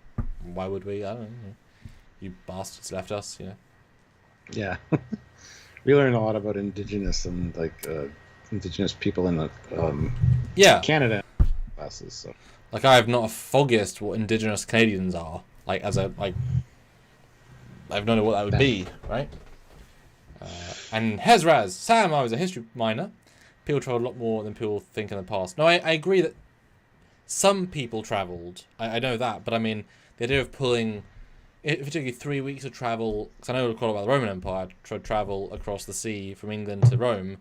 Why would we? I don't know. You bastards left us, you know. Yeah. We learned a lot about indigenous and indigenous people in the Canada classes. So like I have not a foggiest what indigenous Canadians are. Like as a like, I have no idea what that would be, right? And Hezraz, Sam, I was a history minor. People travel a lot more than people think in the past. No, I agree that some people travelled. I know that, but I mean the idea of pulling. If it took you 3 weeks of travel, because I know quite a lot about the Roman Empire, to travel across the sea from England to Rome,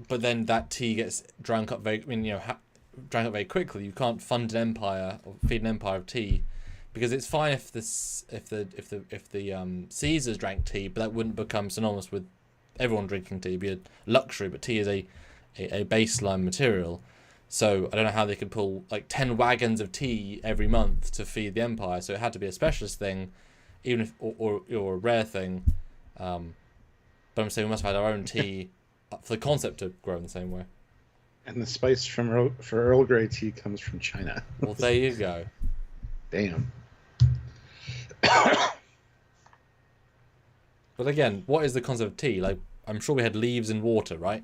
but then that tea gets drank up very very quickly. You can't fund an empire or feed an empire of tea, because it's fine if the Caesars drank tea, but that wouldn't become synonymous with everyone drinking tea. It'd be a luxury, but tea is a baseline material. So I don't know how they could pull like 10 wagons of tea every month to feed the empire. So it had to be a specialist thing, even if or a rare thing. But I'm saying we must have had our own tea for the concept to grow in the same way. And the spice for Earl Grey tea comes from China. Well, there you go. Damn. But again, what is the concept of tea? Like, I'm sure we had leaves and water, right?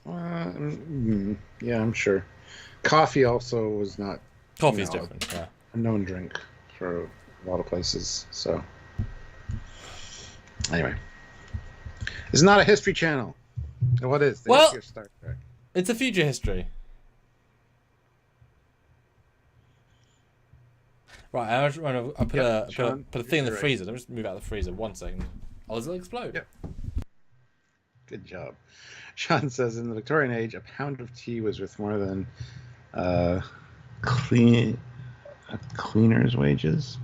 Yeah, I'm sure. Coffee also was not. Coffee's different, yeah. A known drink for a lot of places. So, anyway, it's not a history channel. What is? Well, Star Trek. It's a future history. Right, I put a thing in the freezer. Let me just move out of the freezer 1 second. Oh, does it explode? Yep. Good job. Sean says, in the Victorian age, a pound of tea was worth more than a cleaner's wages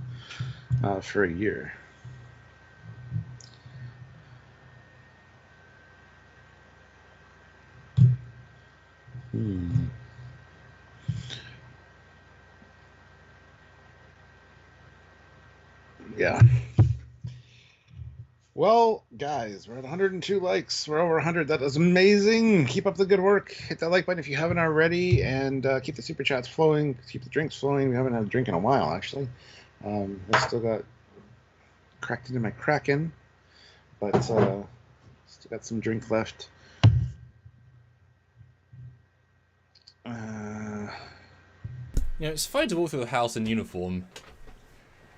for a year. Yeah. Well, guys, we're at 102 likes. We're over 100. That is amazing. Keep up the good work. Hit that like button if you haven't already, and keep the super chats flowing. Keep the drinks flowing. We haven't had a drink in a while, actually. I still got cracked into my Kraken, but still got some drink left. It's fun to walk through the house in uniform.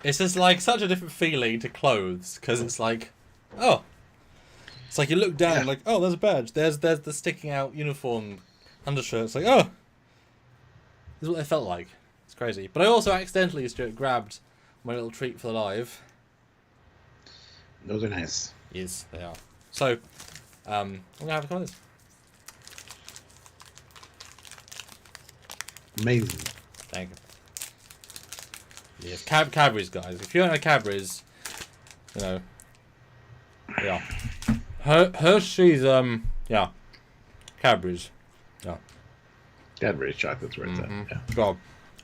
It's just like such a different feeling to clothes, because it's like, oh, it's like you look down and like, oh, there's a badge. There's the sticking out uniform undershirt. It's like, oh, this is what they felt like. It's crazy. But I also accidentally, Stuart, grabbed my little treat for the live. Those are nice. Yes, they are. So, I'm gonna have a come of this. Amazing. Thank you. Yes, Cadbury's, guys. If you don't know Cadbury's, yeah. Hershey's, Cadbury's, yeah. Cadbury's chocolate's worth that. Yeah. God,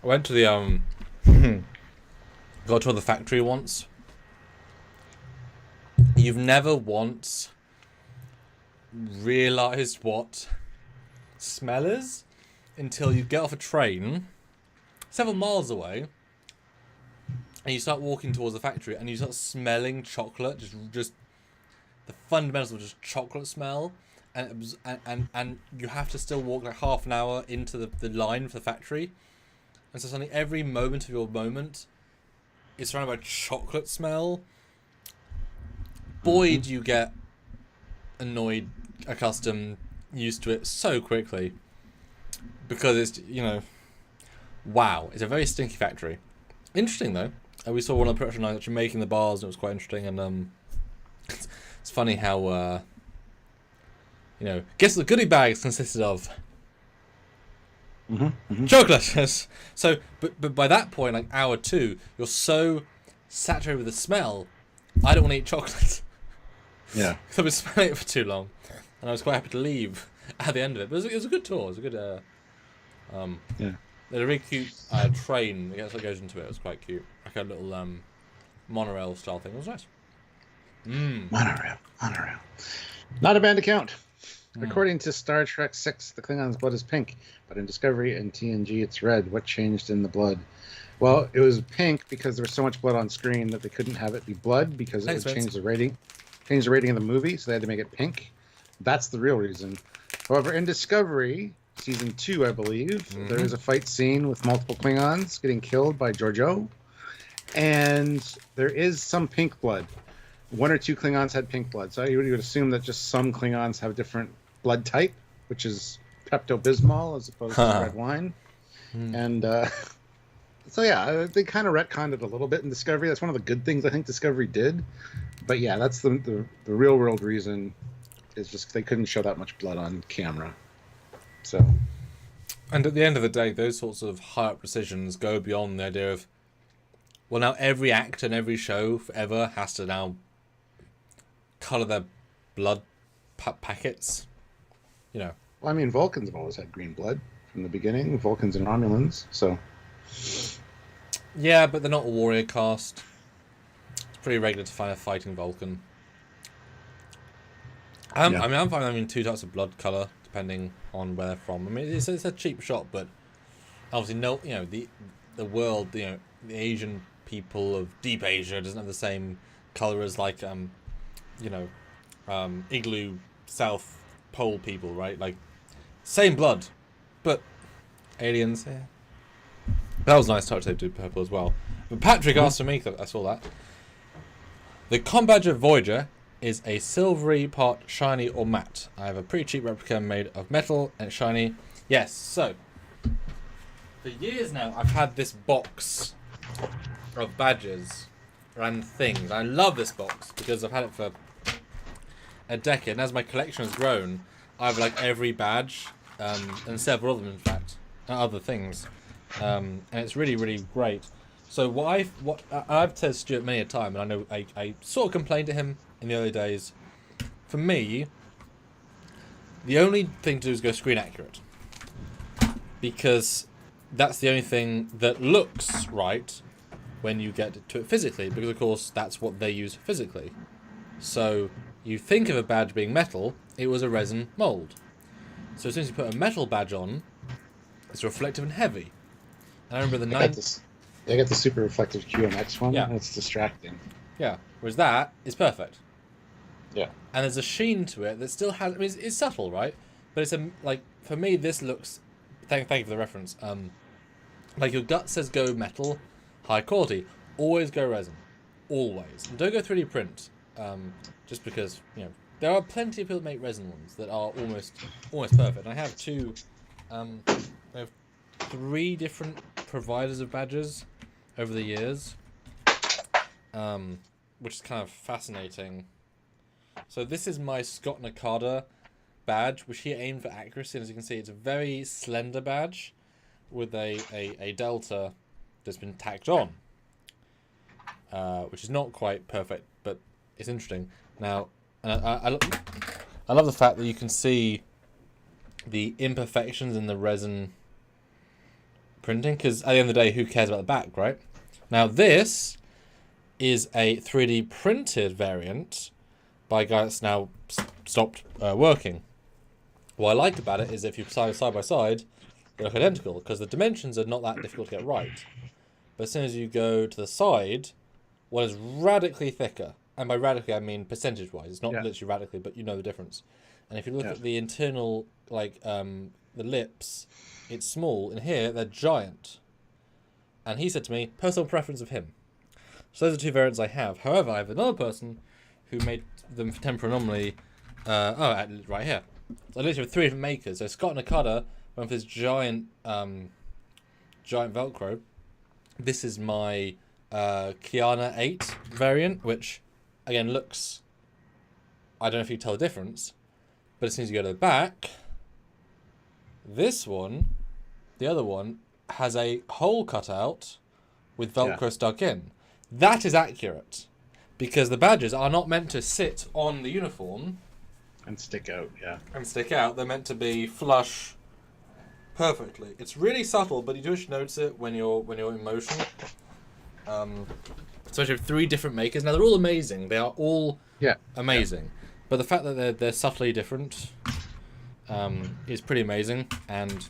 I went to the got to the factory once. You've never once realised what smell is until you get off a train several miles away. And you start walking towards the factory, and you start smelling chocolate, just the fundamentals of just chocolate smell, and you have to still walk like half an hour into the line for the factory, and so suddenly every moment of your moment is surrounded by chocolate smell. Boy, do you get annoyed, accustomed, used to it so quickly, because it's wow, it's a very stinky factory. Interesting though. We saw one of the production lines actually making the bars, and it was quite interesting. And it's funny how guess what the goodie bags consisted of? Chocolate. So, but by that point, like hour 2, you're so saturated with the smell. I don't want to eat chocolate. Yeah. Because I've been smelling it for too long, and I was quite happy to leave at the end of it. But it was a good tour. It was a good. Yeah. There's a really cute train that goes into it. It was quite cute. Like a little monorail style thing. It was nice. Monorail. Not a banned account. According to Star Trek 6, the Klingons' blood is pink, but in Discovery and TNG it's red. What changed in the blood? Well, it was pink because there was so much blood on screen that they couldn't have it be blood because it would change the rating. Change the rating of the movie, so they had to make it pink. That's the real reason. However, in Discovery, season 2, I believe, there is a fight scene with multiple Klingons getting killed by Giorgio, and there is some pink blood. 1 or 2 Klingons had pink blood, so you would assume that just some Klingons have different blood type, which is Pepto-Bismol as opposed to red wine. And so yeah, they kind of retconned it a little bit in Discovery. That's one of the good things I think Discovery did. But yeah, that's the real world reason, is just they couldn't show that much blood on camera. So, and at the end of the day, those sorts of high up decisions go beyond the idea of, well, now every actor in every show forever has to now colour their blood packets. You know. Well, I mean, Vulcans have always had green blood from the beginning. Vulcans and Romulans, so. Yeah, but they're not a warrior caste. It's pretty regular to find a fighting Vulcan. I mean, I'm finding 2 types of blood colour depending on where they're from. I mean, it's a cheap shot, but obviously, the world, the Asian people of deep Asia doesn't have the same colour as like igloo South Pole people, right? Like same blood, but aliens. Yeah. That was a nice touch they did purple as well. But Patrick asked for me, I saw that. The Combager Voyager is a silvery part shiny or matte. I have a pretty cheap replica made of metal and it's shiny. Yes, so for years now I've had this box of badges and things. I love this box because I've had it for a decade, and as my collection has grown, I have like every badge, and several of them in fact, and other things. And it's really, really great. So what I've said to Stuart many a time, and I know I sort of complained to him in the early days. For me, the only thing to do is go screen accurate, because that's the only thing that looks right when you get to it physically, because of course that's what they use physically. So you think of a badge being metal, it was a resin mold. So as soon as you put a metal badge on, it's reflective and heavy. And I remember They got the super reflective QMX one. Yeah. And it's distracting. Yeah. Whereas that is perfect. Yeah. And there's a sheen to it that still has. I mean, it's subtle, right? But it's for me, this looks. Thank you for the reference. Like your gut says, go metal, high quality. Always go resin, always. And don't go 3D print. Just because there are plenty of people that make resin ones that are almost perfect. And I have I have 3 different providers of badges over the years, which is kind of fascinating. So this is my Scott Nakada badge, which he aimed for accuracy, and as you can see, it's a very slender badge with a delta that's been tacked on, which is not quite perfect, but it's interesting. Now, I love the fact that you can see the imperfections in the resin printing, because at the end of the day, who cares about the back, right? Now, this is a 3D printed variant by a guy that's now stopped working. What I like about it is if you side by side, they look identical, because the dimensions are not that difficult to get right. But as soon as you go to the side, one is radically thicker. And by radically, I mean percentage-wise. It's not literally radically, but you know the difference. And if you look at the internal, the lips, it's small. In here, they're giant. And he said to me, personal preference of him. So those are 2 variants I have. However, I have another person who made them for Temporal Anomaly. Right here. So I literally have 3 different makers. So Scott Nakada went for this giant Velcro. This is my Kiana 8 variant, which again looks, I don't know if you can tell the difference, but as soon as you go to the back, this one, the other one, has a hole cut out with Velcro stuck in. That is accurate, because the badges are not meant to sit on the uniform and stick out. They're meant to be flush perfectly. It's really subtle, but you do notice it when you're in motion. So I have 3 different makers. Now they're all amazing. They are all amazing. But the fact that they're subtly different is pretty amazing, and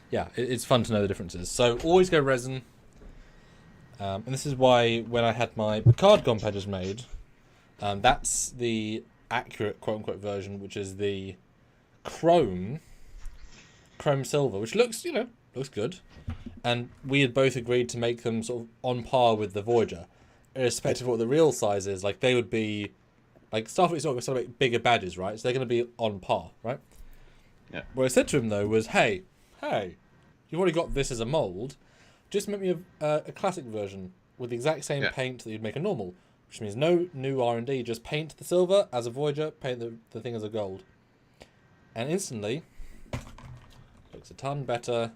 yeah, it's fun to know the differences. So always go resin. And this is why when I had my card comp badges made, that's the accurate quote-unquote version, which is the chrome silver, which looks good. And we had both agreed to make them sort of on par with the Voyager, irrespective of what the real size is. Like, they would be, like, Starfleet's not going to make bigger badges, right? So they're going to be on par, right? Yeah. What I said to him, though, was, hey, you've already got this as a mould. Just make me a classic version with the exact same paint that you'd make a normal, which means no new R&D, just paint the silver as a Voyager, paint the thing as a gold. And instantly, looks a ton better,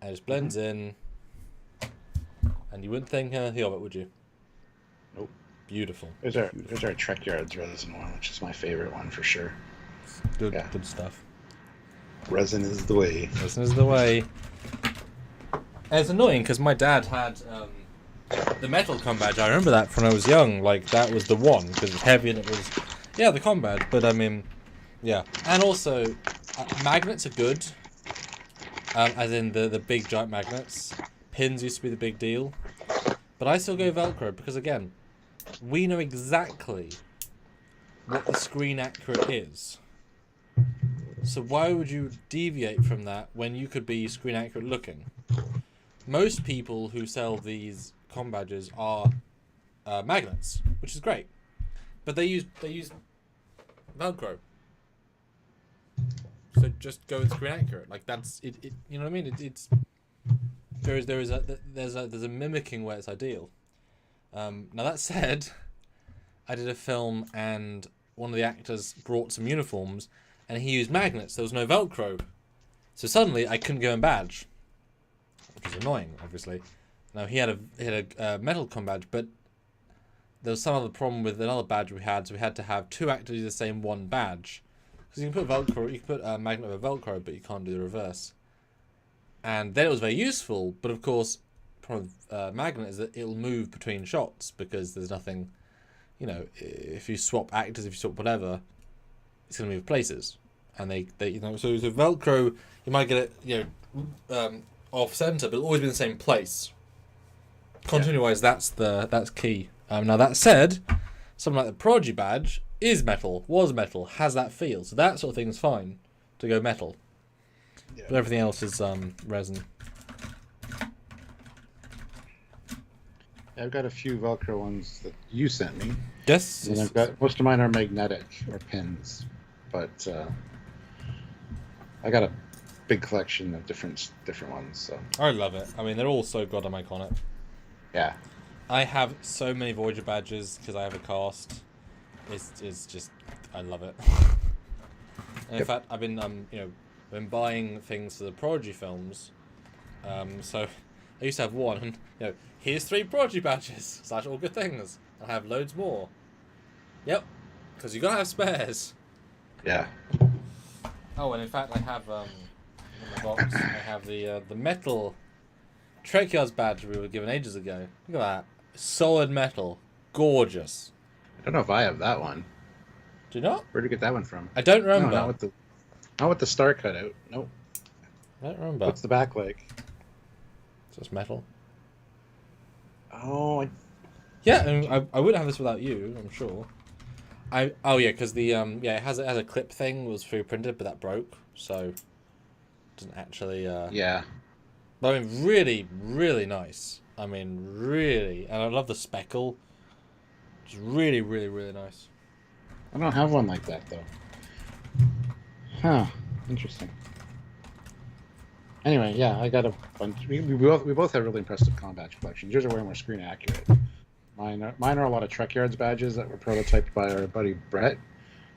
and it just blends in, and you wouldn't think anything of it, would you? Nope. Beautiful. There's our Trekyards resin one, which is my favorite one for sure. Good stuff. Resin is the way. Resin is the way. And it's annoying because my dad had the metal com badge. I remember that from when I was young. Like, that was the one because it was heavy and it was, the com badge. But I mean, yeah. And also, magnets are good. As in the big giant magnets. Pins used to be the big deal. But I still go Velcro because, again, we know exactly what the screen accurate is. So why would you deviate from that when you could be screen accurate looking? Most people who sell these com badges are magnets, which is great, but they use Velcro. So just go with screen accurate. Like, that's it. You know what I mean? There's a mimicking where it's ideal. Now that said, I did a film and one of the actors brought some uniforms and he used magnets. There was no Velcro, so suddenly I couldn't go and badge, which was annoying, obviously. Now he had a metal com badge, but there was some other problem with another badge we had, so we had to have two actors use the same one badge. Because you can put Velcro, you can put a magnet with Velcro, but you can't do the reverse. And then it was very useful, but of course, the problem with magnet is that it'll move between shots because there's nothing, if you swap actors, if you swap whatever, it's going to move places. And they so Velcro, you might get it, off center, but it'll always be in the same place. Continuity-wise, that's key. Now that said, something like the Prodigy badge is metal, was metal, has that feel, so that sort of thing is fine to go metal. Yeah. But everything else is resin. I've got a few Velcro ones that you sent me. Yes. And I've got most of mine are magnetic or pins, but I got a big collection of different ones. So I love it. I mean, they're all so goddamn iconic. Yeah. I have so many Voyager badges because I have a cast. It's just, I love it. And in fact, I've been buying things for the Prodigy films. So I used to have one, and here's 3 Prodigy badges. Such all good things. I have loads more. Yep, because you gotta have spares. Yeah. Oh, and in fact, I have in the box. I have the metal Trekyards badge we were given ages ago. Look at that, solid metal, gorgeous. I don't know if I have that one. Do you not? Where'd you get that one from? I don't remember. No, not with the star cutout. Nope. I don't remember. What's the back like? It's just metal. Oh. Yeah, I wouldn't have this without you, I'm sure. Because the it has a clip thing, was 3D printed, but that broke, so it doesn't actually. Yeah. But I mean, really, really nice. I mean, really, and I love the speckle. It's really, really, really nice. I don't have one like that though. Huh. Interesting. Anyway, yeah, I got a bunch. We both have really impressive com badge collections. Yours are way more screen accurate. Mine are a lot of Trekyards badges that were prototyped by our buddy Brett,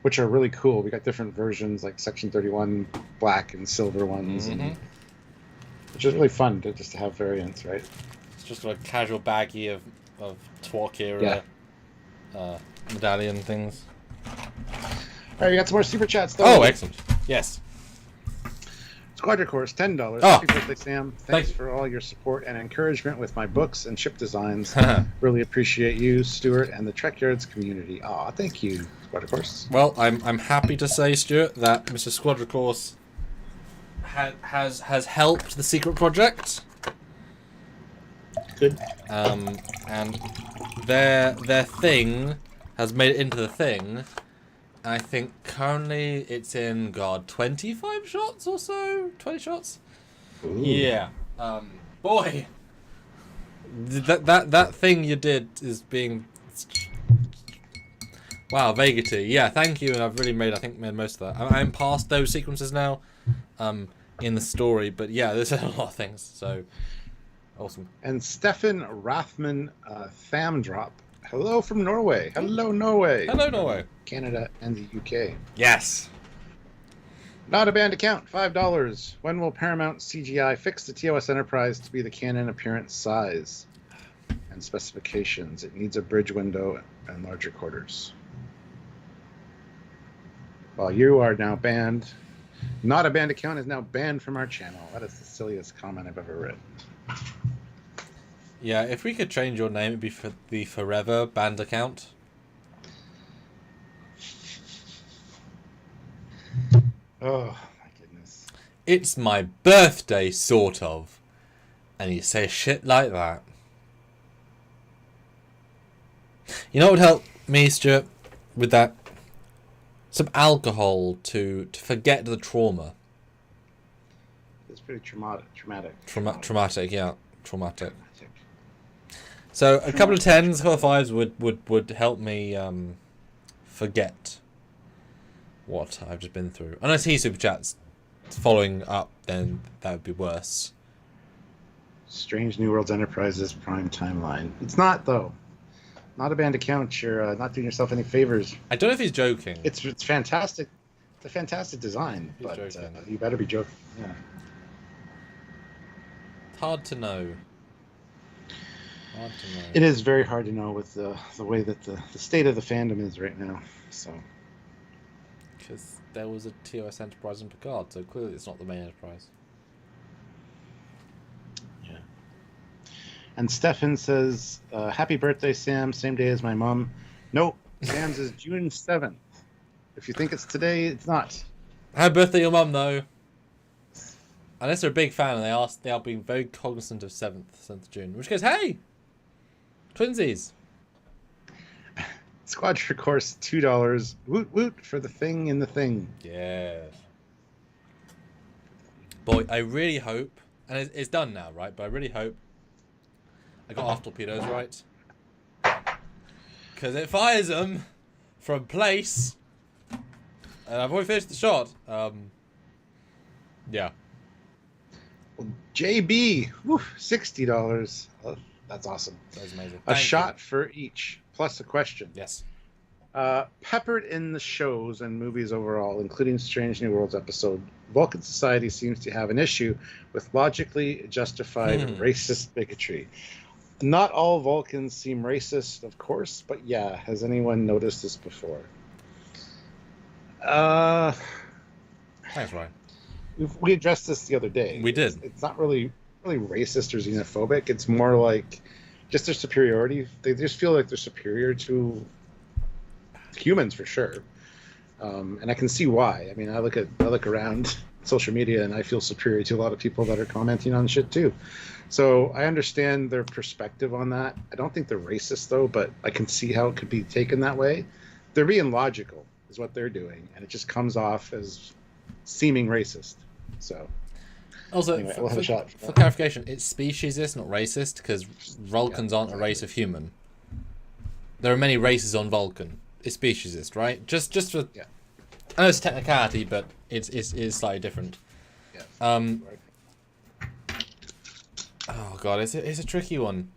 which are really cool. We got different versions, like Section 31 black and silver ones, and which is really fun to have variants, right? It's just a casual baggie of Twok era medallion things. All right, we got some more super chats though. Oh, excellent. Yes. Squadron Course, $10. Oh. Happy birthday, Sam. Thanks for all your support and encouragement with my books and ship designs. Really appreciate you, Stuart, and the Trekyards community. Aw, thank you, Squadron Course. Well, I'm happy to say, Stuart, that Mr. Squadron Course has helped the secret project. Good. And their thing has made it into the thing. I think currently it's in 25 shots or so, 20 shots. Ooh. Yeah. Boy, that thing you did is being. Wow, Vegety. Yeah, thank you, and I've really made most of that. I'm past those sequences now, in the story, but yeah, there's a lot of things. So awesome. And Stefan Rathman Thamdrop. Hello from Norway. Hello, Norway. Hello, Norway. Canada and the UK. Yes. Not a banned account, $5. When will Paramount CGI fix the TOS Enterprise to be the canon appearance size and specifications? It needs a bridge window and larger quarters. Well, you are now banned. Not a banned account is now banned from our channel. That is the silliest comment I've ever read. Yeah, if we could change your name, it'd be for the Forever Banned account. Oh, my goodness. It's my birthday, sort of. And you say shit like that. You know what would help me, Stuart, with that? Some alcohol to forget the trauma. It's pretty traumatic. Traumatic, yeah. Traumatic. So a couple of 10s, a couple of 5s would help me forget what I've just been through. Unless he super chats following up, then that would be worse. Strange New Worlds Enterprises Prime Timeline. It's not, though. Not a banned account. You're not doing yourself any favors. I don't know if he's joking. It's fantastic. It's a fantastic design, but you better be joking. Yeah. Hard to know. Hard to know. It is very hard to know with the way that the state of the fandom is right now. So. Because there was a TOS Enterprise in Picard, so clearly it's not the main Enterprise. Yeah. And Stefan says, happy birthday, Sam. Same day as my mom. Nope. Sam's is June 7th. If you think it's today, it's not. Happy birthday, your mum, though. Unless they're a big fan and they are being very cognizant of 7th of June. Which goes, hey! Twinsies! Squadron Course, $2. Woot woot for the thing in the thing. Yeah. Boy, I really hope, and it's done now, right? But I really hope I got off torpedoes right. Because it fires them from place. And I've already finished the shot. Yeah. Well, JB, $60. Oh, that's awesome. That was amazing. A shot for each, plus a question. Yes. Peppered in the shows and movies overall, including Strange New Worlds episode, Vulcan society seems to have an issue with logically justified racist bigotry. Not all Vulcans seem racist, of course, but yeah, has anyone noticed this before? Thanks, Ryan. We addressed this the other day. We did. It's not really racist or xenophobic. It's more like just their superiority. They just feel like they're superior to humans for sure, and I can see why. I mean, I look around social media and I feel superior to a lot of people that are commenting on shit too. So I understand their perspective on that. I don't think they're racist though, but I can see how it could be taken that way. They're being logical, is what they're doing, and it just comes off as seeming racist. So. Also, anyway, we'll have a shot for clarification, it's speciesist, not racist, because Vulcans aren't a race of human. There are many races on Vulcan. It's speciesist, right? Just for. Yeah. I know it's a technicality, but it's slightly different. Yeah. Oh god, it's a tricky one.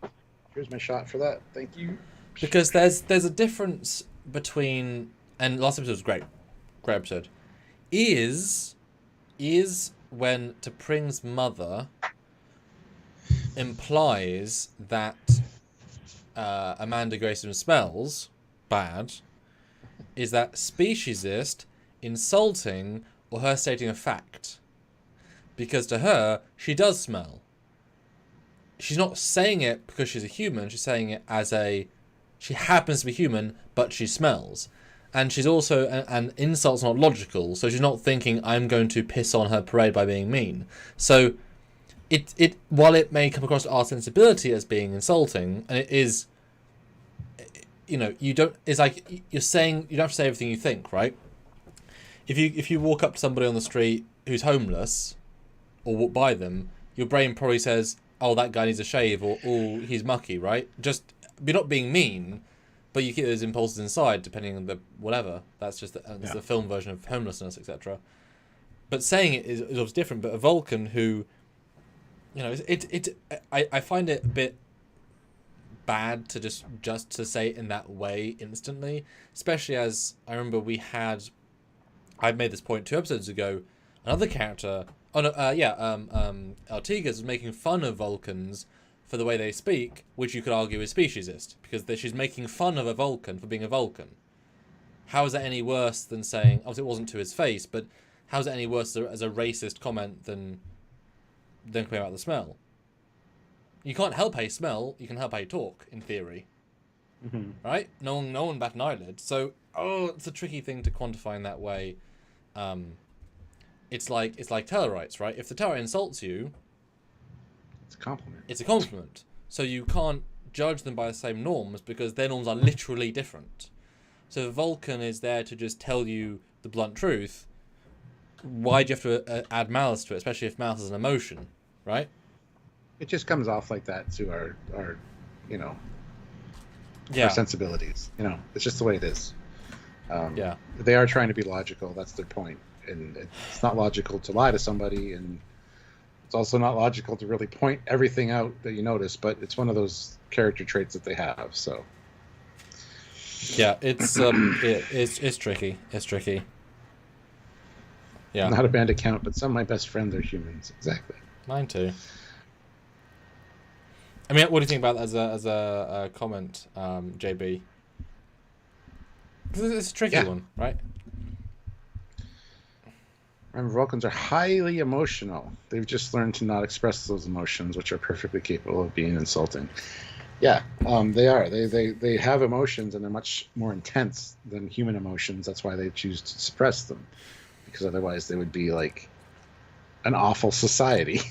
Here's my shot for that. Thank you. Because there's a difference between, and last episode was great episode. Is when T'Pring's mother implies that Amanda Grayson smells bad, is that speciesist, insulting, or her stating a fact? because to her, she does smell. She's not saying it because she's a human. She's saying it as she happens to be human, but she smells. And she's also, and insult's not logical, so she's not thinking, I'm going to piss on her parade by being mean. So, while it may come across to our sensibility as being insulting, and it is, it's like, you're saying, you don't have to say everything you think, right? If you walk up to somebody on the street who's homeless, or walk by them, your brain probably says, oh, that guy needs a shave, or, oh, he's mucky, right? You're not being mean, but you keep those impulses inside, depending on the whatever. That's just the film version of homelessness, etc. But saying it is obviously different. But a Vulcan who, I find it a bit bad to just to say it in that way instantly, especially as I remember I made this point 2 episodes ago. Another character, Artigas was making fun of Vulcans for the way they speak, which you could argue is speciesist, because she's making fun of a Vulcan for being a Vulcan. How is that any worse than saying, obviously it wasn't to his face, but how is that any worse as a racist comment than complaining about the smell? You can't help how you smell, you can help how you talk, in theory. Mm-hmm. Right? No one bat an eyelid. So, it's a tricky thing to quantify in that way. It's like Tellarites, right? If the Tellarite insults you, it's a compliment. So you can't judge them by the same norms because their norms are literally different. So if Vulcan is there to just tell you the blunt truth, why do you have to add malice to it, especially if malice is an emotion, right? It just comes off like that to our our sensibilities. It's just the way it is. They are trying to be logical. That's their point. And it's not logical to lie to somebody, and it's also not logical to really point everything out that you notice, but it's one of those character traits that they have, so. Yeah, it's tricky. It's tricky. Yeah. Not a band account, but some of my best friends are humans. Exactly. Mine too. I mean, what do you think about that as a comment, JB? Because it's a tricky one, right? Remember, Vulcans are highly emotional. They've just learned to not express those emotions, which are perfectly capable of being insulting. Yeah, they are. They have emotions, and they're much more intense than human emotions. That's why they choose to suppress them, because otherwise they would be like an awful society.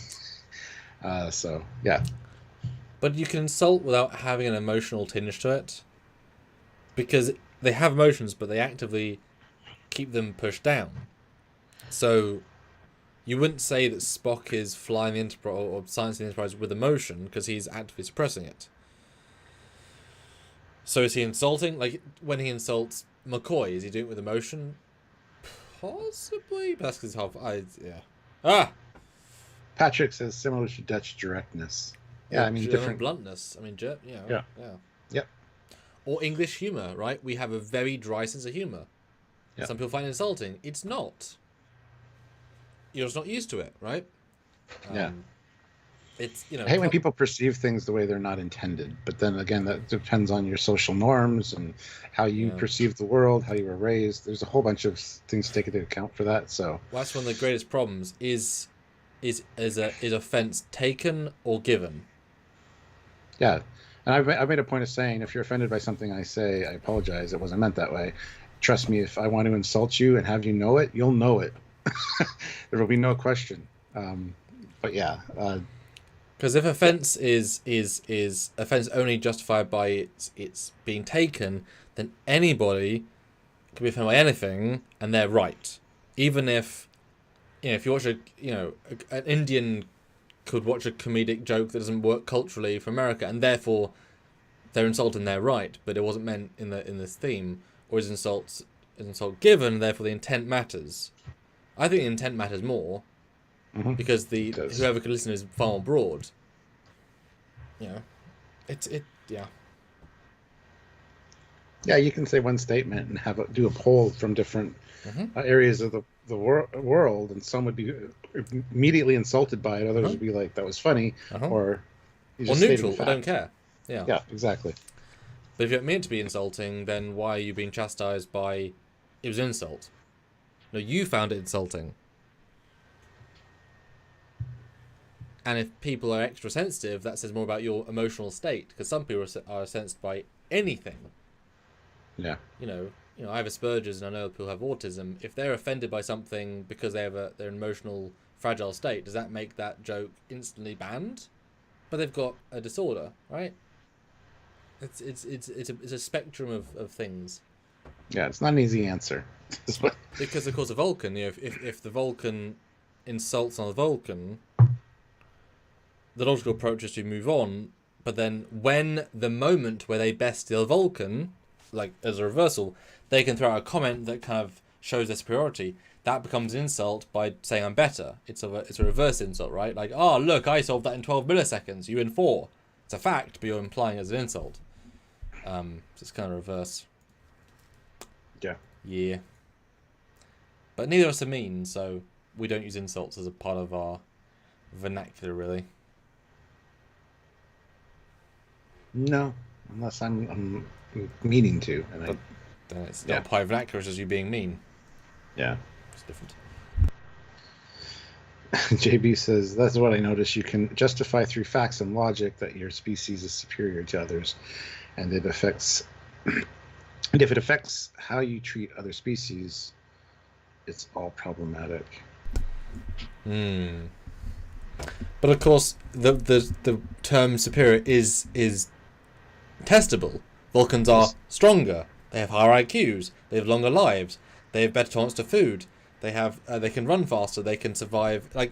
So, yeah. But you can insult without having an emotional tinge to it, because they have emotions, but they actively keep them pushed down. So, you wouldn't say that Spock is flying the Enterprise or science the Enterprise with emotion because he's actively suppressing it. So is he insulting? Like, when he insults McCoy, is he doing it with emotion? Possibly. But that's because Patrick says similar to Dutch directness. Yeah, I mean, different bluntness. I mean, yeah. Yep. Or English humor, right? We have a very dry sense of humor. Yep. Some people find it insulting. It's not. You're just not used to it, right? Yeah. It's I hate when people perceive things the way they're not intended, but then again, that depends on your social norms and how you perceive the world, how you were raised. There's a whole bunch of things to take into account for that. So that's one of the greatest problems: is offense taken or given? Yeah, and I've made a point of saying, if you're offended by something I say, I apologize. It wasn't meant that way. Trust me, if I want to insult you and have you know it, you'll know it. There will be no question. But yeah. Because if offense is offense only justified by it's being taken, then anybody can be offended by anything, and they're right. Even if if you watch an Indian could watch a comedic joke that doesn't work culturally for America, and therefore they're insulted and they're right, but it wasn't meant in this theme, or is insult given, therefore the intent matters. I think the intent matters more. Mm-hmm. Because whoever could listen is far more broad. Yeah, Yeah, you can say one statement and do a poll from different areas of the world, and some would be immediately insulted by it. Others would be like, "That was funny," or neutral. I don't care. Yeah. Yeah, exactly. But if you don't mean it to be insulting, then why are you being chastised by? It was an insult. No, you found it insulting. And if people are extra sensitive, that says more about your emotional state, because some people are sensed by anything. Yeah. You know, I have Asperger's and I know people have autism. If they're offended by something because they have their emotional fragile state, does that make that joke instantly banned? But they've got a disorder, right? It's a spectrum of things. Yeah, it's not an easy answer. Because of course a Vulcan, if the Vulcan insults on the Vulcan, the logical approach is to move on. But then when the moment where they best the Vulcan, like as a reversal, they can throw out a comment that kind of shows their superiority. That becomes an insult by saying I'm better. It's a reverse insult, right? Like, oh look, I solved that in 12 milliseconds. You in 4. It's a fact, but you're implying as an insult. So it's kind of reverse. Yeah. Yeah. But neither of us are mean, so we don't use insults as a part of our vernacular, really. No, unless I'm meaning to. And then it's not part of vernacular as you being mean. Yeah. It's different. JB says, that's what I noticed. You can justify through facts and logic that your species is superior to others, and it affects... And if it affects how you treat other species, it's all problematic. But of course, the term superior is testable. Vulcans are stronger. They have higher IQs. They have longer lives. They have better tolerance to food. They have they can run faster. They can survive. Like,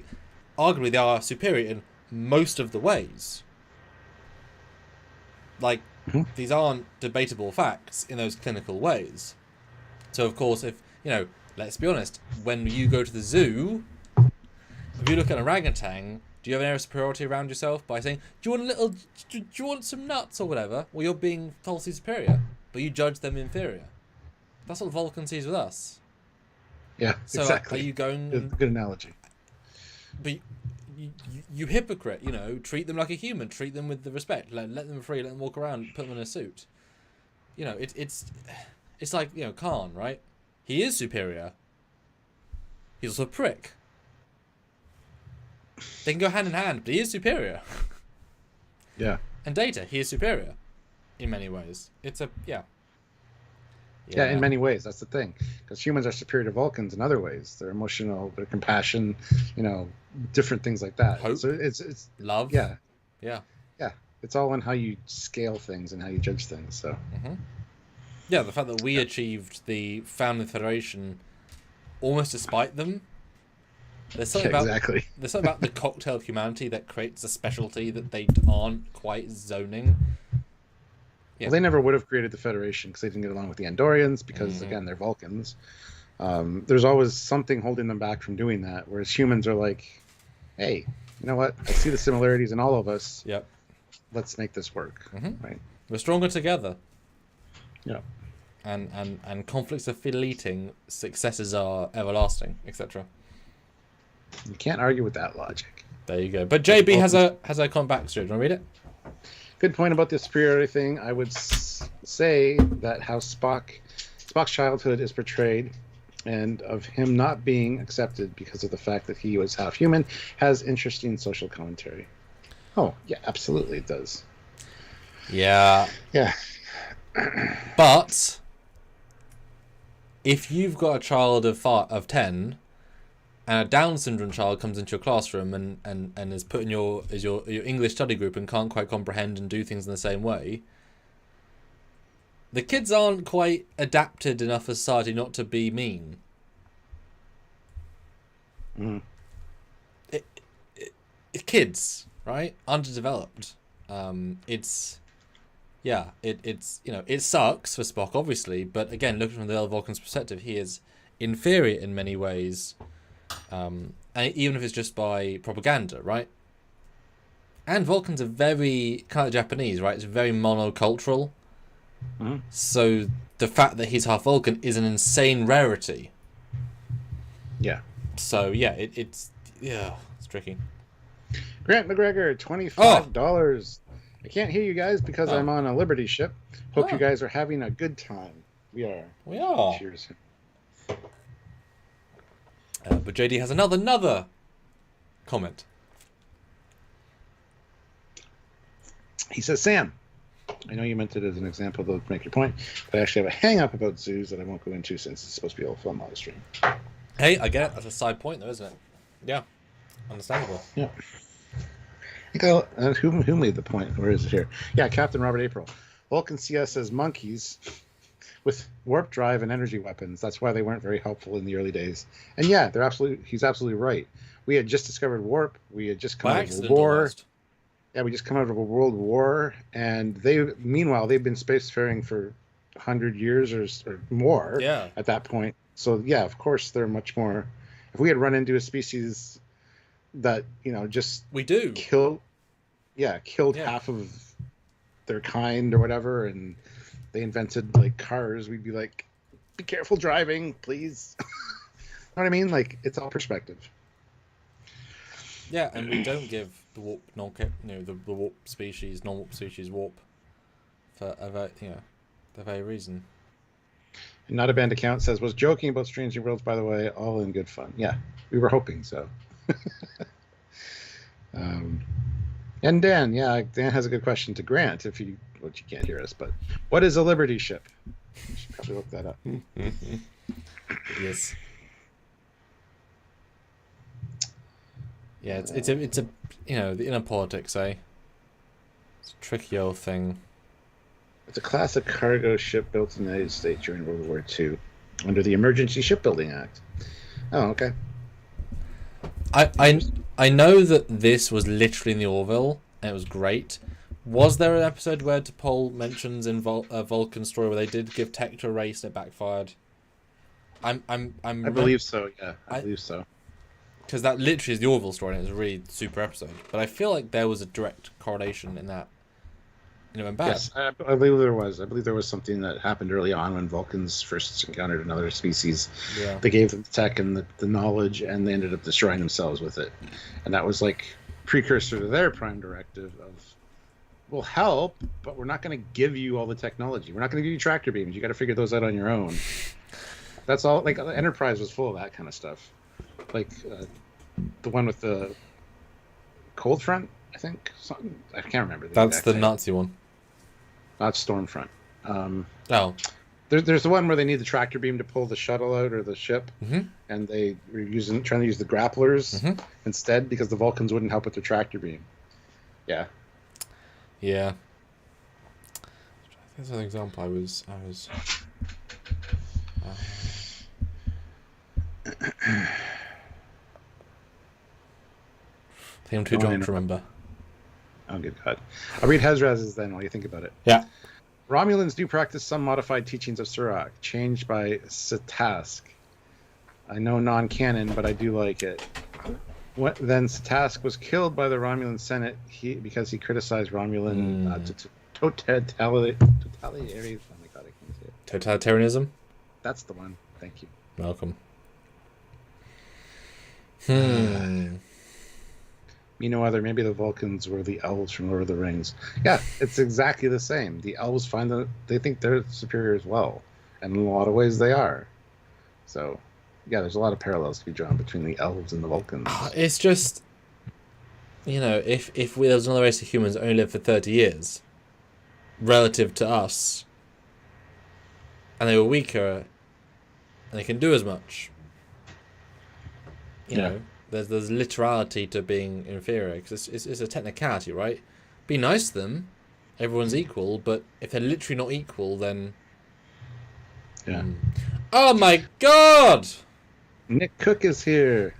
arguably, they are superior in most of the ways. Like, these aren't debatable facts in those clinical ways. So, of course, if, let's be honest, when you go to the zoo, if you look at an orangutan, do you have an air of superiority around yourself by saying, do you want some nuts or whatever? Well, you're being falsely superior, but you judge them inferior. That's what Vulcan sees with us. Yeah, so exactly. Are you going... Good analogy. But you hypocrite, treat them like a human, treat them with the respect, let them free, let them walk around, put them in a suit. It's like, Khan, right? He is superior. He's also a prick. They can go hand in hand, but he is superior. Yeah. And Data, he is superior in many ways. Yeah, in many ways. That's the thing. Because humans are superior to Vulcans in other ways. Their emotional, their compassion, different things like that. Hope. So it's love. Yeah. Yeah. Yeah. It's all in how you scale things and how you judge things. So. Yeah, the fact that we achieved the Founding Federation almost despite them. There's something There's something about the cocktail of humanity that creates a specialty that they aren't quite zoning. Yeah. Well, they never would have created the Federation because they didn't get along with the Andorians because, again, they're Vulcans. There's always something holding them back from doing that, whereas humans are like, hey, you know what? I see the similarities in all of us. Yep. Let's make this work. Right? We're stronger together. Yeah. And conflicts are fleeting, successes are everlasting, etc. You can't argue with that logic. There you go. But JB has a comment back to it. Do you want to read it? Good point about the superiority thing. I would say that how Spock's childhood is portrayed, and of him not being accepted because of the fact that he was half human, has interesting social commentary. Oh, yeah, absolutely it does. Yeah. Yeah. But if you've got a child of 10 and a Down syndrome child comes into your classroom and is put in your English study group and can't quite comprehend and do things in the same way, the kids aren't quite adapted enough for society not to be mean. Kids, right? Underdeveloped. It sucks for Spock, obviously, but again, looking from the other Vulcan's perspective, he is inferior in many ways. And even if it's just by propaganda, right? And Vulcans are very kind of Japanese, right? It's very monocultural. So the fact that he's half Vulcan is an insane rarity. Yeah. So yeah, it's tricky. Grant McGregor, $25. I can't hear you guys because I'm on a Liberty ship. Hope you guys are having a good time. We are. Cheers. But JD has another comment. He says, Sam, I know you meant it as an example to make your point, but I actually have a hang-up about zoos that I won't go into since it's supposed to be all fun on the stream. Hey, I get it. That's a side point, though, isn't it? Yeah. Understandable. Yeah. Who made the point? Where is it here? Yeah, Captain Robert April. Vulcan see us as monkeys with warp drive and energy weapons. That's why they weren't very helpful in the early days. And yeah, he's absolutely right. We had just discovered warp. We had just come out of a war. Almost. Yeah, we just come out of a world war, and meanwhile they've been spacefaring for 100 years or more. Yeah. At that point. So yeah, of course they're much more. If we had run into a species that just killed half of their kind or whatever, and they invented like cars, we'd be like, be careful driving, please. Know what I mean? Like, it's all perspective. Yeah, and we don't give the warp the warp species, non-warp species warp for the very reason. And Not a Band Account says, was joking about Strange New Worlds, by the way, all in good fun. Yeah, we were hoping so. And Dan has a good question to Grant, but you can't hear us, but what is a Liberty ship? You should probably look that up. Yes. Yeah, it's a the inner politics, eh? It's a tricky old thing. It's a classic cargo ship built in the United States during World War II under the Emergency Shipbuilding Act. Oh, okay. I know that this was literally in the Orville, and it was great. Was there an episode where T'Pol mentions in Vulcan story where they did give tech to a race and it backfired? I believe so. Yeah, I believe so. Because that literally is the Orville story, and it was a really super episode. But I feel like there was a direct correlation in that. And it went bad. Yes, I believe there was. I believe there was something that happened early on when Vulcans first encountered another species. Yeah. They gave them the tech and the knowledge, and they ended up destroying themselves with it. And that was like precursor to their prime directive of, we'll help, but we're not going to give you all the technology. We're not going to give you tractor beams. You got to figure those out on your own. That's all. Like, Enterprise was full of that kind of stuff. Like the one with the Cold Front, I think. Something, I can't remember. That's the Nazi one. Not Stormfront. Oh. There's the one where they need the tractor beam to pull the shuttle out or the ship, and they were trying to use the grapplers instead because the Vulcans wouldn't help with their tractor beam. Yeah. Yeah. That's an example. I was. I think I'm too drunk to remember. Oh, good God. I'll read Hezraz's then while you think about it. Yeah. Romulans do practice some modified teachings of Surak, changed by Satask. I know non-canon, but I do like it. Then Satask was killed by the Romulan Senate because he criticized Romulan totalitarianism. Oh my God, I can't say it. Totalitarianism? That's the one. Thank you. Welcome. Maybe the Vulcans were the elves from Lord of the Rings. Yeah, it's exactly the same. The elves they think they're superior as well, and in a lot of ways they are. So, yeah, there's a lot of parallels to be drawn between the elves and the Vulcans. It's just, if there was another race of humans that only lived for 30 years, relative to us, and they were weaker, and they can do as much, you know. There's literality to being inferior because it's a technicality, right? Be nice to them, everyone's equal, but if they're literally not equal, then yeah. Oh my God! Nick Cook is here.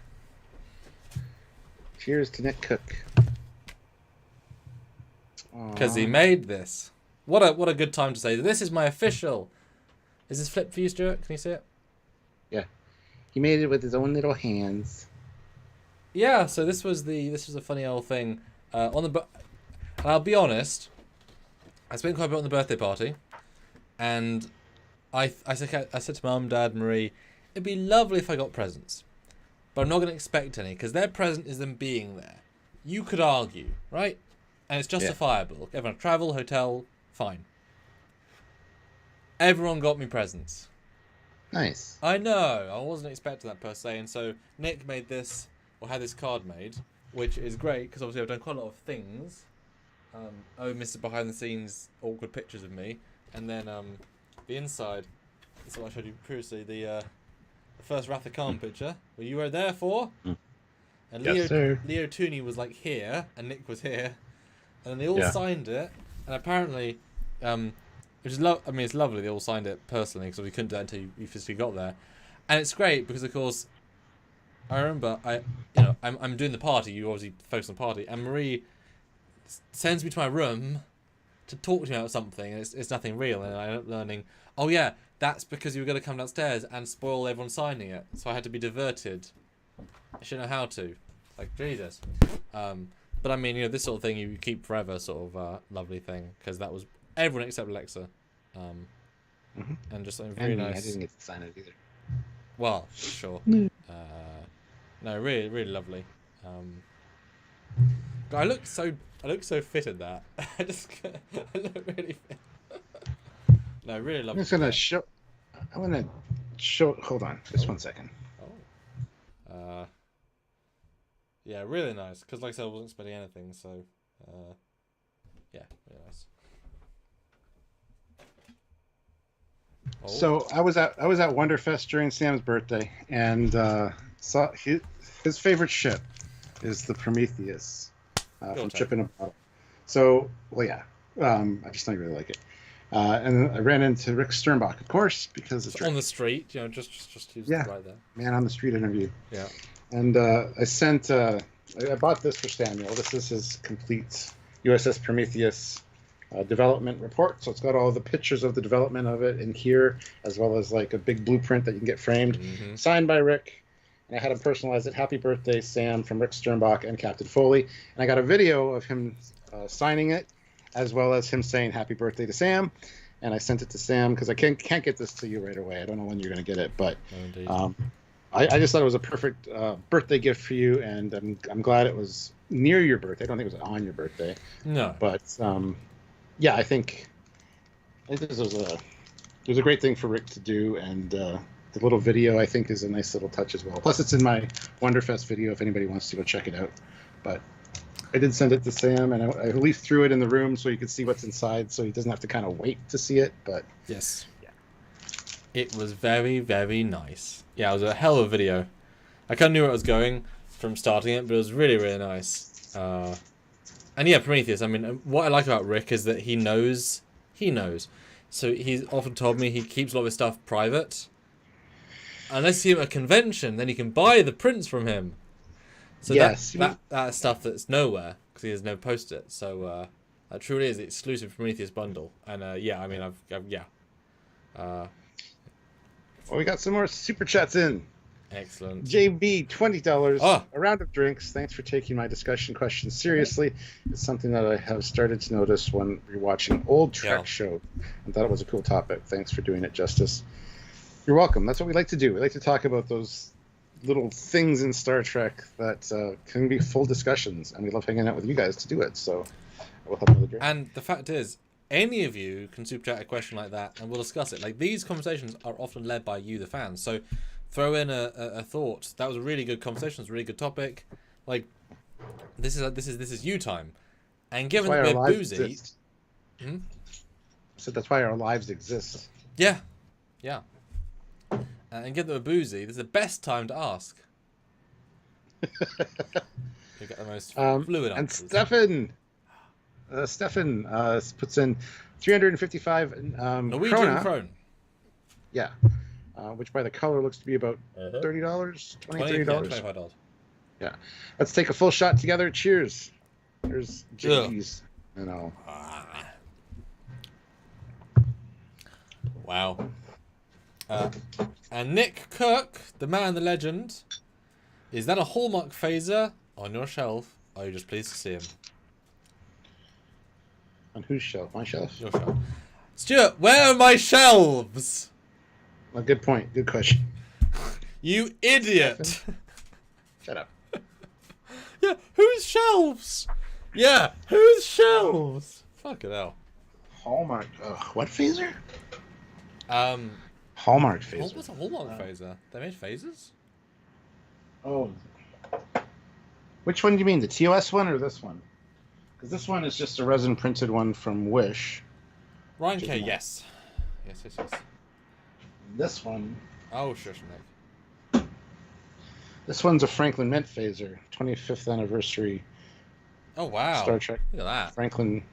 Cheers to Nick Cook. Because he made this. What a good time to say this is my official. Is this flip for you, Stuart? Can you see it? Yeah, he made it with his own little hands. Yeah, so this was a funny old thing and I'll be honest, I spent quite a bit on the birthday party, and I said to Mum, Dad, Marie, it'd be lovely if I got presents, but I'm not going to expect any because their present is them being there. You could argue, right? And it's justifiable. Yeah. Everyone travel, hotel, fine. Everyone got me presents. Nice. I know. I wasn't expecting that per se, and so Nick made this. Or had this card made, which is great because obviously I've done quite a lot of things Mr. Behind the Scenes awkward pictures of me, and then the inside. That's what I showed you previously. The first Wrath of Khan picture, where you were there for, and Yes, Leo Tooney was like here, and Nick was here, and then they all signed it, and apparently, which is I mean, it's lovely. They all signed it personally because we couldn't do it until you physically got there, and it's great because of course, I remember I'm doing the party. You obviously focus on the party, and Marie sends me to my room to talk to me about something, and it's nothing real, and I end up learning, oh yeah, that's because you were going to come downstairs and spoil everyone signing it, so I had to be diverted. I should know how to. Like, Jesus. But I mean, this sort of thing you keep forever, sort of lovely thing, because that was everyone except Alexa. And just something very nice. I didn't get to sign it either. Well, sure. No, really, really lovely. I look so fit in that. I look really fit. No, really lovely. I'm just gonna show. I want to show. Hold on, just 1 second. Oh. Yeah, really nice. Because like I said, I wasn't expecting anything, so yeah, really nice. Oh. So I was at Wonderfest during Sam's birthday, and saw his favorite ship is the Prometheus from Chip in a Bottle. So, well, yeah, I just don't really like it. And I ran into Rick Sternbach, of course, because it's on the street, just who's right there. Man on the street interview. Yeah. And I sent. I bought this for Samuel. This is his complete USS Prometheus development report. So it's got all the pictures of the development of it in here, as well as like a big blueprint that you can get framed, signed by Rick. And I had him personalize it. Happy birthday, Sam, from Rick Sternbach and Captain Foley. And I got a video of him signing it, as well as him saying happy birthday to Sam. And I sent it to Sam because I can't get this to you right away. I don't know when you're going to get it, but I just thought it was a perfect birthday gift for you, and I'm glad it was near your birthday. I don't think it was on your birthday. No. But yeah, I think this was a great thing for Rick to do, and the little video I think is a nice little touch as well. Plus, it's in my Wonderfest video if anybody wants to go check it out. But I did send it to Sam, and I at least threw it in the room so he could see what's inside, so he doesn't have to kind of wait to see it. But yes, yeah, it was very, very nice. Yeah, it was a hell of a video. I kind of knew where it was going from starting it, but it was really, really nice. And yeah, Prometheus. I mean, what I like about Rick is that he knows. So he's often told me he keeps a lot of his stuff private. Unless you see him at a convention, then you can buy the prints from him. So yes, that's stuff that's nowhere because he has no post-it. So that truly is the exclusive Prometheus bundle. And yeah, I mean, well, we got some more super chats in. Excellent. JB, $20. Oh. A round of drinks. Thanks for taking my discussion question seriously. It's something that I have started to notice when rewatching old Trek show. I thought it was a cool topic. Thanks for doing it justice. You're welcome. That's what we like to do. We like to talk about those little things in Star Trek that can be full discussions, and we love hanging out with you guys to do it. So we'll have another drink. And the fact is, any of you can super chat a question like that, and we'll discuss it. Like, these conversations are often led by you, the fans. So throw in a thought. That was a really good conversation. It's a really good topic. Like, this is you time. And given that we're boozy, so that's why our lives exist. Yeah. And given that we're boozy, this is the best time to ask. You get the most fluid answers. And Stefan puts in 355 Norwegian krone. Yeah. Which by the color looks to be about $30, $30. $25. Yeah. Let's take a full shot together. Cheers. Here's JP's. You know. Wow. And Nick Cook, the man, the legend. Is that a Hallmark phaser on your shelf? Or are you just pleased to see him? On whose shelf? My shelf? Your shelf. Stuart, where are my shelves? Well, good point. Good question. You idiot. Shut up. Yeah, whose shelves? Yeah, whose shelves? Fucking hell. Hallmark. What phaser? Hallmark phaser. What's a Hallmark phaser? They made phasers? Oh. Which one do you mean? The TOS one or this one? Because this one is just a resin printed one from Wish. Ryan K, yes. Yes. This one. Oh, shush, Nick. This one's a Franklin Mint phaser, 25th anniversary. Oh, wow. Star Trek. Look at that. Franklin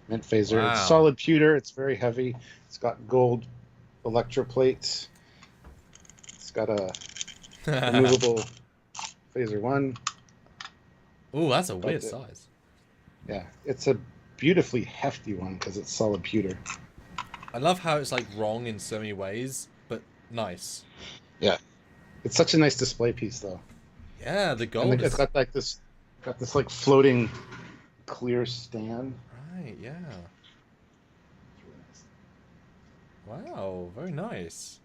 Mint phaser. Wow. It's solid pewter. It's very heavy. It's got gold electroplates. It's got a removable phaser one. Ooh, that's a weird size. Yeah, it's a beautifully hefty one because it's solid pewter. I love how it's like wrong in so many ways, but nice. Yeah, it's such a nice display piece though. Yeah, the gold. And it's got like this, like floating clear stand. Right. Yeah. Wow, very nice.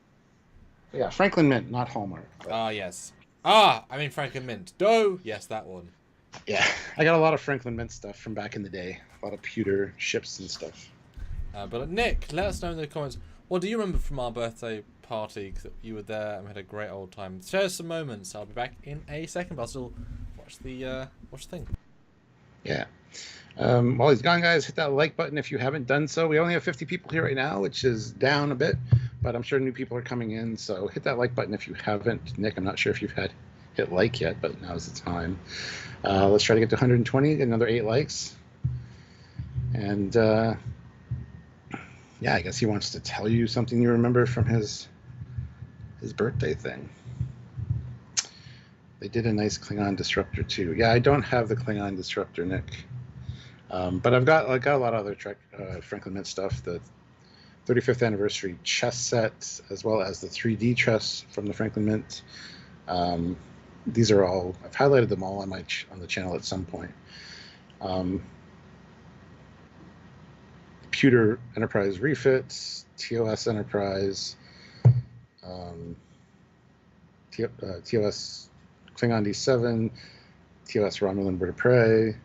Yeah, Franklin Mint, not Hallmark. Ah, yes. I mean Franklin Mint. Dough. Yes, that one. Yeah, I got a lot of Franklin Mint stuff from back in the day. A lot of pewter ships and stuff. But Nick, let us know in the comments. What do you remember from our birthday party? Because you were there and we had a great old time. Share some moments. I'll be back in a second, but I'll still watch the thing. Yeah. While he's gone, guys, hit that like button if you haven't done so. We only have 50 people here right now, which is down a bit, but I'm sure new people are coming in. So hit that like button if you haven't. Nick, I'm not sure if you've hit like yet, but now's the time. Let's try to get to 120, get another 8 likes. And yeah, I guess he wants to tell you something you remember from his birthday thing. They did a nice Klingon disruptor too. Yeah, I don't have the Klingon disruptor, Nick. But I got a lot of other Franklin Mint stuff. The 35th anniversary chess set, as well as the 3D chess from the Franklin Mint. These are all, I've highlighted them all on the channel at some point. Pewter Enterprise refits, TOS Enterprise, TOS Klingon D7, TOS Romulan Bird of Prey.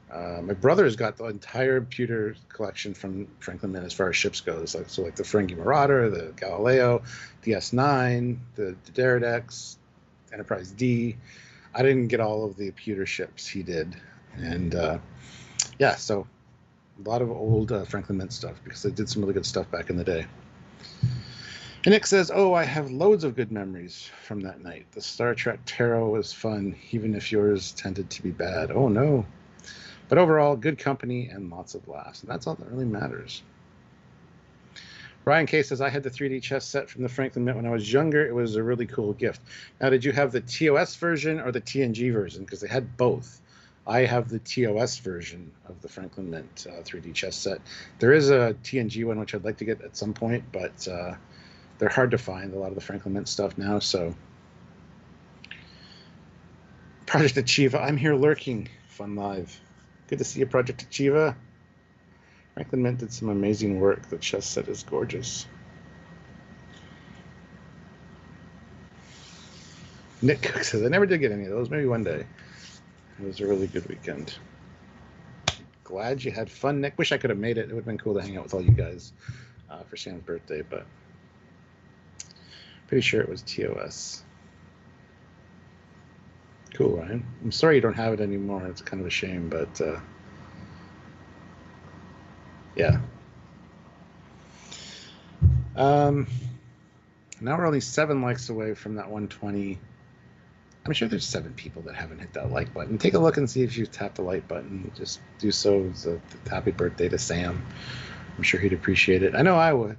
My brother's got the entire pewter collection from Franklin Mint as far as ships goes. Like the Ferengi Marauder, the Galileo, DS9, the Derridex, Enterprise D. I didn't get all of the pewter ships. He did. And yeah, so a lot of old Franklin Mint stuff because they did some really good stuff back in the day. And Nick says, oh, I have loads of good memories from that night. The Star Trek Tarot was fun, even if yours tended to be bad. Oh, no. But overall, good company and lots of laughs. And that's all that really matters. Brian K says, I had the 3D chess set from the Franklin Mint when I was younger. It was a really cool gift. Now, did you have the TOS version or the TNG version? Because they had both. I have the TOS version of the Franklin Mint 3D chess set. There is a TNG one, which I'd like to get at some point, but they're hard to find, a lot of the Franklin Mint stuff now. So, Project Achieva, I'm here lurking. Fun live. Good to see you, Project Achieva. Franklin Mint did some amazing work. The chess set is gorgeous. Nick Cook says, I never did get any of those. Maybe one day. It was a really good weekend. Glad you had fun, Nick. Wish I could have made it. It would have been cool to hang out with all you guys for Sam's birthday, but pretty sure it was TOS. Cool, Ryan. I'm sorry you don't have it anymore. It's kind of a shame, but yeah. Now we're only 7 likes away from that 120. I'm sure there's 7 people that haven't hit that like button. Take a look and see if you tapped the like button. Just do so as a happy birthday to Sam. I'm sure he'd appreciate it. I know I would.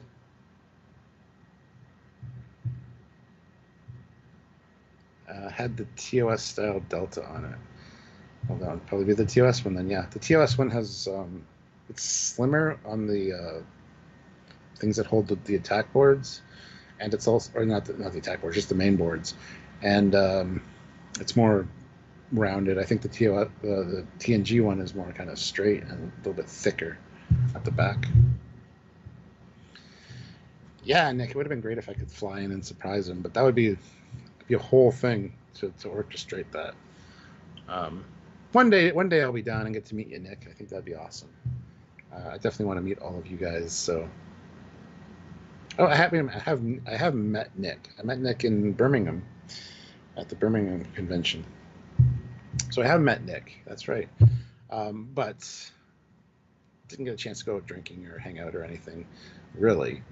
Had the TOS style Delta on it. Well, that would probably be the TOS one then. Yeah, the TOS one has it's slimmer on the things that hold the attack boards, and it's also, or not the attack boards, just the main boards, and it's more rounded. I think the TNG one is more kind of straight and a little bit thicker at the back. Yeah, Nick, it would have been great if I could fly in and surprise him, but that would be a whole thing to orchestrate that. One day I'll be down and get to meet you, Nick. I think that'd be awesome. I definitely want to meet all of you guys. So, oh, I have met Nick. I met Nick in Birmingham at the Birmingham convention. So I have met Nick. That's right. But didn't get a chance to go drinking or hang out or anything, really.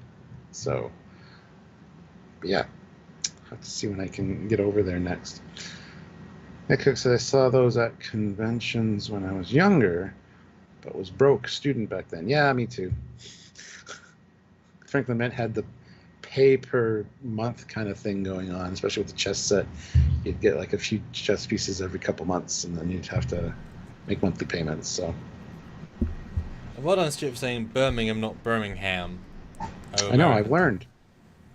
So, but yeah, have to see when I can get over there next. Nick Cook said, I saw those at conventions when I was younger, but was broke student back then. Yeah, me too. Franklin Mint had the pay per month kind of thing going on, especially with the chess set. You'd get like a few chess pieces every couple months, and then you'd have to make monthly payments. So, well done, Stuart, for saying Birmingham, not Birmingham. I know. I've learned.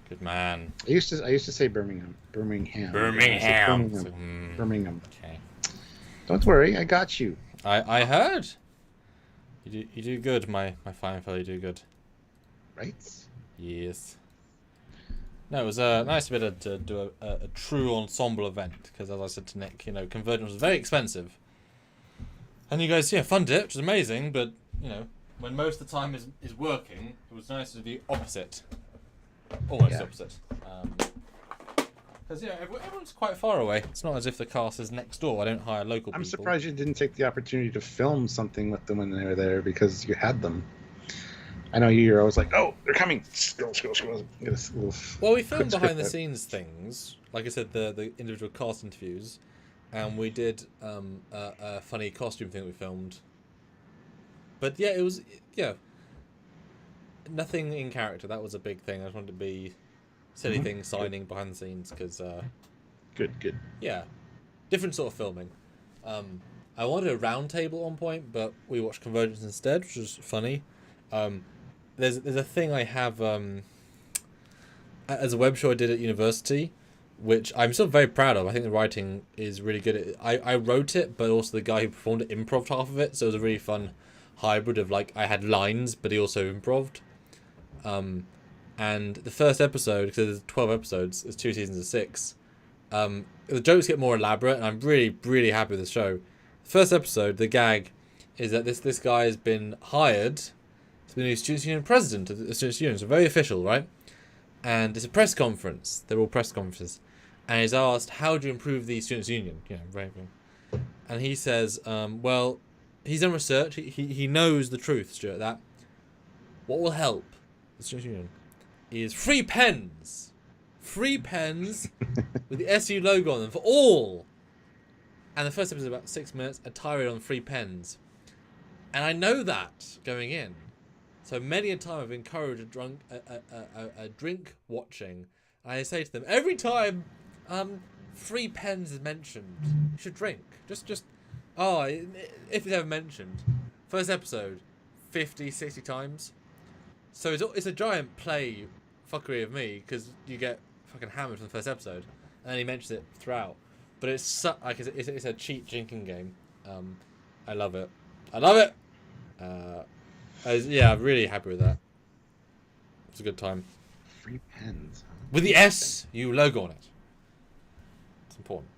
Good man. I used to say Birmingham. Birmingham. Okay. Don't worry, I got you. I heard. You do good, my fine fellow. You do good. Right. Yes. No, it was nice to do a true ensemble event, because as I said to Nick, Convergence was very expensive, and you guys funded it, which is amazing. But when most of the time is working, it was nice to do the opposite, almost opposite. Because everyone's quite far away. It's not as if the cast is next door. I don't hire local people. I'm surprised you didn't take the opportunity to film something with them when they were there, because you had them. I know you're always like, oh, they're coming. Scroll. Well, we filmed behind the scenes things. Like I said, the individual cast interviews. And we did a funny costume thing we filmed. But yeah, it was, nothing in character. That was a big thing. I just wanted to be silly things, signing behind the scenes, because... Good. Yeah. Different sort of filming. I wanted a round table at one point, but we watched Convergence instead, which was funny. There's a thing I have as a web show I did at university, which I'm still very proud of. I think the writing is really good. I wrote it, but also the guy who performed it improved half of it, so it was a really fun hybrid of, like, I had lines, but he also improved. And the first episode, because there's 12 episodes, there's 2 seasons of 6, the jokes get more elaborate, and I'm really, really happy with the show. First episode, the gag is that this guy has been hired to be the new Students' Union president of the Students' Union, so very official, right? And it's a press conference. They're all press conferences. And he's asked, how do you improve the Students' Union? Very good. And he says, well, he's done research. He knows the truth, Stuart, that what will help the Students' Union is free pens. Free pens with the SU logo on them for all. And the first episode is about 6 minutes, a tirade on free pens. And I know that going in. So many a time I've encouraged a drink watching. And I say to them, every time free pens is mentioned, you should drink. Just if it's ever mentioned. First episode, 50, 60 times. So it's a giant play fuckery of me, because you get fucking hammered from the first episode. And then he mentions it throughout. But it's a cheap drinking game. I love it. I'm really happy with that. It's a good time. Free pens. With the SU logo on it. It's important.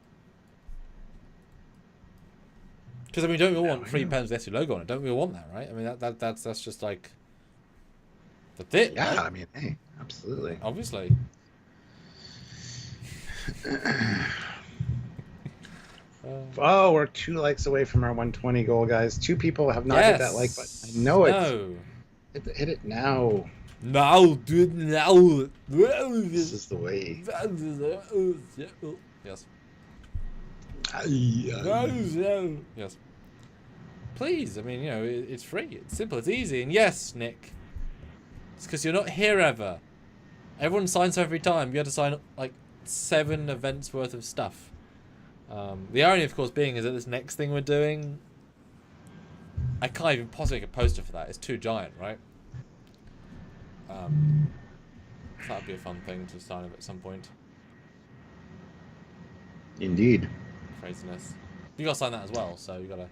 Because don't we all want free pens with the SU logo on it? Don't we all want that, right? I mean, that's just like... That's it, yeah, right? I mean, hey, absolutely. Obviously. Oh, we're 2 likes away from our 120 goal, guys. 2 people have not hit that like button. I know it. No. Hit it now. No, dude, now. This is the way. Yes. Yes. Yes. Please, I mean, it's free. It's simple. It's easy. And yes, Nick, it's because you're not here ever. Everyone signs up every time. You have to sign up like 7 events worth of stuff. The irony, of course, being is that this next thing we're doing, I can't even possibly make a poster for that. It's too giant, right? So that'd be a fun thing to sign up at some point. Indeed. Craziness. You gotta sign that as well, so you gotta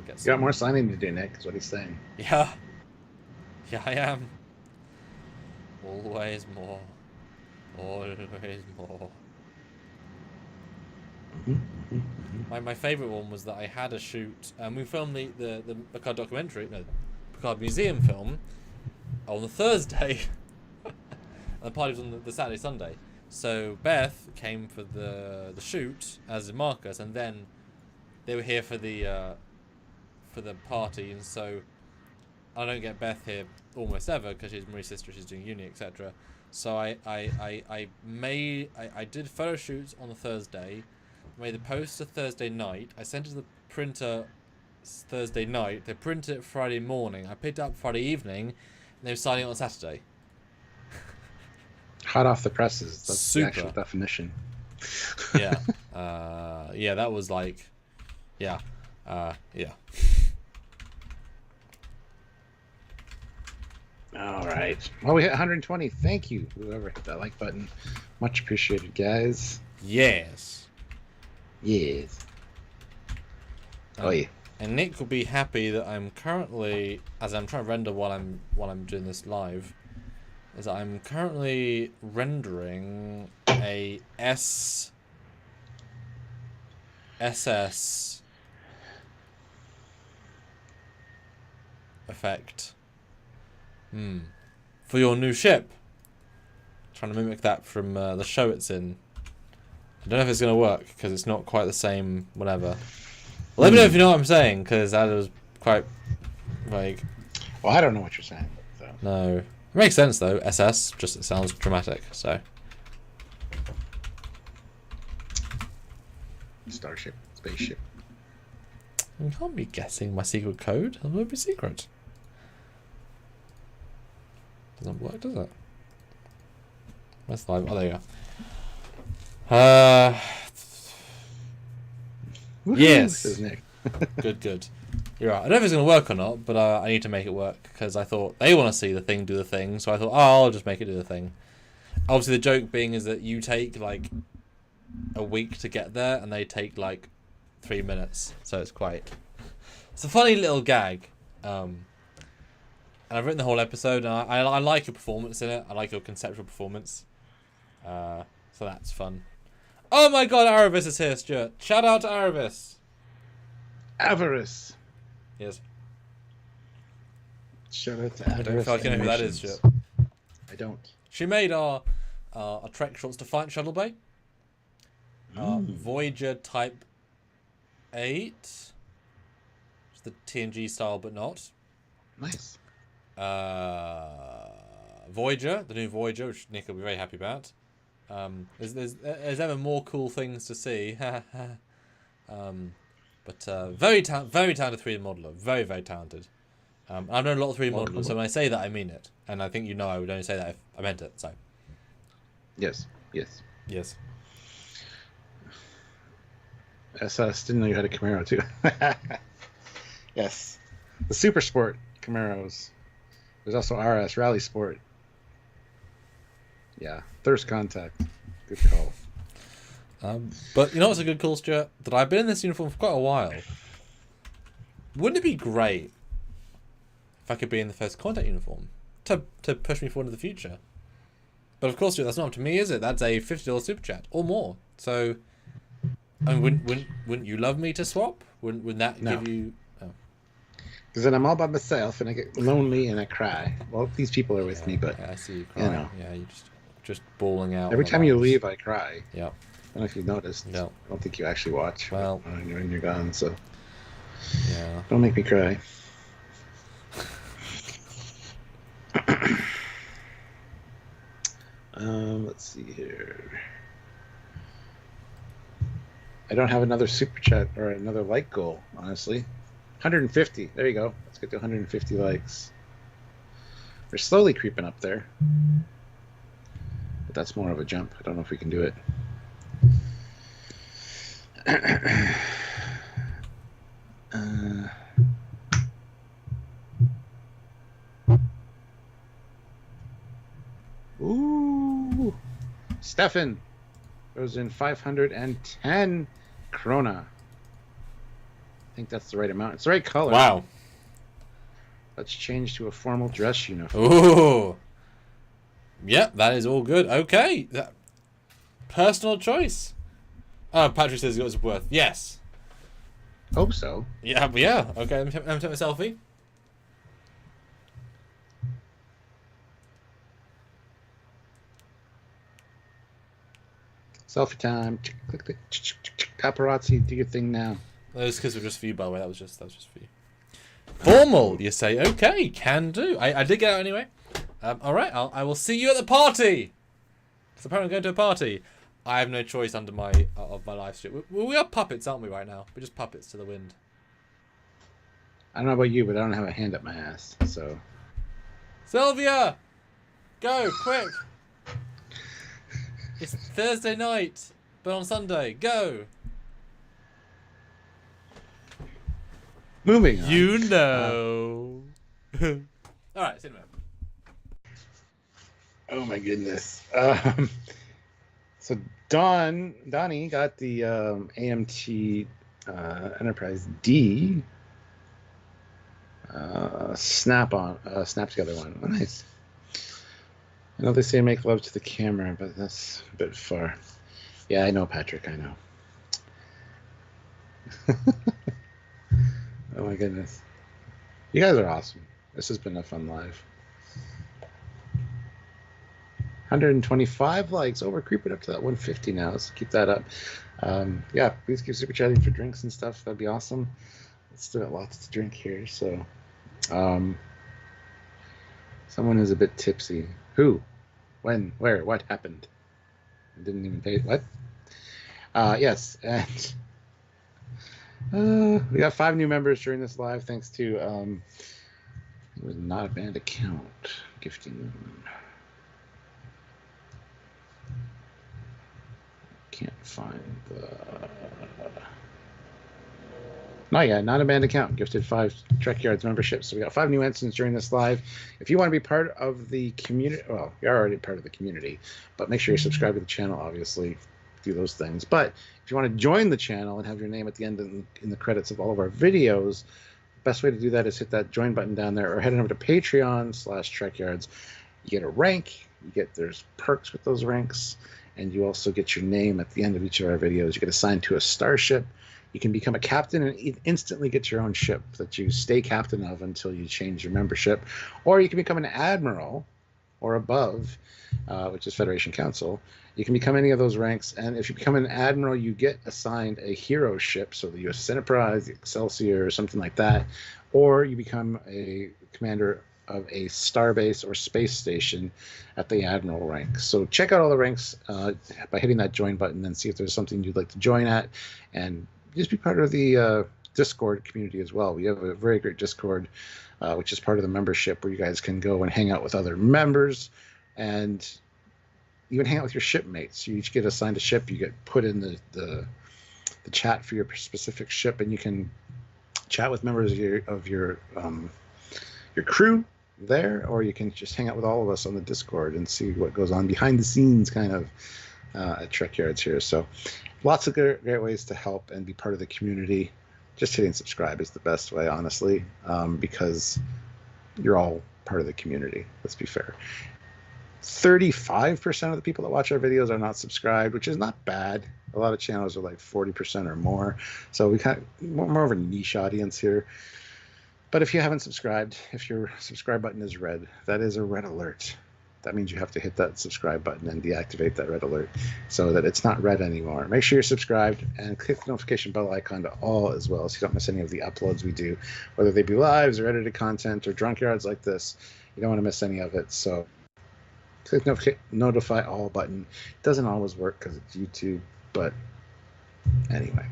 get. You got more signing to do, Nick. Is what he's saying. Yeah. Yeah, I am. Always more. Always more. My favourite one was that I had a shoot, and we filmed the Picard documentary, no, Picard museum film, on the Thursday. And the party was on the Saturday, Sunday. So Beth came for the shoot, as did Marcus, and then they were here for the for the party, and so I don't get Beth here almost ever because she's Marie's sister, she's doing uni, etc. So I did photo shoots on the Thursday, made the poster Thursday night. I sent it to the printer Thursday night. They printed it Friday morning. I picked it up Friday evening, and they were signing it on Saturday. Hot off the presses. That's Super. the actual definition. Yeah. Yeah, that was like, yeah. Yeah. All right. Well, we hit 120. Thank you, whoever hit that like button. Much appreciated, guys. Yes. Yes. Oh yeah. And Nick will be happy that I'm currently, as I'm trying to render while I'm doing this live, is that I'm currently rendering a SS effect. For your new ship. Trying to mimic that from the show it's in. I don't know if it's going to work because it's not quite the same whatever. Let me know if you know what I'm saying, because that was quite vague. Well, I don't know what you're saying. So. No. It makes sense though, SS, just it sounds dramatic, so. Starship, spaceship. You can't be guessing my secret code. It'll never be secret. Doesn't work, does it? Where's the live? Oh, there you go. Yes. This is Nick. Good. You're right. I don't know if it's going to work or not, but I need to make it work because I thought they want to see the thing do the thing, so I thought, oh, I'll just make it do the thing. Obviously, the joke being is that you take like a week to get there, and they take like 3 minutes, so it's a funny little gag. And I've written the whole episode, and I like your performance in it. I like your conceptual performance. So that's fun. Oh my god, Aravis is here, Stuart. Shout out to Aravis. Avarice. Yes. Shout out to Avarice. I don't feel like I know who that is, Stuart. I don't. She made our Trek Shorts to Fight Shuttle Bay. Voyager Type 8. It's the TNG style, but not. Nice. Voyager, the new Voyager, which Nick will be very happy about. There's ever more cool things to see. But very talented 3D modeler, very talented. I've known a lot of 3D modelers, so when I say that, I mean it. And I think you know I would only say that if I meant it. So. Yes. SS didn't know you had a Camaro too. Yes, the Super Sport Camaros. There's also RS Rally Sport. Yeah, Thirst Contact. Good call. But you know what's a good call, Stuart? That I've been in this uniform for quite a while. Wouldn't it be great if I could be in the First Contact uniform to push me forward into the future? But of course, Stuart, that's not up to me, is it? That's a $50 super chat or more. So, I mean, wouldn't you love me to swap? Wouldn't that give you? Because then I'm all by myself and I get lonely and I cry. Well, these people are with me, but I see you crying. Yeah, you just bawling out. Every time you leave, I cry. Yeah. I don't know if you've noticed. No. I don't think you actually watch. Well, when you're gone, so yeah. Don't make me cry. Let's see here. I don't have another super chat or another like goal, honestly. 150. There you go. Let's get to 150 likes. We're slowly creeping up there. But that's more of a jump. I don't know if we can do it. Ooh. Stefan goes in 510 krona. I think that's the right amount. It's the right color. Wow. Let's change to a formal dress uniform. Ooh. Yep, that is all good. Okay. Personal choice. Patrick says he got his worth. Yes. Hope so. Yeah. Okay, let me take my selfie. Selfie time. Click the paparazzi. Do your thing now. Those kids were just for you, by the way. That was just for you. Formal, you say? Okay, can do. I did get out anyway. All right, I will see you at the party. Because apparently I'm going to a party. I have no choice under my live stream. We are puppets, aren't we, right now? We're just puppets to the wind. I don't know about you, but I don't have a hand up my ass, so... Sylvia! Go, quick! It's Thursday night, but on Sunday. Go! Moving on. You know. Alright, see you in a minute. Oh my goodness. So Donnie got the AMT Enterprise D snap together one. Oh, nice. I know they say make love to the camera, but that's a bit far. Yeah, I know, Patrick, I know. Oh my goodness. You guys are awesome. This has been a fun live. 125 likes. Oh, we're creeping up to that 150 now. Let's keep that up. Yeah, please keep super chatting for drinks and stuff. That'd be awesome. Still got lots to drink here. So, someone is a bit tipsy. Who? When? Where? What happened? I didn't even pay. What? Yes, and we got 5 new members during this live. Thanks to it was not a banned account gifting. Can't find the... not a banned account. Gifted 5 Trekyards memberships. So we got 5 new ensigns during this live. If you want to be part of the community, well, you're already part of the community, but make sure you subscribe to the channel, obviously, do those things. But if you want to join the channel and have your name at the end in the credits of all of our videos, the best way to do that is hit that join button down there or head over to Patreon/Trekyards. You get a rank. There's perks with those ranks. And you also get your name at the end of each of our videos. You get assigned to a starship. You can become a captain and instantly get your own ship that you stay captain of until you change your membership. Or you can become an admiral or above, which is Federation Council. You can become any of those ranks. And if you become an admiral, you get assigned a hero ship, so the USS Enterprise, the Excelsior, or something like that. Or you become a commander of a starbase or space station at the admiral rank. So check out all the ranks by hitting that join button and see if there's something you'd like to join at, and just be part of the Discord community as well. We have a very great Discord, which is part of the membership, where you guys can go and hang out with other members and even hang out with your shipmates. You each get assigned a ship. You get put in the chat for your specific ship, and you can chat with members of your crew there, or you can just hang out with all of us on the Discord and see what goes on behind the scenes kind of at Trekyards here. So lots of great ways to help and be part of the community. Just hitting subscribe is the best way, honestly, because you're all part of the community. Let's be fair. 35% of the people that watch our videos are not subscribed, which is not bad. A lot of channels are like 40% or more. So we kind of more of a niche audience here. But if you haven't subscribed, if your subscribe button is red, that is a red alert. That means you have to hit that subscribe button and deactivate that red alert so that it's not red anymore. Make sure you're subscribed and click the notification bell icon to all as well, so you don't miss any of the uploads we do, whether they be lives or edited content or drunkyards like this. You don't want to miss any of it. So click notify all button. It doesn't always work because it's YouTube, but anyway.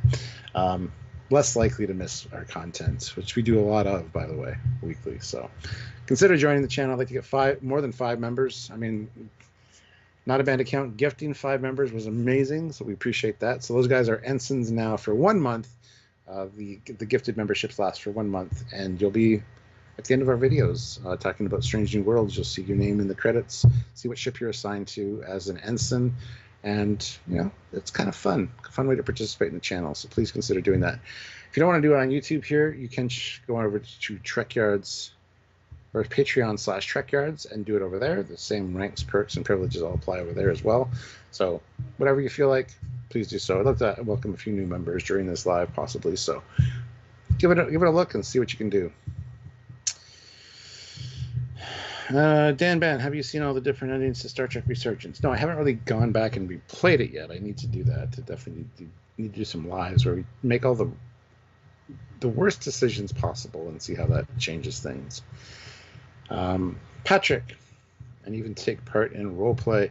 Less likely to miss our content, which we do a lot of, by the way, weekly. So consider joining the channel. I'd like to get more than 5 members. I mean, not a banned account gifting 5 members was amazing, so we appreciate that. So those guys are ensigns now for 1 month. The gifted memberships last for 1 month, and you'll be at the end of our videos talking about Strange New Worlds. You'll see your name in the credits, see what ship you're assigned to as an ensign. And, you know, it's kind of fun. A fun way to participate in the channel. So please consider doing that. If you don't want to do it on YouTube here, you can go over to Trekyards or Patreon/Trekyards and do it over there. The same ranks, perks, and privileges all apply over there as well. So whatever you feel like, please do so. I'd love to welcome a few new members during this live, possibly. So give it a look and see what you can do. Dan Ben, have you seen all the different endings to Star Trek Resurgence? No, I haven't really gone back and replayed it yet. I need to do that. To definitely need to do some lives where we make all the the worst decisions possible and see how that changes things. Patrick, and even take part in role play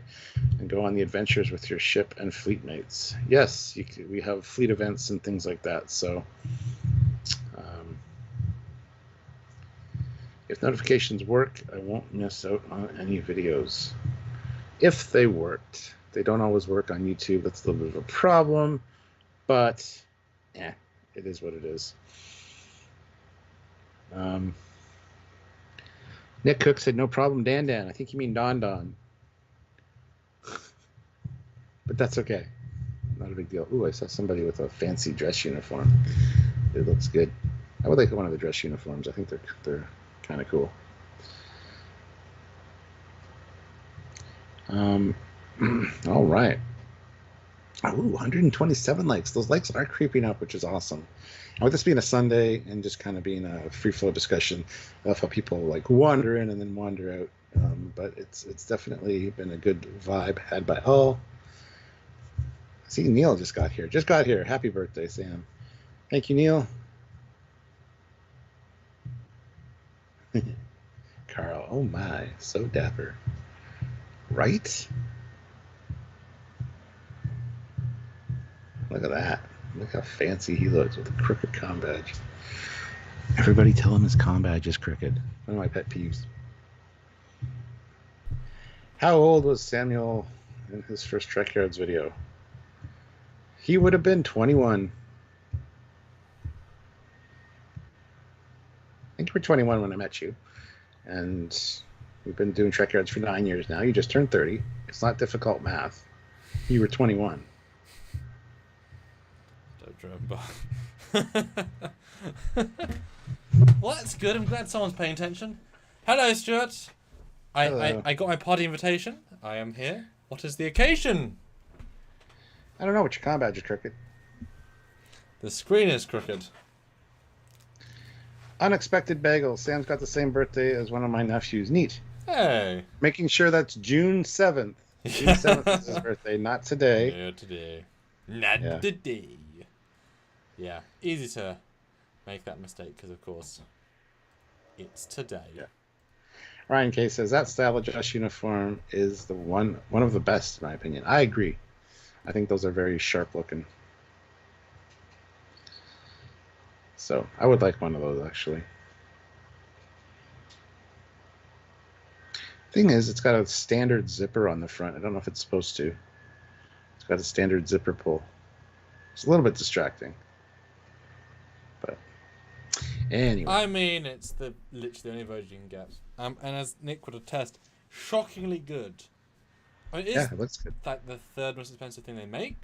and go on the adventures with your ship and fleet mates. Yes, we have fleet events and things like that. So if notifications work, I won't miss out on any videos. If they worked. They don't always work on YouTube. That's a little bit of a problem, but it is what it is. Nick Cook said, no problem, Dan. I think you mean Don. But that's okay. Not a big deal. Ooh, I saw somebody with a fancy dress uniform. It looks good. I would like one of the dress uniforms. I think they're kind of cool. All right. Ooh, 127 likes. Those likes are creeping up, which is awesome. And with this being a Sunday and just kind of being a free flow discussion, I love how people like wander in and then wander out. But it's definitely been a good vibe had by all. See, Neil just got here. Happy birthday, Sam. Thank you, Neil. Carl, oh my, so dapper. Right? Look at that. Look how fancy he looks with a crooked comm badge. Everybody tell him his comm badge is crooked. One of my pet peeves. How old was Samuel in his first Trekyards video? He would have been 21. I think you were 21 when I met you. And we've been doing Trekyards for 9 years now. You just turned 30. It's not difficult math. You were 21. Well, that's good. I'm glad someone's paying attention. Hello, Stuart. Hello. I got my party invitation. I am here. What is the occasion? I don't know, but your comm badge is crooked. The screen is crooked. Unexpected bagel. Sam's got the same birthday as one of my nephews. Neat. Hey. Making sure that's June 7th. June 7th is his birthday, not today. Not today. Not today. Yeah, easy to make that mistake because, of course, it's today. Yeah. Ryan K says that style of dress uniform is the one of the best, in my opinion. I agree. I think those are very sharp looking. So I would like one of those, actually. Thing is, it's got a standard zipper on the front. I don't know if it's supposed to. It's got a standard zipper pull. It's a little bit distracting. But anyway. I mean, it's literally the only version you can get. And as Nick would attest, shockingly good. I mean, it looks good. Like the third most expensive thing they make.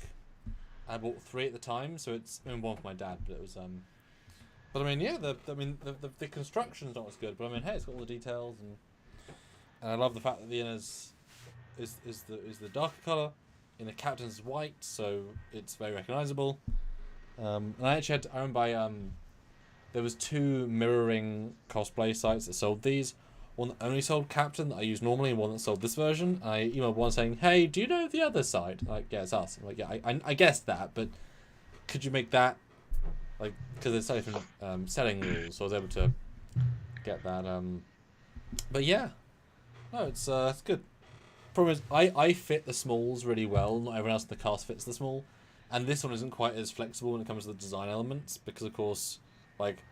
I bought 3 at the time, so one for my dad, but it was But I mean, yeah, the construction's not as good, but I mean, hey, it's got all the details, and I love the fact that the inner's is the darker color, and the captain's white, so it's very recognizable. And I actually I remember there was 2 mirroring cosplay sites that sold these. One that only sold Captain that I use normally, and one that sold this version. I emailed one saying, "Hey, do you know the other site?" Like, yeah, it's us. I'm like, yeah, I guessed that, but could you make that? Like, because there's so different selling rules, so I was able to get that. But yeah, no, it's good. Problem is, I fit the smalls really well. Not everyone else in the cast fits the small, and this one isn't quite as flexible when it comes to the design elements because, of course, like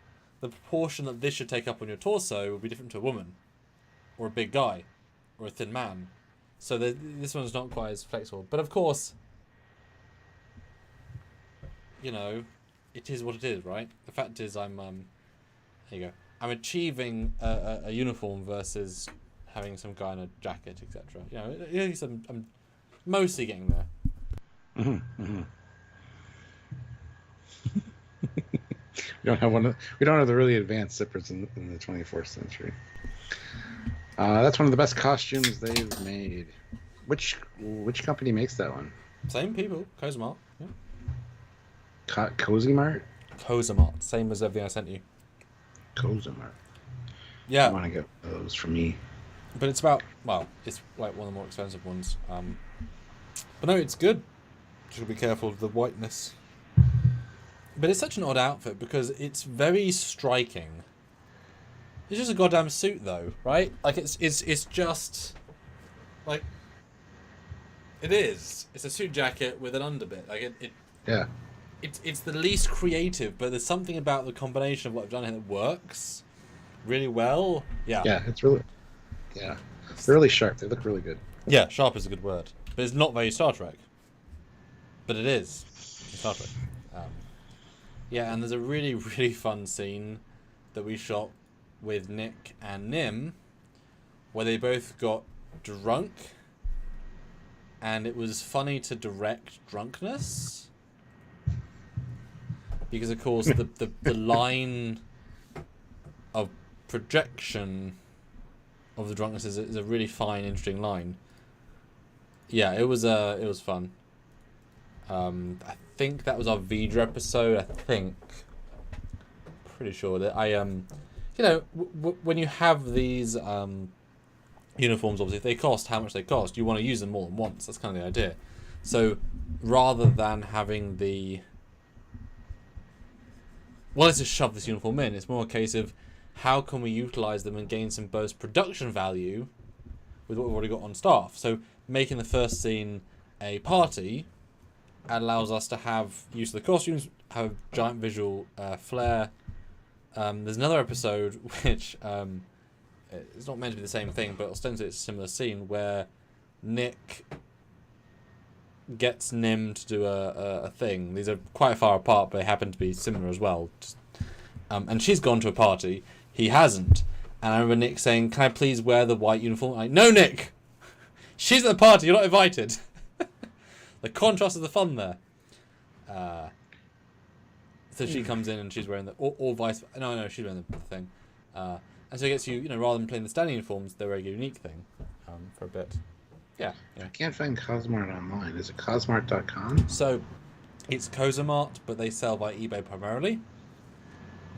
the proportion that this should take up on your torso would be different to a woman, or a big guy, or a thin man. So this one's not quite as flexible. But of course, you know, it is what it is, right? The fact is, I'm there you go. I'm achieving a uniform versus having some guy in a jacket, etc. You know, at least I'm mostly getting there. Mm-hmm. Mm-hmm. We don't have the really advanced zippers in the 24th century. That's one of the best costumes they've made. Which company makes that one? Same people, Cozumart. Yeah. Cozumart? Cozumart, same as everything I sent you. Cozumart. Yeah. I want to get those for me. But it's it's like one of the more expensive ones. But no, it's good. Just be careful of the whiteness. But it's such an odd outfit because it's very striking. It's just a goddamn suit, though, right? Like it's just like it is. It's a suit jacket with an underbit. Like it Yeah. It's the least creative, but there's something about the combination of what I've done here that works really well. Yeah. Yeah, it's really. Yeah, they're really sharp. They look really good. Yeah, sharp is a good word, but it's not very Star Trek. But it is Star Trek. Yeah, and there's a really, really fun scene that we shot with Nick and Nim where they both got drunk, and it was funny to direct drunkenness because, of course, the line of projection of the drunkenness is a really fine, interesting line. Yeah, it was fun. I think that was our Vidra episode. I think, pretty sure that when you have these uniforms, obviously, if they cost how much they cost, you want to use them more than once. That's kind of the idea. So rather than having let's just shove this uniform in, it's more a case of how can we utilize them and gain some post production value with what we've already got on staff. So making the first scene a party allows us to have use of the costumes, have giant visual flair. There's another episode which it's not meant to be the same thing, but ostensibly it's a similar scene where Nick gets Nim to do a thing. These are quite far apart, but they happen to be similar as well. And she's gone to a party. He hasn't. And I remember Nick saying, "Can I please wear the white uniform?" I'm like, "No, Nick! She's at the party, you're not invited." The contrast of the fun there. So she comes in and she's wearing or vice. No, she's wearing the thing. And so it gets you, rather than playing the standing uniforms, they're a very unique thing for a bit. Yeah. I can't find Cosmart online. Is it Cosmart.com? So it's Cosmart, but they sell by eBay primarily.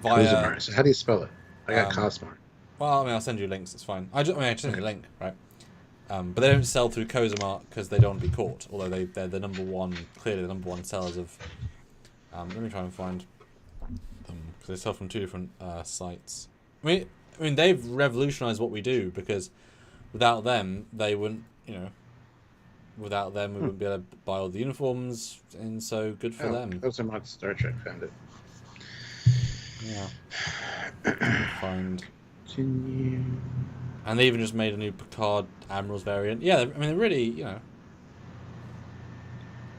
Cosmart. So how do you spell it? I got Cosmart. Well, I'll send you links. It's fine. I just send you a link, right? But they don't sell through Cosmart because they don't want to be caught. Although they're the clearly the number one sellers of. Let me try and find them because they sell from two different sites. I mean, they've revolutionized what we do because without them, they wouldn't. Without them, we wouldn't be able to buy all the uniforms, and so good for them. Cosmart Star Trek found it. Yeah. Find. Continue. And they even just made a new Picard Admirals variant. Yeah, I mean, they're really,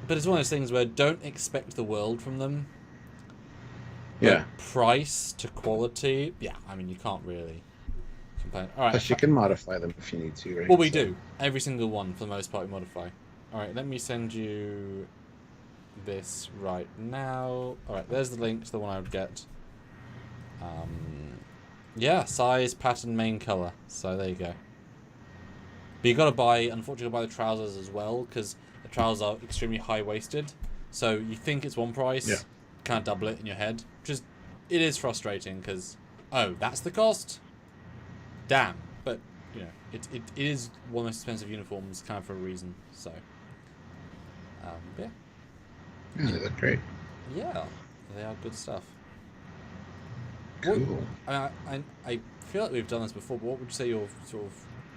But it's one of those things where don't expect the world from them. Yeah. But price to quality, yeah, I mean, you can't really complain. All right. Plus, you can modify them if you need to, right? Well, we do. Every single one, for the most part, we modify. All right, let me send you this right now. All right, there's the link to the one I would get. Yeah, size, pattern, main color. So there you go. But you got to unfortunately, buy the trousers as well because the trousers are extremely high-waisted. So you think it's one price, can't double it in your head. It is frustrating because, that's the cost? Damn. But, it is one of the most expensive uniforms kind of for a reason. So, yeah. Yeah, they look great. Yeah, they are good stuff. Cool. I feel like we've done this before, but what would you say your sort of...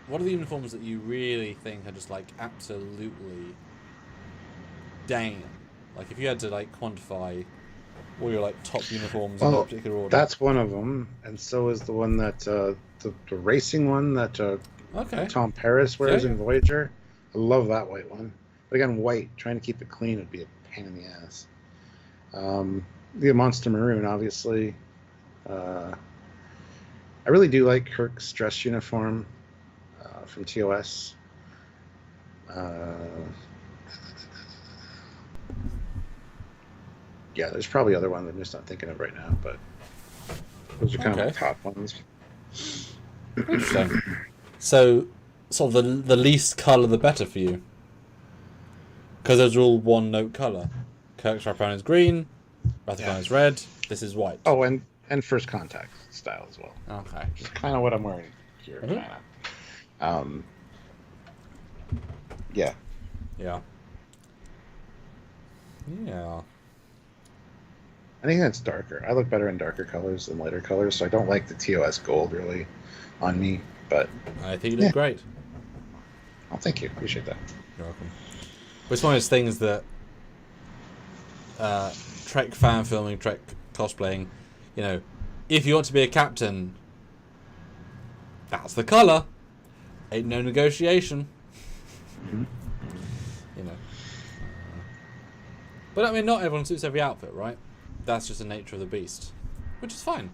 What are the uniforms that you really think are just, absolutely... Damn. Like, if you had to, quantify all your, top uniforms in a particular order. That's one of them, and so is the one that... the racing one that Tom Paris wears in Voyager. I love that white one. But again, white, trying to keep it clean would be a pain in the ass. The Monster Maroon, obviously. I really do like Kirk's dress uniform from TOS. Yeah, there's probably other ones I'm just not thinking of right now, but those are kind of the top ones. Interesting. So, sort of the least colour, the better for you? Because those are all one-note colour. Kirk's wraparound is green, Ratified is red, this is white. Oh, and First Contact style as well. Okay. Which is kind of what I'm wearing here, kind of. Yeah. Yeah. Yeah. I think that's darker. I look better in darker colors than lighter colors, so I don't like the TOS gold really on me. But I think you look great. Oh, thank you. Appreciate that. You're welcome. But it's one of those things that Trek fan filming, Trek cosplaying, you know, if you want to be a captain, that's the colour. Ain't no negotiation. Mm-hmm. You know. But I mean, not everyone suits every outfit, right? That's just the nature of the beast, which is fine.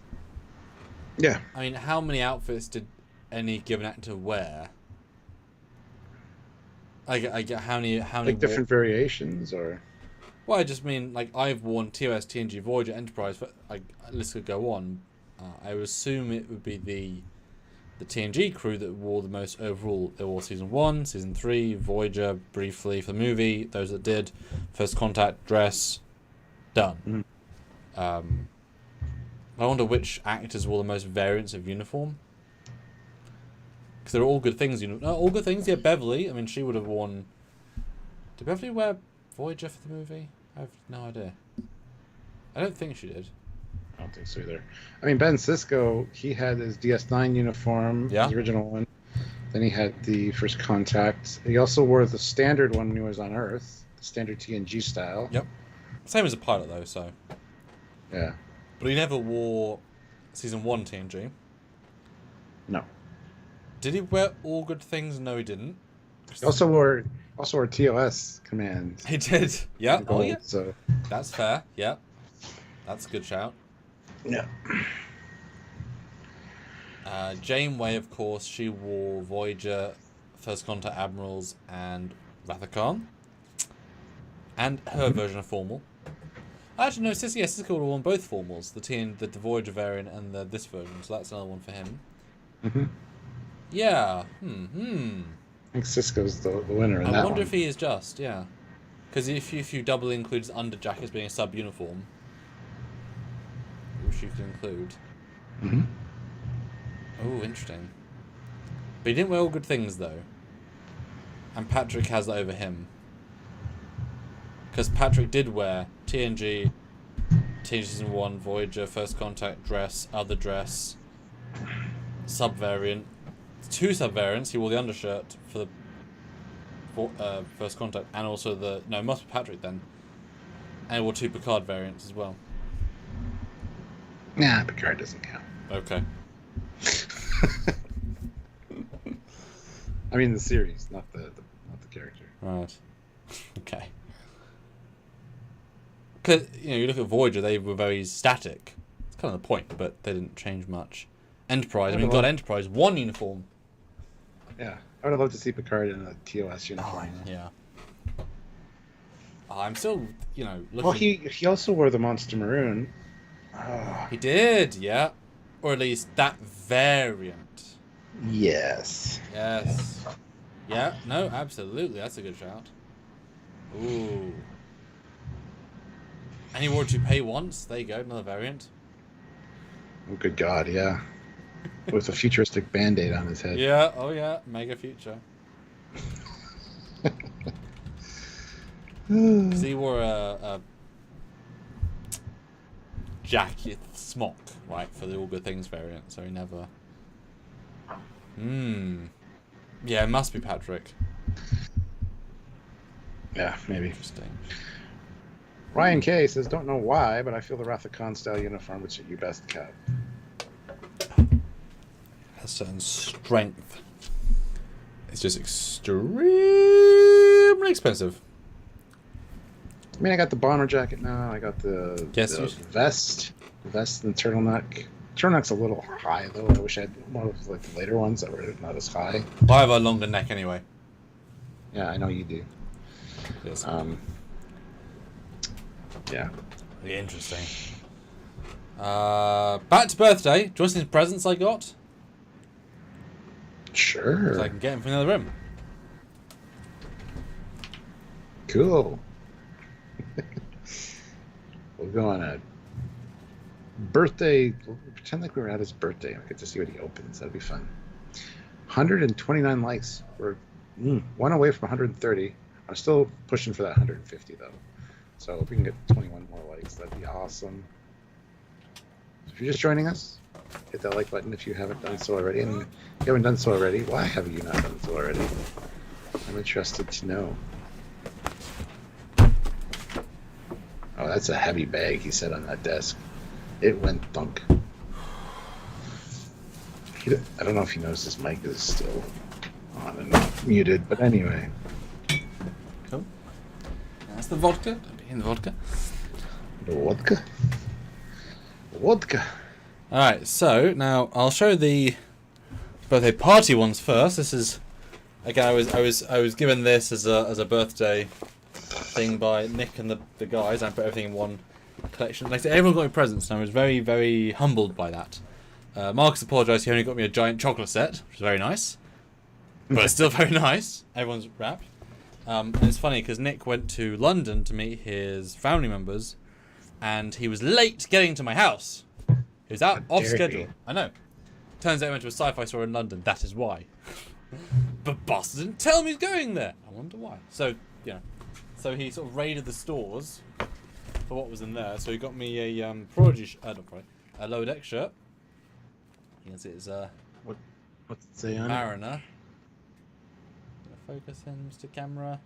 Yeah. I mean, how many outfits did any given actor wear? I get how many like different variations, or. Well, I just mean, like, I've worn TOS, TNG, Voyager, Enterprise, but list could go on. I would assume it would be the TNG crew that wore the most overall. They wore Season 1, Season 3, Voyager, briefly for the movie, those that did. First Contact, dress, done. I wonder which actors wore the most variants of uniform. Because they're all good things, all good things, yeah, Beverly, I mean, she would have worn... Did Beverly wear Voyager for the movie? I have no idea. I don't think she did. I don't think so either. I mean, Ben Sisko, he had his DS9 uniform, his original one. Then he had the First Contact. He also wore the standard one when he was on Earth, the standard TNG style. Yep. Same as a pilot, though, so... Yeah. But he never wore Season 1 TNG. No. Did he wear all good things? No, he didn't. He also wore TOS commands. He did. Yeah. Gold, yeah. So. That's fair. Yeah. That's a good shout. Yeah. Janeway, of course, she wore Voyager, First Contact Admirals, and Rathakan. And her version of formal. Actually, no, Sisko would have worn both formals, the Voyager variant and this version, so that's another one for him. Mm-hmm. Yeah. I think Sisko's the winner in that one. I wonder if he is just, yeah. Because if you double include his underjackets being a sub-uniform, which you can include. Mm-hmm. Oh, interesting. But he didn't wear all good things, though. And Patrick has that over him. Because Patrick did wear TNG Season 1, Voyager, First Contact, dress, other dress, sub-variant. 2 sub-variants. He wore the undershirt for the First Contact, and also the... No, it must be Patrick, then. And he wore 2 Picard variants as well. Nah, Picard doesn't count. Okay. I mean the series, not the character. Right. Okay. Because, you look at Voyager, they were very static. It's kind of the point, but they didn't change much. Enterprise, God, Enterprise, 1 uniform. Yeah, I would have loved to see Picard in a TOS uniform. Yeah. I'm still, looking... Well, he also wore the Monster Maroon. He did, yeah. Or at least that variant. Yes. Yes. Yeah, no, absolutely. That's a good shout. Ooh. And he wore toupee once. There you go, another variant. Oh, good God, yeah. With a futuristic Band-Aid on his head. Yeah, oh yeah, mega future. Because he wore a jacket smock, right, for the All Good Things variant, so he never... Yeah, it must be Patrick. Yeah, maybe. Interesting. Ryan K says, don't know why, but I feel the Rathakan style uniform would suit you best, Cap. Has certain strength. It's just extremely expensive. I mean, I got the bomber jacket now. I got the vest. The vest and the turtleneck. Turtleneck's a little high, though. I wish I had one of the later ones that were not as high. I have a longer neck anyway. Yeah, I know you do. Yes. Yeah. Interesting. Back to birthday. Do you want to see the presents I got? Sure. So I can get him from another room. Cool. We'll go on a birthday. We'll pretend like we were at his birthday. I get to see what he opens. That'd be fun. 129 likes. We're one away from 130. I'm still pushing for that 150 though. So if we can get 21 more likes, that'd be awesome. If you're just joining us, hit that like button if you haven't done so already. And if you haven't done so already, why have you not done so already? I'm interested to know. Oh, that's a heavy bag he said on that desk. It went thunk. I don't know if he knows his mic is still on and not muted, but anyway. Cool. That's the vodka. Don't be in the vodka. The vodka? Vodka. Alright, so now I'll show the birthday party ones first. This is again I was given this as a birthday thing by Nick and the guys. I put everything in one collection. Like I said, everyone got me presents and I was very, very humbled by that. Marcus apologised, he only got me a giant chocolate set, which is very nice. But it's still very nice. Everyone's wrapped. And it's funny because Nick went to London to meet his family members and he was late getting to my house. He was out off schedule. I know. Turns out he went to a sci-fi store in London, that is why. But boss didn't tell me he's going there. I wonder why. So, you know. So he sort of raided the stores for what was in there. So he got me a Prodigy, a Lower Deck shirt. You can see it's What's it say on it? Mariner. Focus in, Mr. Camera.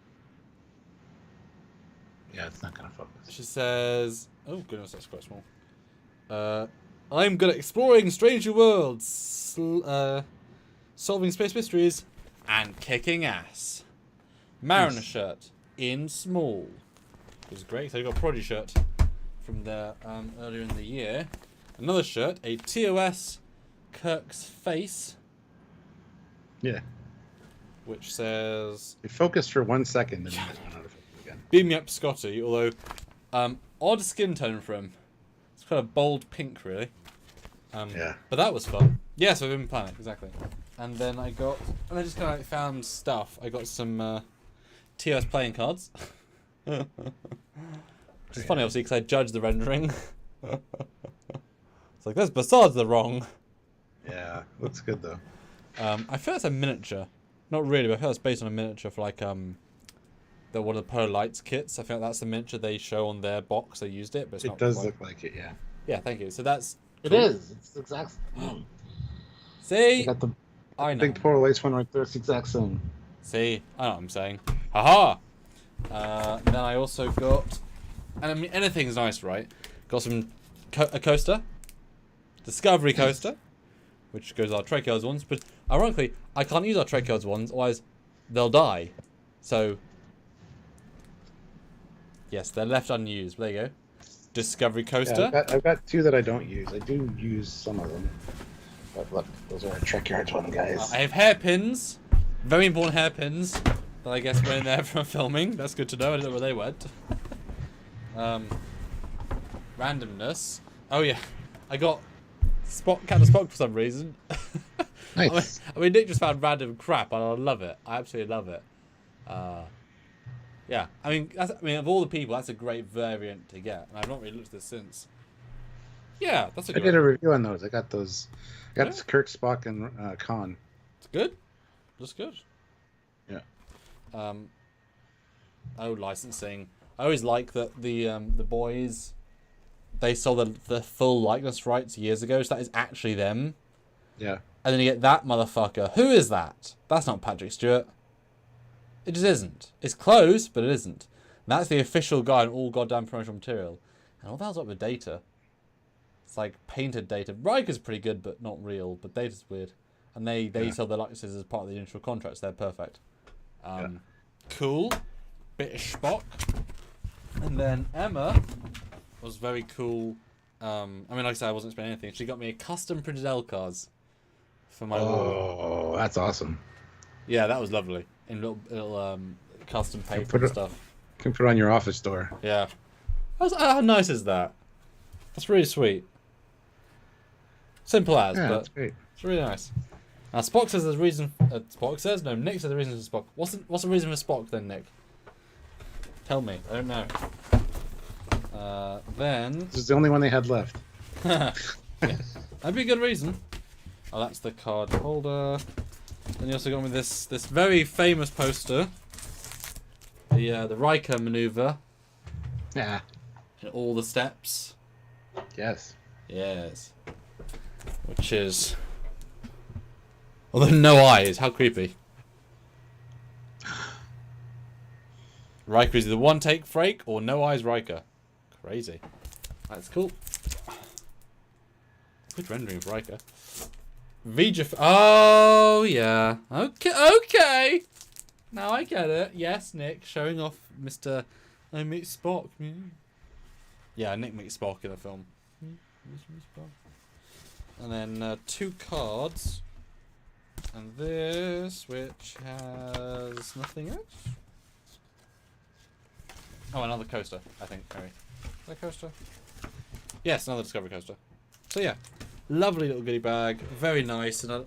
Yeah, it's not gonna focus. She says, "Oh goodness, that's quite small." I'm good at exploring strange new worlds, solving space mysteries, and kicking ass. Mariner shirt in small. It was great. So I got a Prodigy shirt from there earlier in the year. Another shirt, a TOS Kirk's face. Yeah. Which says... It focused for 1 second and then it went out of focus again. Beam me up, Scotty. Although, odd skin tone for him. It's kind of bold pink, really. Yeah. But that was fun. Yeah, so I've been planning, exactly. And then I just kind of found stuff. I got some TOS playing cards. It's funny, obviously, because I judged the rendering. It's like, those bastards are wrong. Yeah, looks good, though. I feel it's a miniature. Not really, but I feel it's based on a miniature for, like, one of the Polar Lights kits. I think that's the miniature they show on their box. They used it, but it's not. It does look like it, yeah. Yeah, thank you. So that's... It is. It's the exact same. See? I got the I know. big Polar Lights one right there. It's the exact same. See? I know what I'm saying. Haha! Then I also got... And I mean, anything's nice, right? Got some... a coaster. Discovery coaster. Which goes our Trekyards ones. But ironically, I can't use our Trekyards ones, otherwise they'll die. So... Yes, they're left unused. There you go. Discovery coaster. Yeah, I've got two that I don't use. I do use some of them. But look, those are our Trekyards one, guys. I have hairpins. Very important hairpins. That I guess went in there from filming. That's good to know. I don't know where they went. Randomness. Oh yeah. I got Captain Spock for some reason. Nice. I mean, Nick just found random crap and I love it. I absolutely love it. Yeah, I mean, of all the people, that's a great variant to get, and I've not really looked at this since. Yeah, that's a good I did a review on those. I got those. I got Kirk, Spock, and Khan. It's good. That's good. Yeah. Oh, licensing. I always like that the boys, they sold the full likeness rights years ago, so that is actually them. Yeah. And then you get that motherfucker. Who is that? That's not Patrick Stewart. It just isn't. It's close, but it isn't. And that's the official guy on all goddamn promotional material. And all the hell's up with Data? It's like painted Data. Riker's pretty good, but not real. But Data's weird. And they sell their likenesses as part of the initial contracts. They're perfect. Cool. Bit of Spock. And then Emma was very cool. I mean, like I said, I wasn't expecting anything. She got me a custom printed L-cards for my wall. Oh, that's awesome. Yeah, that was lovely. In little custom paper and stuff. You can put it on your office door. Yeah. How nice is that? That's really sweet. Simple as, Yeah, but that's great. it's really nice. Now Spock says there's a reason. Spock says no. Nick says the reason for Spock. What's the reason for Spock then, Nick? Tell me. I don't know. Then This is the only one they had left. yeah, that'd be a good reason. Oh, that's the card holder. Then you also got me this very famous poster. The Riker maneuver. Yeah. And all the steps. Yes. Yes. Which is... Although no eyes, how creepy. Riker is either one take Frake or no eyes Riker. Crazy. That's cool. Good rendering of Riker. Vija. Oh yeah. Okay. Now I get it. Yes, Nick showing off Mr. I meet Spock. Yeah, Nick meets Spock in the film. And then 2 cards. And this, which has nothing else. Oh, another coaster, I think. Maybe. Is that a coaster? Yes, another Discovery coaster. So yeah, lovely little goodie bag, very nice, and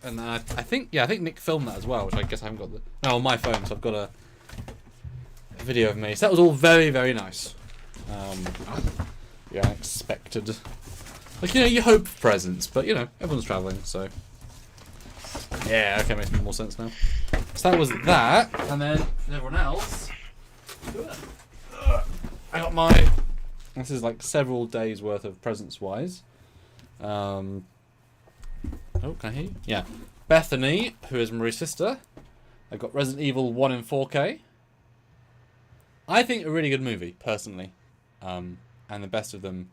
I think Nick filmed that as well, which I guess I haven't got on my phone, so I've got a video of me. So that was all very, very nice. Yeah, unexpected. Like, you know, you hope for presents, but you know, everyone's travelling, so yeah, okay, makes more sense now. So that was that, and then for everyone else, I got my. This is like several days worth of presents wise. Oh, can I hear you? Yeah. Bethany, who is Marie's sister. I got Resident Evil 1 in 4K. I think a really good movie, personally. And the best of them.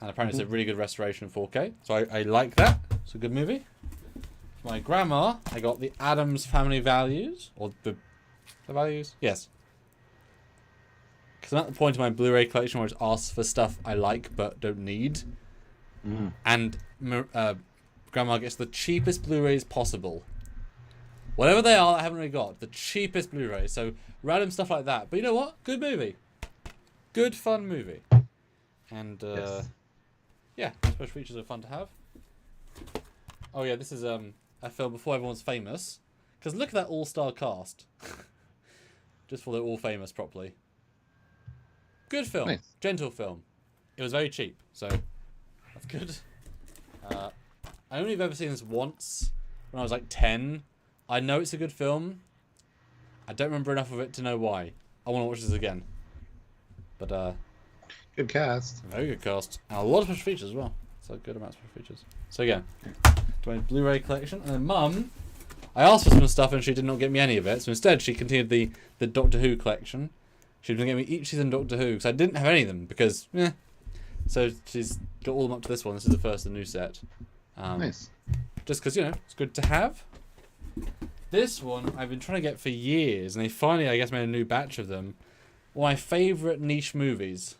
And apparently it's a really good restoration in 4K. So I like that. It's a good movie. For my grandma, I got the Addams Family Values. Or the Values? Yes. Because I'm at the point in my Blu-ray collection where it asks for stuff I like but don't need. And Grandma gets the cheapest Blu-rays possible. Whatever they are, I haven't really got. The cheapest Blu-rays. So, random stuff like that. But you know what? Good movie. Good, fun movie. And, yes. Yeah, special features are fun to have. Oh yeah, this is a film before everyone's famous. Because look at that all-star cast. Just before they're all famous properly. Good film. Nice. Gentle film. It was very cheap, so that's good. I only have ever seen this once when I was like 10. I know it's a good film. I don't remember enough of it to know why. I want to watch this again. But good cast. Very good cast. And a lot of special features as well. So good amount of special features. So yeah, to my Blu-ray collection. And then Mum, I asked for some stuff and she did not get me any of it. So instead she continued the Doctor Who collection. She was going to get me each season of Doctor Who, because I didn't have any of them, because, So she's got all of them up to this one. This is the first of the new set. Nice. Just because, you know, it's good to have. This one I've been trying to get for years, and they finally, I guess, made a new batch of them. One of my favourite niche movies.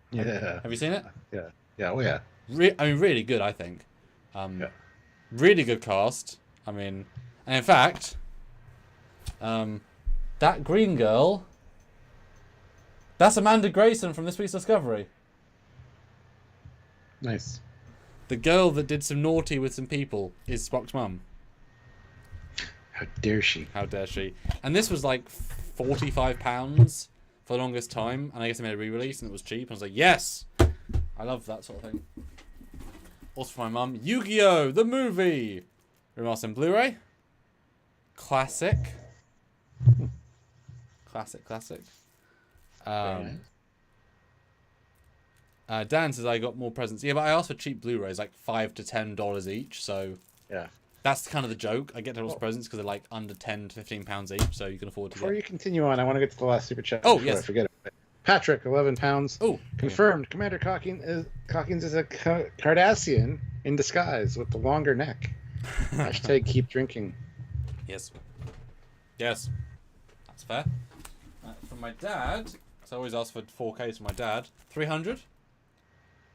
Yeah. Have you seen it? Yeah. Yeah, oh yeah. I mean, really good, I think. Really good cast. I mean, and in fact, that green girl... That's Amanda Grayson from this week's Discovery. Nice. The girl that did some naughty with some people is Spock's mum. How dare she? How dare she? And this was like £45 for the longest time, and I guess they made a re-release and it was cheap. And I was like, yes! I love that sort of thing. Also for my mum, Yu-Gi-Oh! The movie! Remastered Blu-ray. Classic. Classic. Dan says I got more presents. Yeah, but I asked for cheap Blu-rays, like $5 to $10 each. So yeah, that's kind of the joke. I get those presents because they're like under £10 to £15 each, so you can afford to. Before you continue on, I want to get to the last super chat. Oh yes, I forget it. Patrick, £11. Oh, confirmed. Yeah. Commander Cockings is a Cardassian in disguise with the longer neck. Hashtag keep drinking. Yes, that's fair. From my dad. So I always ask for 4Ks from my dad. 300,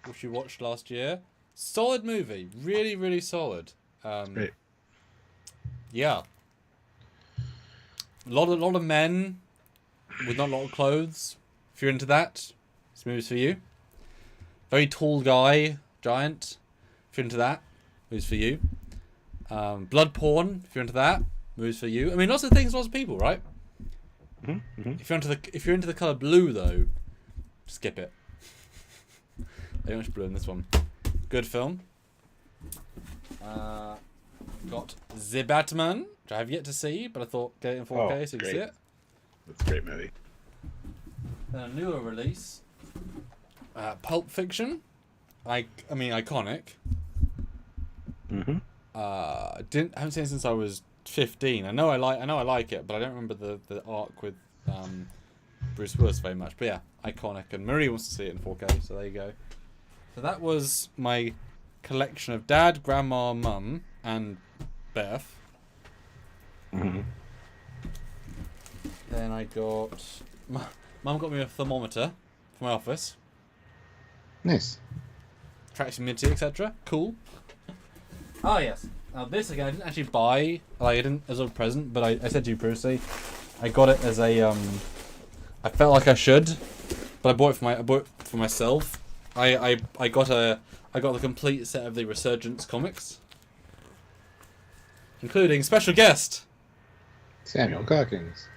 which we watched last year. Solid movie. Really, really solid. Great. Yeah. A lot of men with not a lot of clothes. If you're into that, this movie's for you. Very tall guy, giant. If you're into that, movie's for you. Blood porn. If you're into that, movie's for you. I mean, lots of things, lots of people, right? Mm-hmm. If you're into the colour blue though, skip it. Very much blue in this one. Good film. Got The Batman, which I have yet to see, but I thought get it in 4K so you can see it. That's a great movie. Then a newer release, Pulp Fiction, I mean, iconic. Mm-hmm. Haven't seen it since I was 15. I know I like it, but I don't remember the arc with Bruce Willis very much. But yeah, iconic. And Marie wants to see it in 4K, so there you go. So that was my collection of Dad, Grandma, Mum, and Beth. Mm-hmm. Then I got... Mum got me a thermometer for my office. Nice. Tracks humidity, etc. Cool. Oh, yes. Now this, again, I didn't actually buy... Like, I didn't as a present, but I said to you previously, I got it as a... I felt like I should, but I bought it for myself. I got the complete set of the Resurgence comics, including special guest Samuel Cockings.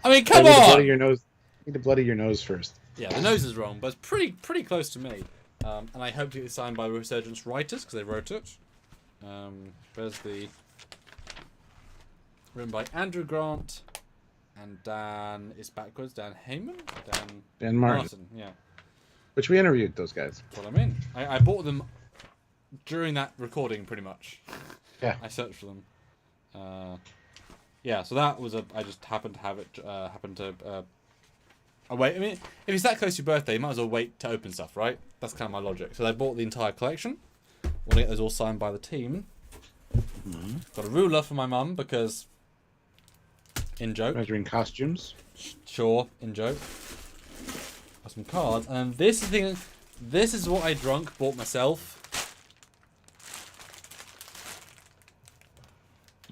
I mean, come You need to on! bloody your nose. You need to bloody your nose first. Yeah, the nose is wrong, but it's pretty close to me. And I hope to get it signed by Resurgence writers, because they wrote it. Where's the... Written by Andrew Grant and Dan... It's backwards. Dan Heyman? Dan Martin. Yeah. Which we interviewed those guys. That's what I mean. I bought them during that recording, pretty much. Yeah. I searched for them. Yeah, so that was I just happened to have it. Wait. I mean, if it's that close to your birthday, you might as well wait to open stuff, right? That's kind of my logic. So I bought the entire collection. Want to get those all signed by the team. Mm-hmm. Got a ruler for my mum because, in joke. Measuring costumes. Sure, in joke. Got some cards, and this is the thing. This is what I bought myself.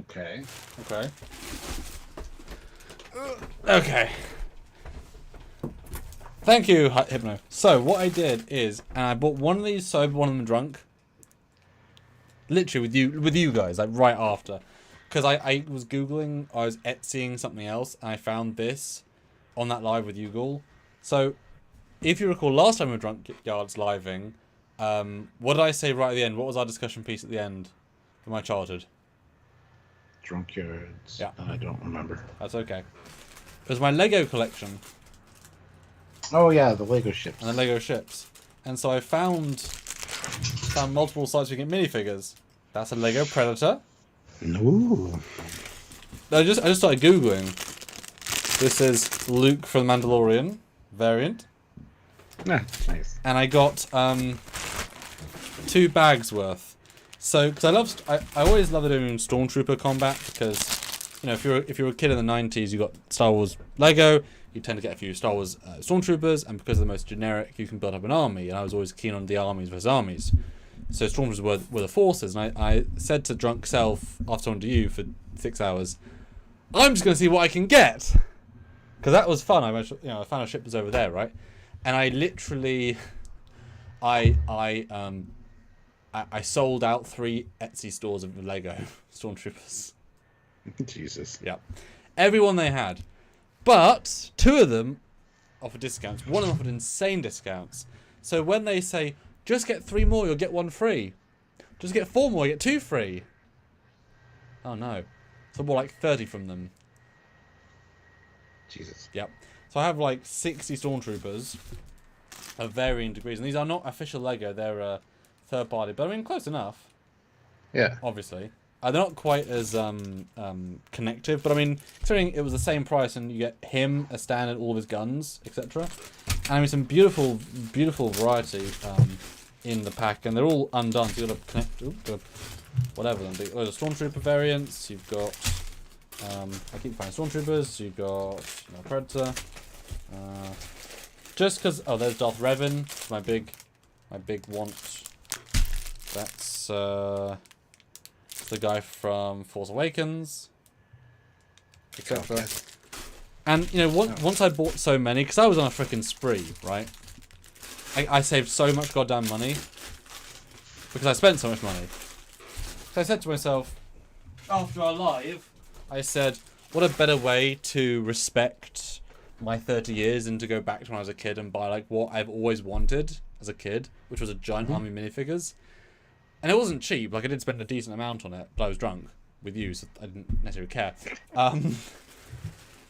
Okay. Okay. Thank you, Hypno. So, what I did is, and I bought one of these sober, one of them drunk. Literally with you guys, like right after. Because I was Googling, I was Etsying something else, and I found this on that live with you, Ghoul. So, if you recall, last time we were Drunkyards living, what did I say right at the end? What was our discussion piece at the end for my childhood? Drunkyards. Yeah. I don't remember. That's okay. It was my Lego collection. Oh yeah, the Lego ships. And the Lego ships. And so I found multiple sites we can get minifigures. That's a Lego Predator. No. I just started Googling. This is Luke from The Mandalorian variant. Ah, nice. And I got 2 bags worth. So, because I always loved doing Stormtrooper combat because, you know, if you're a kid in the 90s, you got Star Wars Lego, you tend to get a few Star Wars Stormtroopers, and because they're the most generic, you can build up an army. And I was always keen on the armies versus armies. So Stormtroopers were the forces, and I said to Drunk Self after talking to you for 6 hours, I'm just going to see what I can get, because that was fun. I found a ship was over there, right? And I literally, I sold out 3 Etsy stores of Lego Stormtroopers. Jesus. Yeah. Everyone they had. But 2 of them offered discounts. One of them offered insane discounts. So when they say, just get 3 more, you'll get 1 free. Just get 4 more, you get 2 free. Oh no. So more like 30 from them. Jesus. Yep. So I have like 60 Stormtroopers of varying degrees. And these are not official Lego, they're third party. But I mean, close enough. Yeah. Obviously. They're not quite as connective, but I mean, considering it was the same price and you get him, a stand, and all of his guns, etc. And I mean, some beautiful variety in the pack, and they're all undone, so you've got to connect, whatever them. There's Stormtrooper variants, you've got, I keep finding Stormtroopers, you've got Predator, just because, there's Darth Revan, my big want. That's, the guy from Force Awakens, etc. And you know, once I bought so many, because I was on a freaking spree, right? I saved so much goddamn money because I spent so much money. So I said to myself, after our live, I said, what a better way to respect my 30 years and to go back to when I was a kid and buy like what I've always wanted as a kid, which was a giant army minifigures. And it wasn't cheap, like I did spend a decent amount on it, but I was drunk with you, so I didn't necessarily care.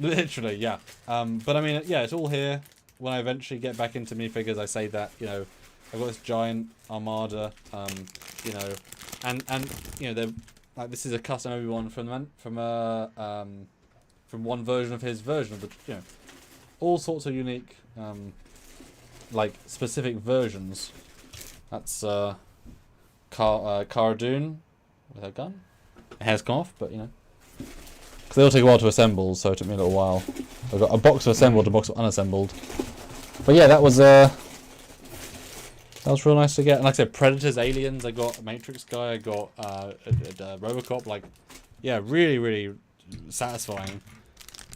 Literally, yeah. But I mean, yeah, it's all here. when I eventually get back into minifigures, I say that, you know, I've got this giant armada, you know, and you know, they're like, this is a custom Obi-Wan from one version of his version of the, you know, all sorts of unique, like specific versions. That's Cara Dune with her gun. It has come off, but you know, because they all take a while to assemble, so it took me a little while. I've got a box of assembled, a box of unassembled. But yeah, that was real nice to get. And like I said, Predators, Aliens. I got a Matrix guy. I got a Robocop. Like, yeah, really, really satisfying.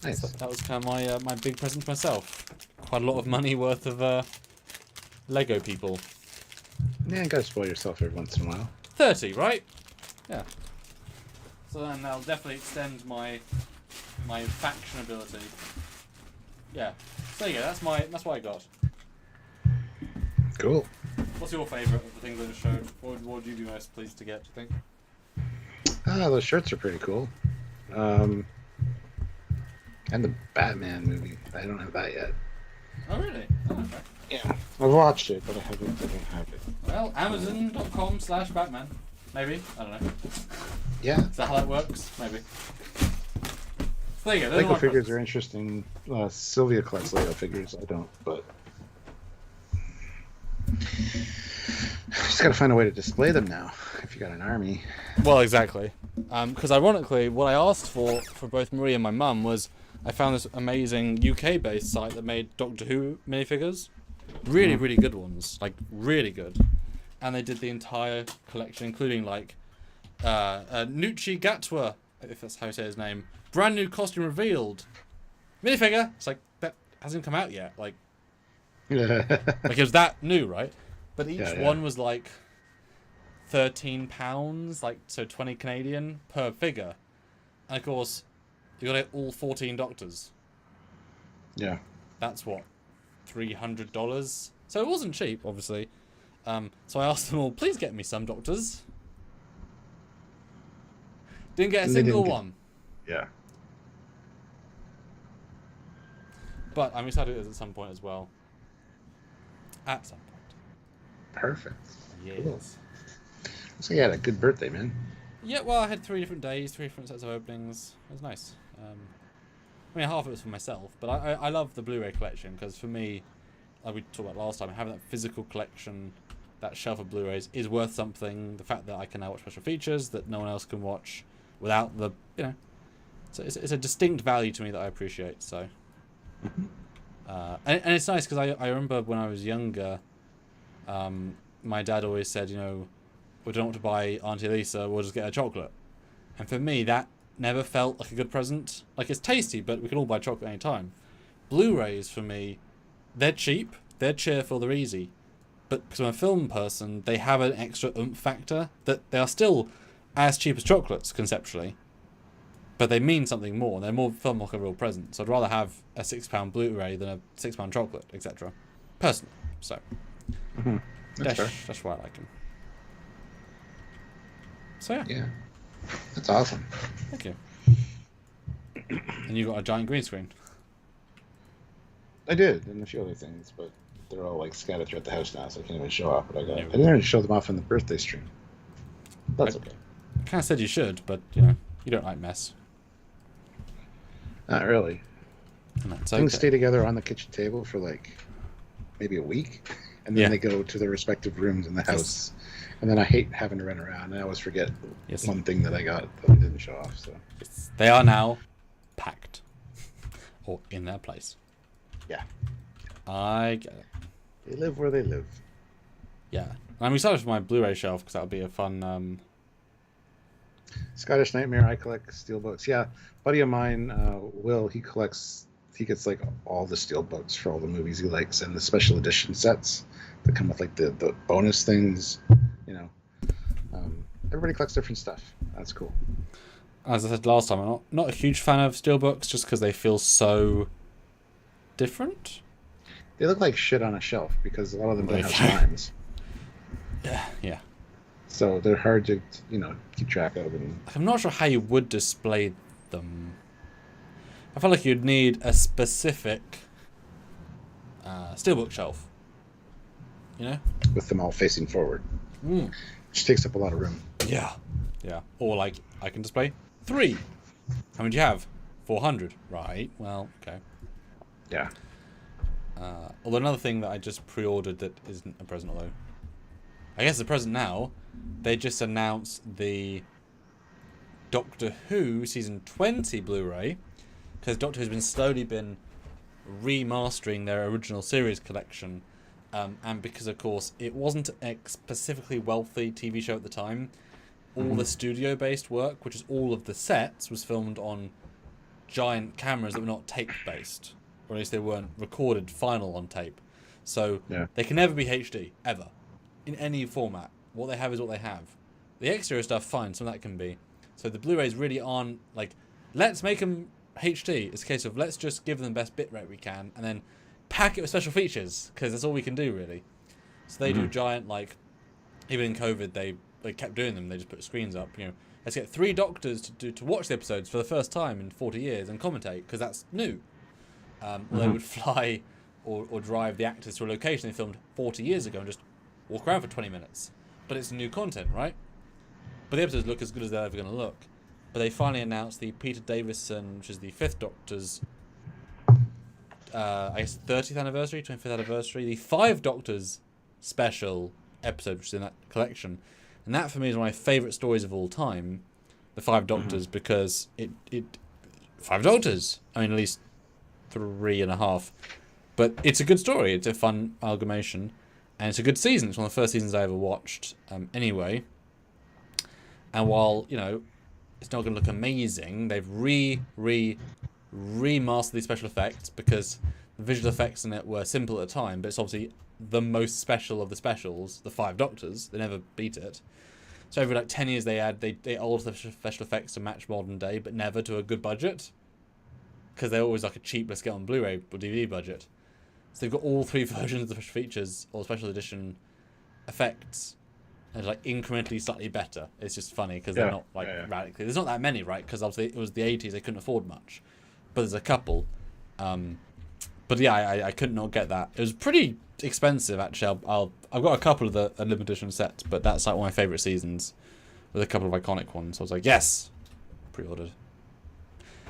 Nice. So that was kind of my big present to myself. Quite a lot of money worth of Lego people. Yeah, you gotta spoil yourself every once in a while. 30, right? Yeah. So then that'll definitely extend my faction ability. Yeah. So yeah, that's what I got. Cool. What's your favourite of the things I just showed? What would you be most pleased to get, do you think? Those shirts are pretty cool. And the Batman movie. I don't have that yet. Oh really? Oh, okay. Yeah. I've watched it, but I don't have it. Well, Amazon.com/Batman. Maybe. I don't know. Yeah. Is that how that works? Maybe. So there you go. Lego figures are interesting. Sylvia collects Lego figures. I don't, but just gotta find a way to display them now. If you got an army. Well, exactly. Because ironically, what I asked for both Marie and my mum was, I found this amazing UK-based site that made Doctor Who minifigures. Really, really good ones. Like, really good. And they did the entire collection, including, like, Nucci Gatwa, if that's how you say his name. Brand new costume revealed. Minifigure! It's like, that hasn't come out yet. Like, like it was that new, right? But each one was, like, £13, like, so 20 Canadian per figure. And, of course, you got all 14 Doctors. Yeah. That's what, $300? So it wasn't cheap, obviously. So I asked them all, please get me some Doctors. Didn't get a single one. Yeah. But I'm excited it is at some point as well. At some point. Perfect. Yes. Cool. So you had a good birthday, man. Yeah, well, I had 3 different days, 3 different sets of openings. It was nice. I mean, half of it was for myself, but I love the Blu-ray collection, because for me, like we talked about last time, having that physical collection, that shelf of Blu-rays, is worth something. The fact that I can now watch special features that no one else can watch without the, you know, so it's a distinct value to me that I appreciate. So, and it's nice because I remember when I was younger, my dad always said, you know, we don't want to buy Auntie Lisa, we'll just get her chocolate. And for me, that never felt like a good present. Like, it's tasty, but we can all buy chocolate any time. Blu-rays, for me, they're cheap, they're cheerful, they're easy. But because I'm a film person, they have an extra oomph factor that they are still as cheap as chocolates, conceptually. But they mean something more. They're more film like a real present. So I'd rather have a £6 Blu-ray than a £6 chocolate, etc. Personally. So, that's why I like them. So yeah. Yeah. That's awesome. Thank you. And you got a giant green screen. I did, and a few other things, but they're all like scattered throughout the house now, so I can't even show off what I got. I didn't even show them off in the birthday stream. That's okay. I kind of said you should, but you know, you don't like mess. Not really. And that's Things okay. stay together on the kitchen table for like maybe a week, and then they go to their respective rooms in the house. And then I hate having to run around, and I always forget one thing that I got that I didn't show off. So they are now packed or in their place. Yeah, I get it. They live where they live. Yeah, I'm excited for my Blu-ray shelf because that'll be a fun. Scottish Nightmare. I collect steelbooks. Yeah, buddy of mine, Will. He collects. He gets like all the steelbooks for all the movies he likes, and the special edition sets that come with like the bonus things. You know, everybody collects different stuff. That's cool. As I said last time, I'm not a huge fan of steelbooks just because they feel so different. They look like shit on a shelf because a lot of them don't have spines. Yeah. So they're hard to, you know, keep track of. And I'm not sure how you would display them. I feel like you'd need a specific steelbook shelf. You know, with them all facing forward, which takes up a lot of room. Yeah. Or like I can display 3. How many do you have? 400. Right. Well, okay. Yeah. Although another thing that I just pre-ordered that isn't a present, although I guess it's a present now. They just announced the Doctor Who season 20 Blu-ray, because Doctor Who's slowly been remastering their original series collection, and because of course it wasn't a specifically wealthy TV show at the time. All the studio-based work, which is all of the sets, was filmed on giant cameras that were not tape-based, or at least they weren't recorded final on tape. So they can never be HD, ever, in any format. What they have is what they have. The exterior stuff, fine, some of that can be. So the Blu-rays really aren't like, let's make them HD. It's a case of let's just give them the best bitrate we can, and then pack it with special features, because that's all we can do, really. So they do giant, like, even in COVID, they kept doing them. They just put screens up, you know. Let's get 3 doctors to watch the episodes for the first time in 40 years and commentate, because that's new. They would fly or drive the actors to a location they filmed 40 years ago and just walk around for 20 minutes. But it's new content, right? But the episodes look as good as they're ever going to look. But they finally announced the Peter Davison, which is the 5th Doctor's, I guess, 30th anniversary, 25th anniversary, the 5 Doctors special episode, which is in that collection. And that, for me, is one of my favourite stories of all time, the 5 Doctors, because it 5 Doctors. I mean, at least 3.5. But it's a good story. It's a fun amalgamation. And it's a good season. It's one of the first seasons I ever watched anyway. And while, you know, it's not going to look amazing, they've remastered these special effects, because the visual effects in it were simple at the time, but it's obviously the most special of the specials, the 5 Doctors. They never beat it. So every 10 years they alter the special effects to match modern day, but never to a good budget, because they're always like a cheap, let's get on Blu-ray or DVD budget. So they've got all 3 versions of the special features or special edition effects, and it's like incrementally slightly better. It's just funny because they're not like radically. There's not that many, right? Because obviously it was the 80s, they couldn't afford much, but there's a couple. But yeah, I couldn't not get that. It was pretty expensive, actually. I've got a couple of the limited edition sets, but that's like one of my favourite seasons, with a couple of iconic ones. So I was like, yes, pre-ordered.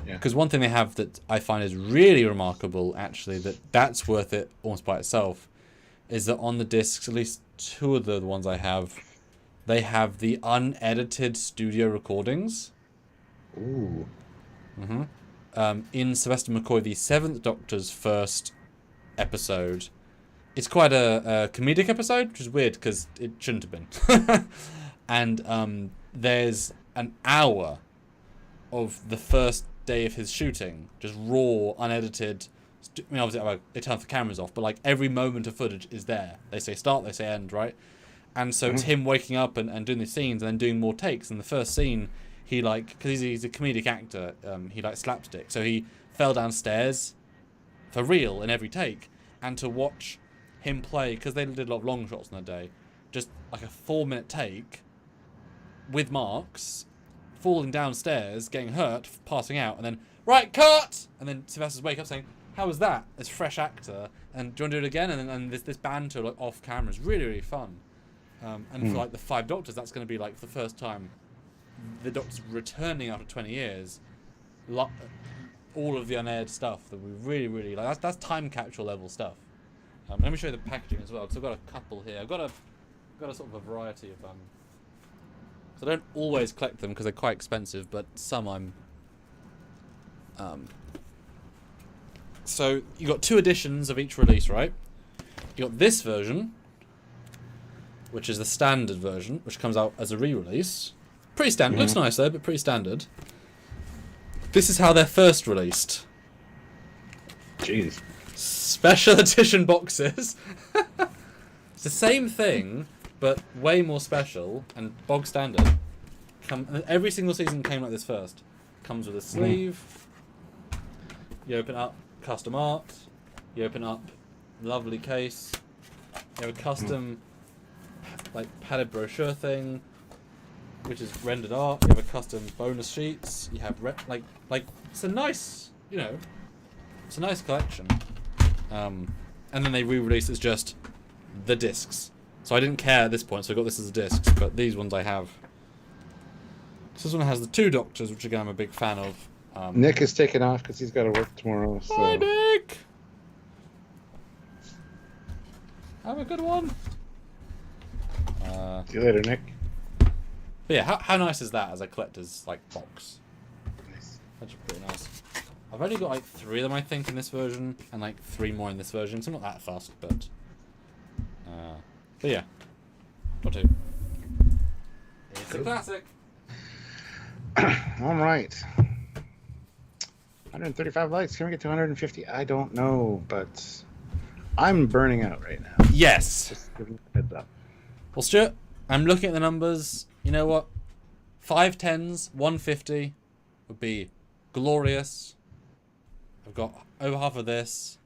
Because one thing they have that I find is really remarkable, actually, that's worth it almost by itself, is that on the discs, at least 2 of the ones I have, they have the unedited studio recordings. Ooh. In Sylvester McCoy, the 7th Doctor's first episode, it's quite a comedic episode, which is weird because it shouldn't have been. And there's an hour of the first day of his shooting, just raw, unedited. I mean, obviously, they turn the cameras off, but like every moment of footage is there. They say start, they say end, right? And so it's him waking up and doing the scenes and then doing more takes. And the first scene, he because he's a comedic actor, he slapstick. So he fell downstairs for real in every take. And to watch him play, because they did a lot of long shots on the day, just like a 4-minute take with marks, falling downstairs, getting hurt, passing out, and then, right, cut! And then Sylvester's wake up saying, how was that? This fresh actor, and do you want to do it again? And this banter like off camera is really, really fun. And for like the 5 Doctors, that's going to be like for the first time the Doctor's returning after 20 years. All of the unaired stuff that we really, really like. That's time capsule level stuff. Let me show you the packaging as well, because I've got a couple here. I've got a sort of a variety of So I don't always collect them because they're quite expensive, but some I'm. So you got 2 editions of each release, right? You got this version, which is the standard version, which comes out as a re-release. Pretty standard. Looks nice though, but pretty standard. This is how they're first released. Jeez. Special edition boxes. It's the same thing, but way more special and bog standard. Every single season came like this first. Comes with a sleeve. You open up custom art. You open up lovely case. You have a custom like padded brochure thing, which is rendered art. You have a custom bonus sheets. You have like it's a nice, it's a nice collection. and then they re-released as just the discs. So I didn't care at this point, so I got this as a disc, but these ones I have. So this one has the 2 Doctors, which again I'm a big fan of. Nick is taking off because he's got to work tomorrow. So. Bye, Nick! Have a good one. See you later, Nick. But yeah, how nice is that as a collector's like box? Nice. That's pretty nice. I've only got like 3 of them, I think, in this version, and like 3 more in this version. So I'm not that fast, but yeah, got 2. It's a classic. All right. 135 likes. Can we get to 150? I don't know, but I'm burning out right now. Yes. Just giving you a heads up. Well, Stuart, I'm looking at the numbers. You know what? 5 10s, 150 would be glorious. I've got over half of this.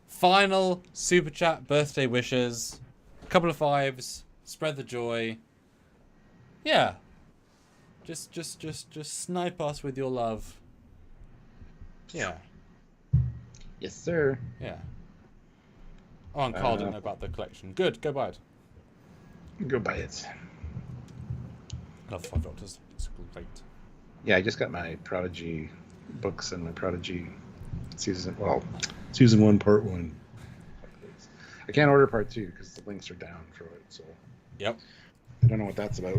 Final super chat birthday wishes. A couple of 5s. Spread the joy. Yeah. Just snipe us with your love. Yeah. Yes, sir. Yeah. Oh, and Carl didn't know about the collection. Good, go buy it. Go buy it. I love the 5 Doctors. It's great. Yeah, I just got my Prodigy books and my Prodigy season 1, part 1. I can't order part 2 because the links are down for it. So. Yep. I don't know what that's about.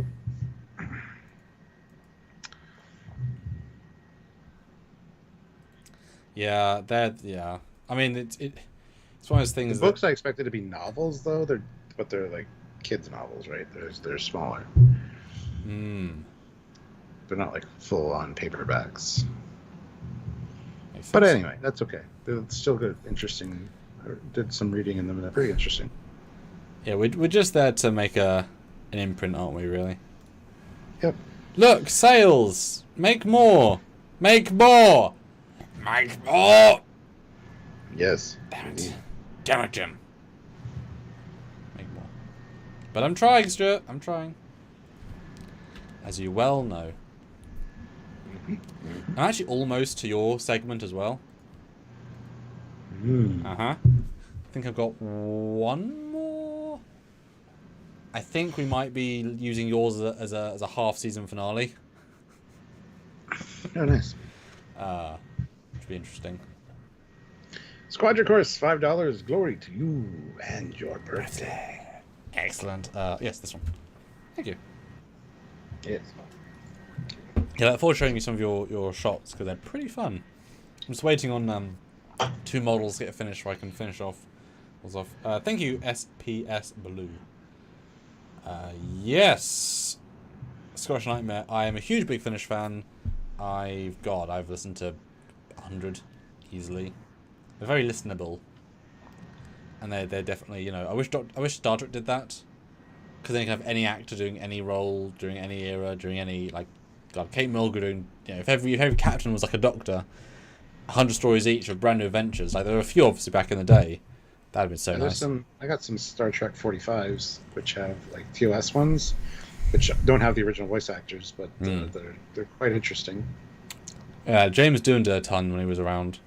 Yeah, yeah. I mean, it's one of those things. The books I expected to be novels, though. They're like kids' novels, right? They're smaller. They're not like full-on paperbacks. But anyway, that's okay. They're still good, interesting. I did some reading in them, and they're pretty interesting. Yeah, we're just there to make an imprint, aren't we? Really. Yep. Look, sales. Make more. Make more. Make more. Yes. Damn it. Damn it, Jim. Make more. But I'm trying, Stuart. I'm trying. As you well know. I'm actually almost to your segment as well. I think I've got 1 more. I think we might be using yours as a half-season finale. Oh, nice. Which would be interesting. Squadron Course, $5. Glory to you and your birthday. Excellent. Yes, this one. Thank you. Yes. Yeah, I look forward to showing you some of your shots because they're pretty fun. I'm just waiting on 2 models to get finished so I can finish off. Thank you, SPS Blue. Yes, Scottish Nightmare. I am a huge Big Finish fan. I've listened to 100 easily. They're very listenable, and they're definitely, I wish Star Trek did that, because then you can have any actor doing any role during any era, during any Kate Mulgrew doing, if every captain was like a doctor, 100 stories each of brand new adventures. Like there were a few obviously back in the day. That'd been so nice. I got some Star Trek 45s which have like TOS ones, which don't have the original voice actors, but they're quite interesting. Yeah, James Doohan did a ton when he was around.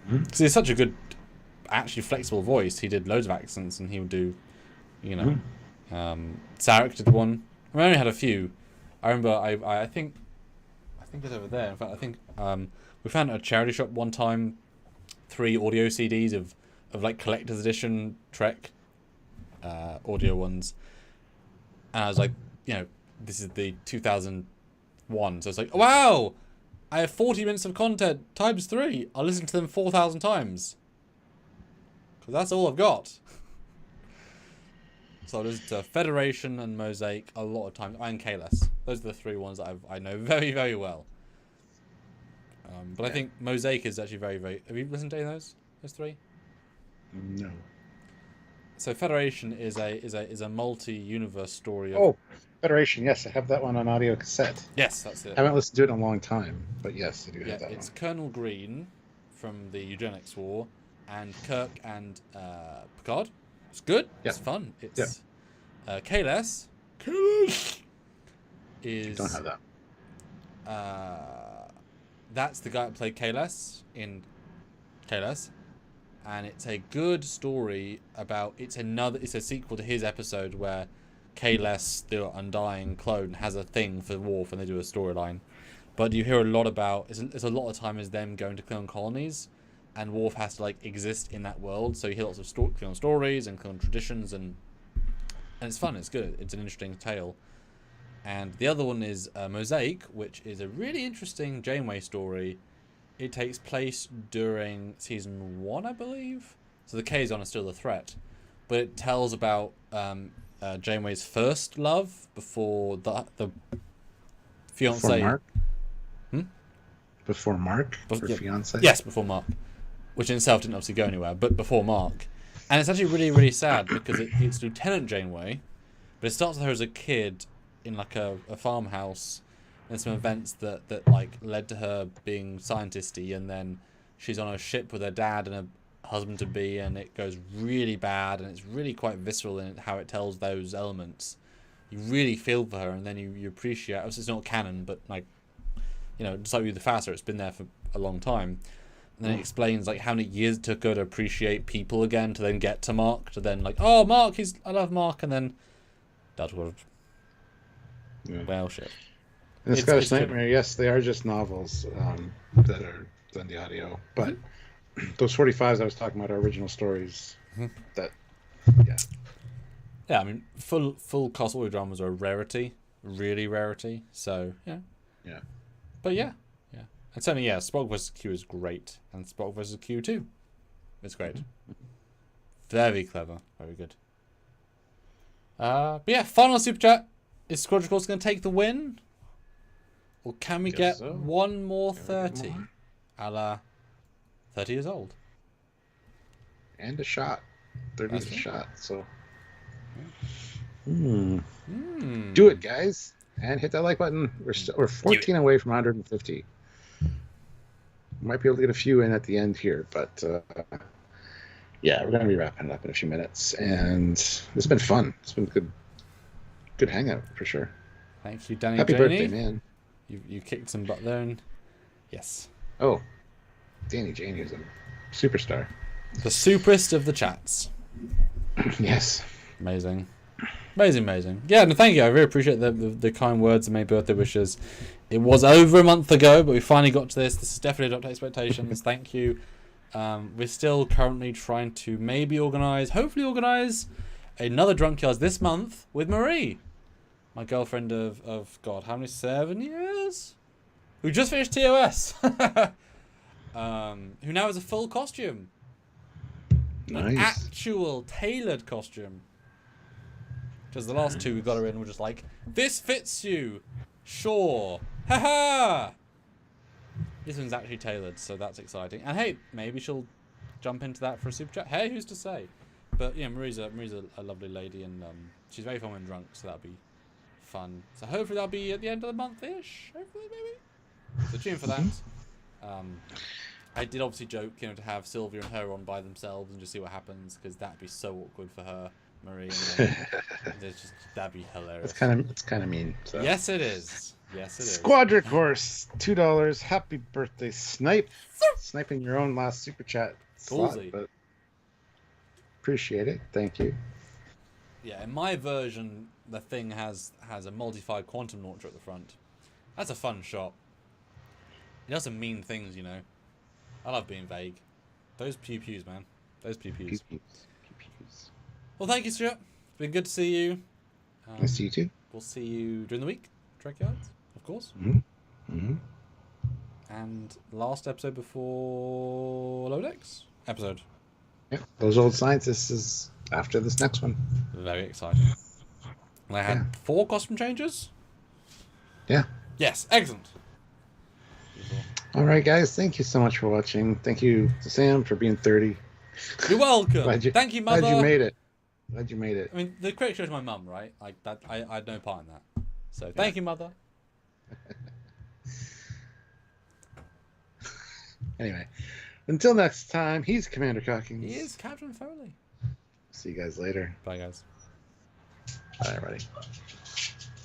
Because he's such a good, actually flexible voice. He did loads of accents, and he would do, Sarek did one. I only had a few. I remember I think it's over there. In fact, I think we found at a charity shop one time 3 audio CDs of like collector's edition Trek audio ones, and I was like, this is the 2001, so it's like, wow, I have 40 minutes of content times 3. I'll listen to them 4,000 times because that's all I've got. So I listened to Federation and Mosaic a lot of times, and Kalos. Those are the 3 ones that I know very, very well. But I think Mosaic is actually very, very... Have you listened to any of those 3? No. So Federation is a multi-universe story of... Federation, yes. I have that one on audio cassette. Yes, that's it. I haven't listened to it in a long time, but yes, I do have that it's one. Colonel Green from the Eugenics War, and Kirk and Picard. It's good. Yeah. It's fun. It's Kalos is... Don't have that. That's the guy that played Kalos in Kalos. and it's a good story about. It's a sequel to his episode where Kahless, the undying clone, has a thing for Worf, and they do a storyline. But you hear a lot about. It's a lot of time is them going to Klingon colonies, and Worf has to like exist in that world. So you hear lots of Klingon stories and Klingon traditions, and it's fun. It's good. It's an interesting tale. And the other one is Mosaic, which is a really interesting Janeway story. It takes place during season 1, I believe. So the Kazon are still the threat, but it tells about Janeway's first love before the fiance. Before Mark. Before Mark. Fiance. Yes, before Mark, which in itself didn't obviously go anywhere, but before Mark. And it's actually really, really sad because it's Lieutenant Janeway, but it starts with her as a kid in like a farmhouse, and some events that like led to her being scientisty, and then she's on a ship with her dad and a husband to be, and it goes really bad, and it's really quite visceral in how it tells those elements. You really feel for her, and then you appreciate. Obviously, it's not canon, but like, you know, just like with the Faster, it's been there for a long time. And then it explains like how many years it took her to appreciate people again, to then get to Mark, to then like, oh, Mark, I love Mark, and then that's what. Yeah. Well, shit. And Scottish Nightmare, yes, they are just novels that are done the audio, but those 45s I was talking about are original stories. That, yeah. Yeah, I mean, full cast audio dramas are a rarity, really rarity. So yeah. Yeah. But yeah. And certainly, yeah, Spock vs. Q is great, and Spock vs. Q too. It's great. Very clever. Very good. But yeah, final super chat. Is Squadron Course going to take the win? Or can we get one more 30? A la 30 years old. And a shot. 30 is a shot, so. Do it, guys. And hit that like button. We're 14 away from 150. Might be able to get a few in at the end here, but yeah, we're going to be wrapping it up in a few minutes. And this has been fun. It's been a good hangout for sure. Thank you, Danny. Happy Janie. birthday, man. You kicked some butt there. And yes. Oh, Danny Janie is a superstar. The superest of the chats. Yes. Amazing. Yeah, no, thank you. I really appreciate the kind words and my birthday wishes. It was over a month ago, but we finally got to this. This is definitely up to expectations. Thank you. We're still currently trying to hopefully organise another Drunkyards this month with Marie, my girlfriend of God, how many? 7 years? Who just finished TOS. Who now has a full costume. Nice. An actual tailored costume. Because the last two we got her in were just like, this fits you. Sure. Haha. This one's actually tailored, so that's exciting. And hey, maybe she'll jump into that for a super chat. Hey, who's to say? But yeah, Marie's a lovely lady, and she's very fun when drunk, so that'll be fun. So hopefully that'll be at the end of the month-ish. Hopefully, maybe. So tune for that. I did obviously joke, to have Sylvia and her on by themselves and just see what happens, because that'd be so awkward for her, Marie. And that'd be hilarious. It's kind of mean. So. Yes, it is. Squadron Course, $2. Happy birthday, Snipe. Sniping your own last super chat slot, but appreciate it. Thank you. Yeah, in my version, the thing has a modified quantum launcher at the front. That's a fun shot. It does some mean things, I love being vague. Those pew-pews, man. Those pew-pews. Pew-pews. Well, thank you, Stuart. It's been good to see you. Nice to see you too. We'll see you during the week. Trekyards, of course. And last episode before Lodex episode. Yeah, those old scientists is after this next one. Very exciting. And I had 4 costume changes. Yeah. Yes, excellent. All right, guys. Thank you so much for watching. Thank you to Sam for being 30. You're welcome. Thank you, Mother. Glad you made it. I mean, the critic show's my mum, right? Like that. I had no part in that. So thank you, Mother. Anyway, until next time, he's Commander Cockings. He is Captain Foley. See you guys later. Bye, guys. Bye, everybody.